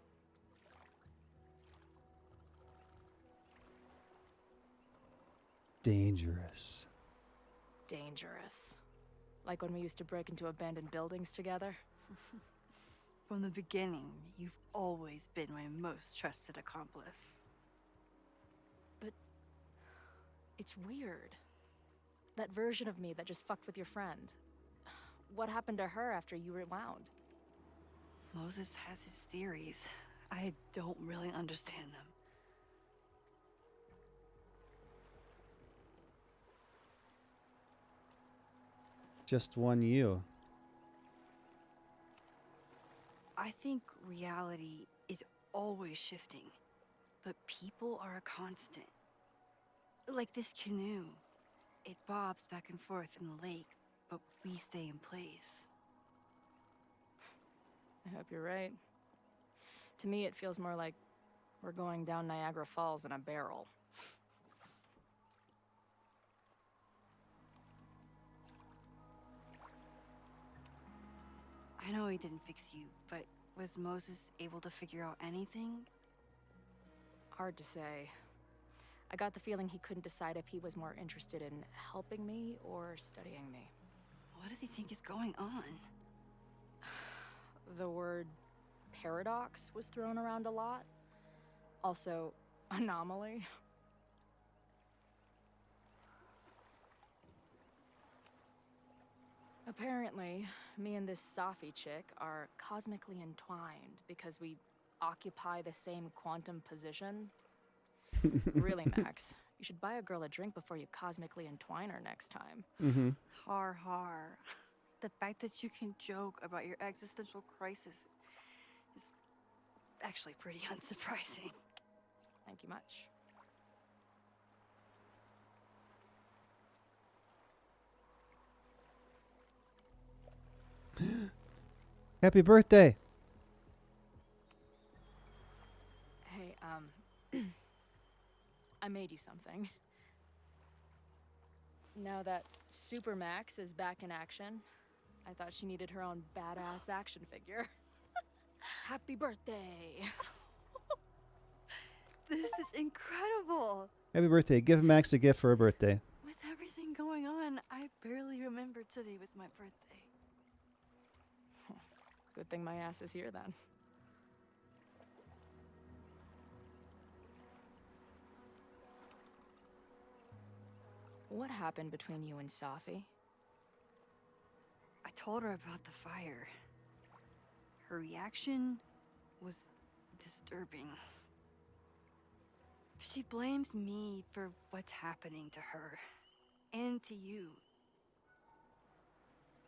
Dangerous. dangerous. Like when we used to break into abandoned buildings together. From the beginning, you've always been my most trusted accomplice. But it's weird. That version of me that just fucked with your friend. What happened to her after you rewound? Moses has his theories. I don't really understand them. Just one you. I think reality is always shifting, but people are a constant. Like this canoe. It bobs back and forth in the lake, but we stay in place. I hope you're right. To me, it feels more like we're going down Niagara Falls in a barrel. I know he didn't fix you, but was Moses able to figure out anything? Hard to say. I got the feeling he couldn't decide if he was more interested in helping me or studying me. What does he think is going on? The word paradox was thrown around a lot. Also, anomaly. Apparently, me and this Safi chick are cosmically entwined because we occupy the same quantum position. Really, Max, you should buy a girl a drink before you cosmically entwine her next time. Mm-hmm. Har har. The fact that you can joke about your existential crisis is actually pretty unsurprising. Thank you much. Happy birthday. Hey, I made you something. Now that Super Max is back in action, I thought she needed her own badass action figure. Happy birthday! This is incredible! Happy birthday. Give Max a gift for her birthday. With everything going on, I barely remembered today was my birthday. Good thing my ass is here then. What happened between you and Safi? I told her about the fire. Her reaction was disturbing. She blames me for what's happening to her and to you.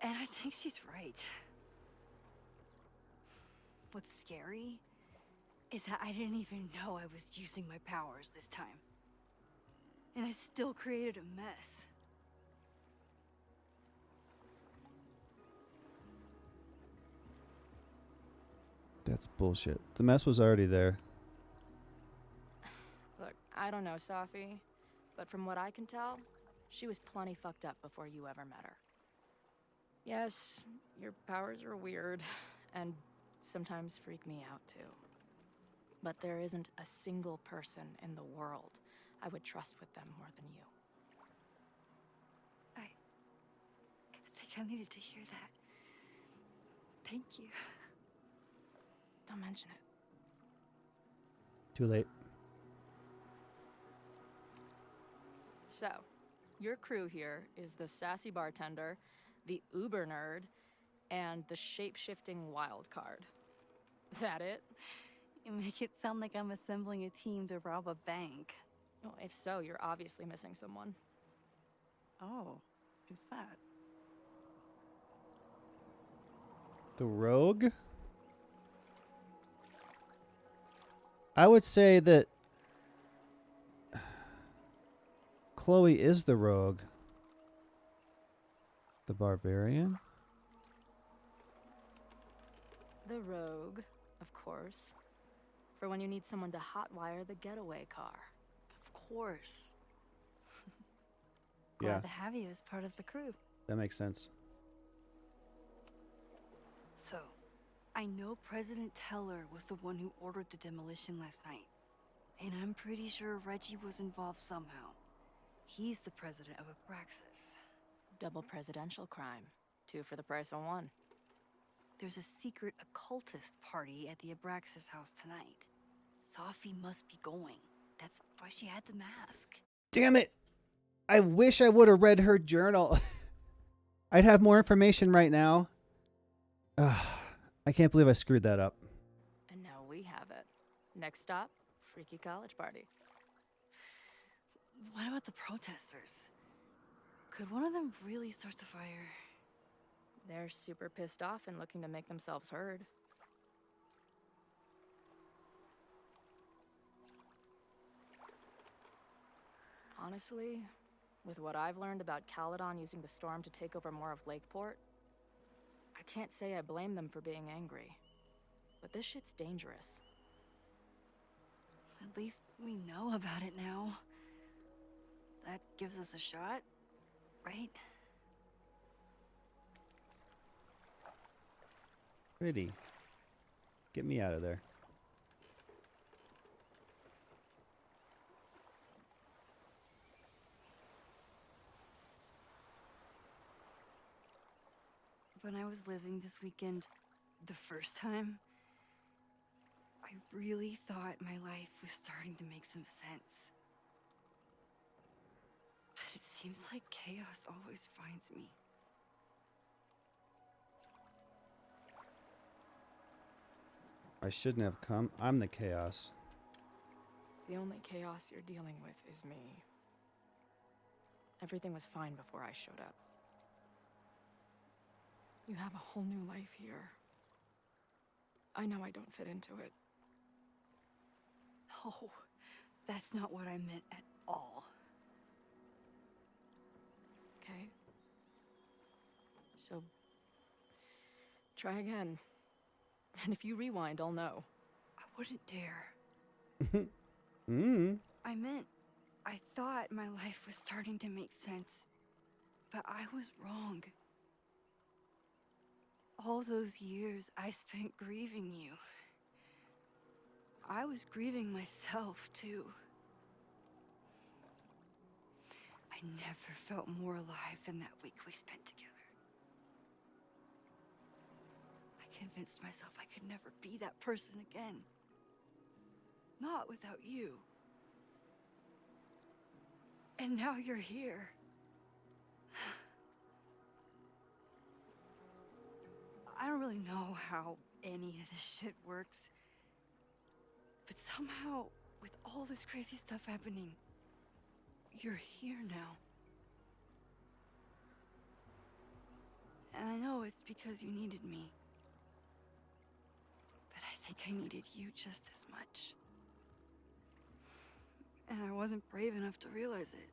And I think she's right. What's scary is that I didn't even know I was using my powers this time. And I still created a mess. That's bullshit. The mess was already there. Look, I don't know Safi, but from what I can tell, she was plenty fucked up before you ever met her. Yes, your powers are weird, and sometimes freak me out too. But there isn't a single person in the world I would trust with them more than you. I think I needed to hear that. Thank you. Don't mention it. Too late. So, your crew here is the sassy bartender, the uber nerd, and the shape-shifting wild card. That it? You make it sound like I'm assembling a team to rob a bank. Well, if so, you're obviously missing someone. Oh, who's that? The rogue? I would say that Chloe is the rogue. The barbarian? The rogue, of course. For when you need someone to hotwire the getaway car. Of course. Yeah. Glad to have you as part of the crew. That makes sense. So, I know President Teller was the one who ordered the demolition last night. And I'm pretty sure Reggie was involved somehow. He's the president of Abraxas. Double presidential crime. 2 for the price of 1. There's a secret occultist party at the Abraxas house tonight. Safi must be going. That's why she had the mask. Damn it! I wish I would have read her journal. I'd have more information right now. I can't believe I screwed that up. And now we have it. Next stop, freaky college party. What about the protesters? Could one of them really start the fire? They're super pissed off and looking to make themselves heard. Honestly, With what I've learned about Caledon using the storm to take over more of Lakeport, I can't say I blame them for being angry. But this shit's dangerous. At least we know about it now. That gives us a shot, right? Pretty. Get me out of there. When I was living this weekend, the first time, I really thought my life was starting to make some sense. But it seems like chaos always finds me. I shouldn't have come. I'm the chaos. The only chaos you're dealing with is me. Everything was fine before I showed up. You have a whole new life here. I know I don't fit into it. No, that's not what I meant at all. Okay? So, try again. And if you rewind, I'll know. I wouldn't dare. I meant, I thought my life was starting to make sense, but I was wrong. All those years I spent grieving you. I was grieving myself, too. I never felt more alive than that week we spent together. I convinced myself I could never be that person again. Not without you. And now you're here. I don't really know how any of this shit works. But somehow, with all this crazy stuff happening, you're here now. And I know it's because you needed me. But I think I needed you just as much. And I wasn't brave enough to realize it.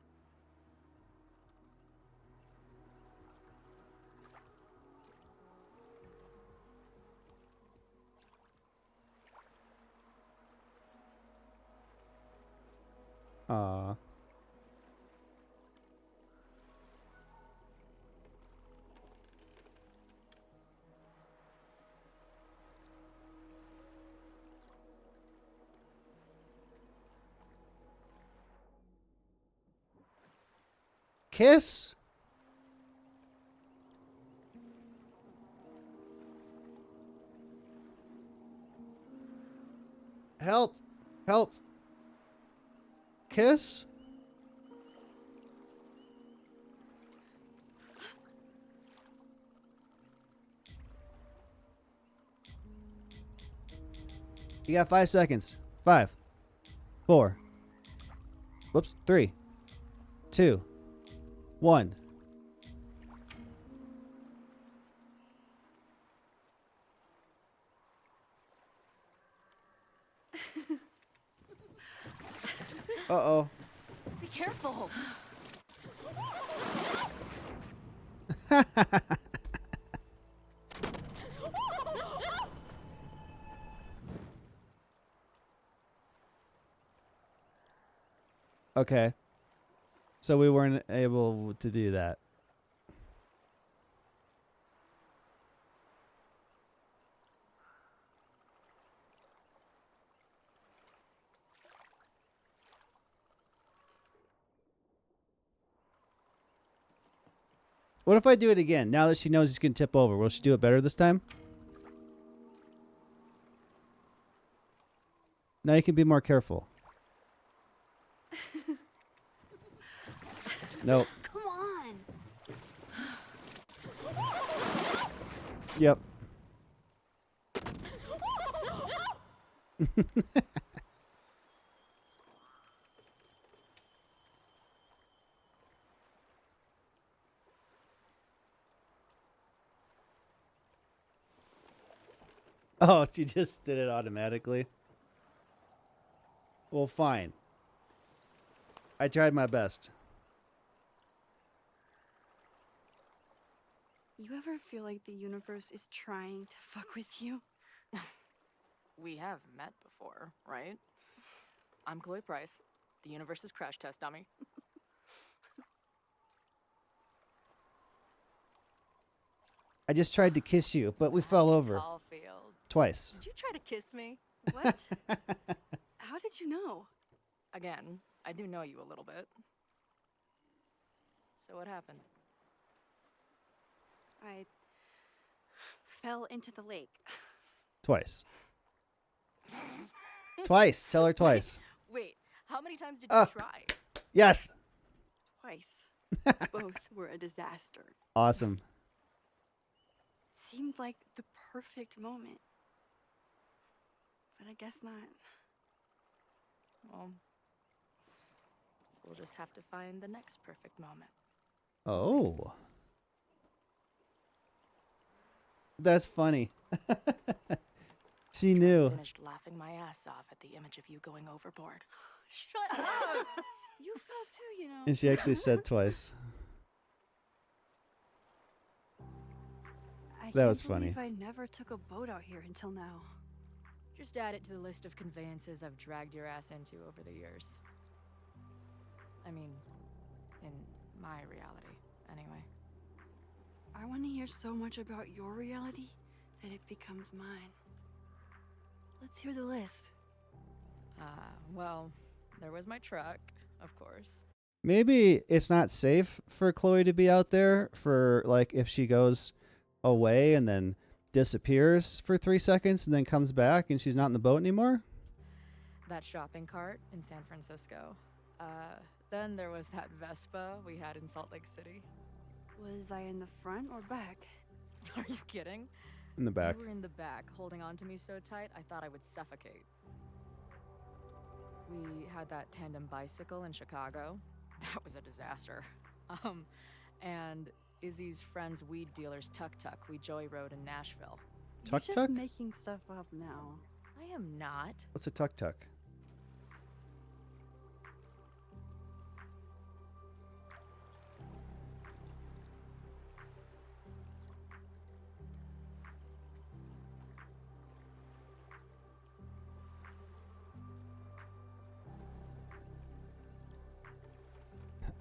Aw. Kiss? Help. Help. Kiss? You got 5 seconds. 5, 4, whoops, 3, 2, 1. Uh-oh. Be careful! Okay. So we weren't able to do that. What if I do it again? Now that she knows he's going to tip over, will she do it better this time? Now you can be more careful. Nope. Come on. Yep. Oh, she just did it automatically. Well, fine. I tried my best. You ever feel like the universe is trying to fuck with you? We have met before, right? I'm Chloe Price, the universe's crash test dummy. I just tried to kiss you, but we fell over. Tallfield. Twice. Did you try to kiss me? What? How did you know? Again, I do know you a little bit. So what happened? I fell into the lake. Twice. Twice. Tell her twice. Wait, how many times did you try? Yes. Twice. Both were a disaster. Awesome. Seemed like the perfect moment. But I guess not. Well, we'll just have to find the next perfect moment. Oh. That's funny. She knew. I finished laughing my ass off at the image of you going overboard. Shut up! You fell too, you know. And she actually said twice. That was funny. I never took a boat out here until now. Just add it to the list of conveyances I've dragged your ass into over the years. I mean, in my reality, anyway. I want to hear so much about your reality that it becomes mine. Let's hear the list. Well, there was my truck, of course. Maybe it's not safe for Chloe to be out there for, like, if she goes away and then disappears for 3 seconds and then comes back and she's not in the boat anymore. That shopping cart in San Francisco. Then there was that Vespa we had in Salt Lake City. Was I in the front or back? Are you kidding? In the back. You were in the back, holding on to me so tight, I thought I would suffocate. We had that tandem bicycle in Chicago. That was a disaster. And Izzy's friend's weed dealer's tuk-tuk we joyrode in Nashville. You're Tuk-tuk? just making stuff up now. I am not. What's a tuk-tuk?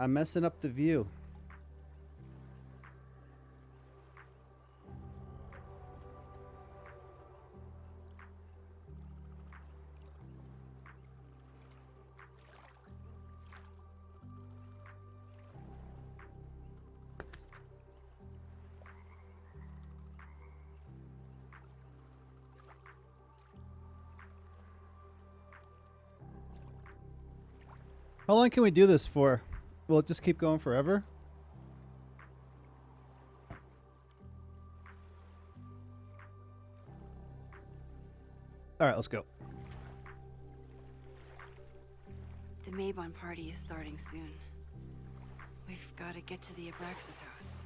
I'm messing up the view. How long can we do this for? Will it just keep going forever? All right, let's go. The Maybon party is starting soon. We've got to get to the Abraxas house.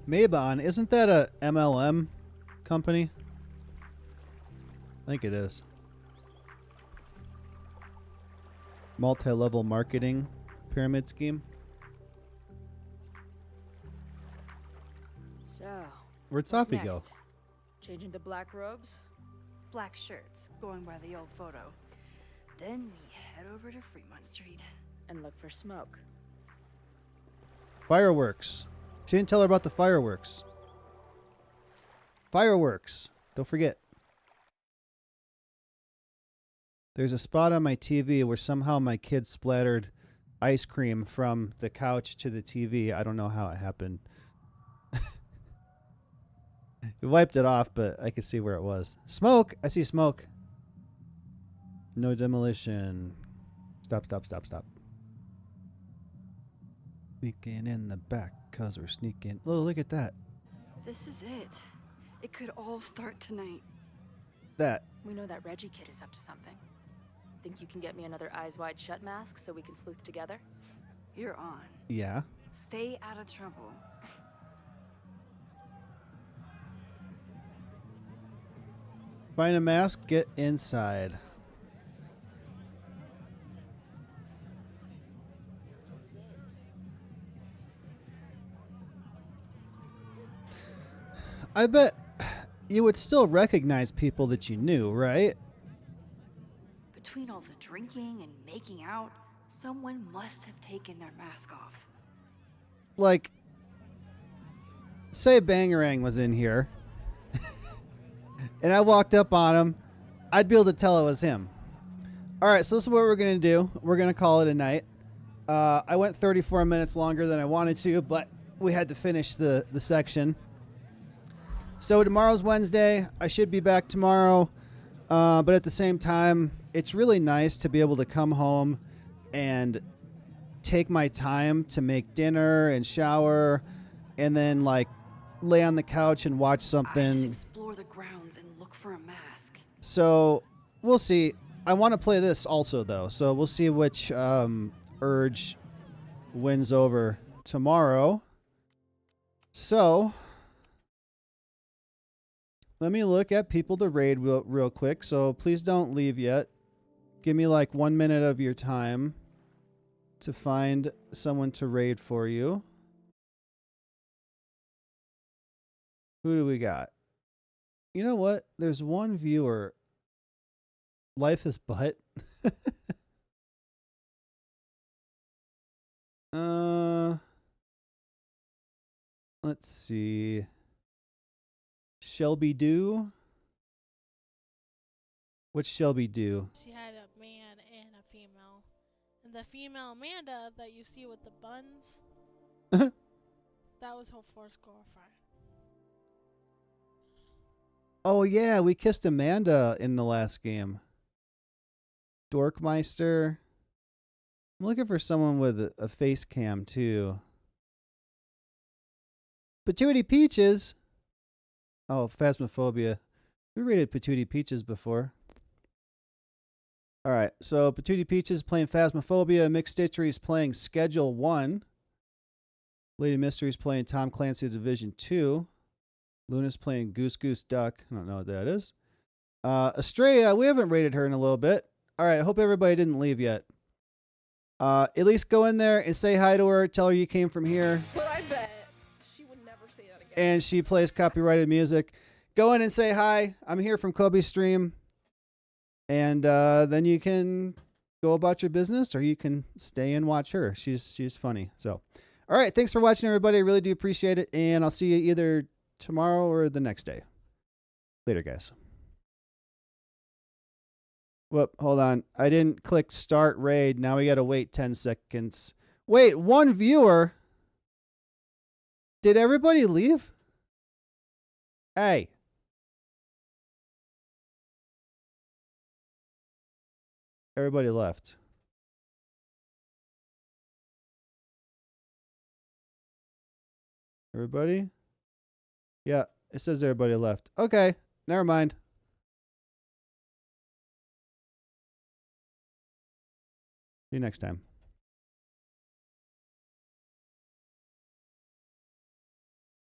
Maybon, isn't that a MLM company? I think it is. Multi-level marketing pyramid scheme. So, Where'd what's Sophie go? next? Change into black robes? Black shirts, going by the old photo. Then we head over to Fremont Street. And look for smoke. Fireworks. She didn't tell her about the fireworks. Fireworks. Don't forget. There's a spot on my TV where somehow my kid splattered ice cream from the couch to the TV. I don't know how it happened. It wiped it off, but I could see where it was. Smoke! I see smoke. No demolition. Stop, stop, stop, stop. Sneaking in the back, cause we're sneaking. Oh, look at that. This is it. It could all start tonight. That. We know that Reggie kid is up to something. Think you can get me another Eyes Wide Shut mask so we can sleuth together? You're on. Yeah. Stay out of trouble. Find a mask, get inside. I bet you would still recognize people that you knew, right? Between all the drinking and making out, someone must have taken their mask off. Like, say Bangarang was in here, and I walked up on him, I'd be able to tell it was him. All right, so this is what we're going to do. We're going to call it a night. I went 34 minutes longer than I wanted to, but we had to finish the section. So tomorrow's Wednesday. I should be back tomorrow. But at the same time, it's really nice to be able to come home and take my time to make dinner and shower and then like lay on the couch and watch something. I should explore the grounds and look for a mask. So we'll see. I want to play this also, though. So we'll see which urge wins over tomorrow. So let me look at people to raid real quick. So please don't leave yet. Give me like 1 minute of your time to find someone to raid for you. Who do we got? You know what? There's one viewer. Life is butt. Let's see. Shelby Do. What's Shelby Do? She had a man and a female. And the female Amanda that you see with the buns, that was her first girlfriend. Oh, yeah. We kissed Amanda in the last game. Dorkmeister. I'm looking for someone with a face cam, too. Patootie Peaches. Oh, Phasmophobia. We rated Patootie Peaches before. All right, so Patootie Peaches playing Phasmophobia. Mick Stitchery's playing Schedule 1. Lady Mystery's playing Tom Clancy Division 2. Luna's playing Goose Goose Duck. I don't know what that is. Estrella, we haven't rated her in a little bit. All right, I hope everybody didn't leave yet. At least go in there and say hi to her. Tell her you came from here. That's what I bet. She would never say that again. And she plays copyrighted music. Go in and say hi. I'm here from Kobe's stream. And then you can go about your business, or you can stay and watch her. She's funny. So, all right. Thanks for watching, everybody. I really do appreciate it. And I'll see you either tomorrow or the next day. Later, guys. Whoop, hold on. I didn't click start raid. Now we got to wait 10 seconds. Wait, one viewer? Did everybody leave? Hey. Everybody left. Everybody? Yeah, it says everybody left. Okay, never mind. See you next time.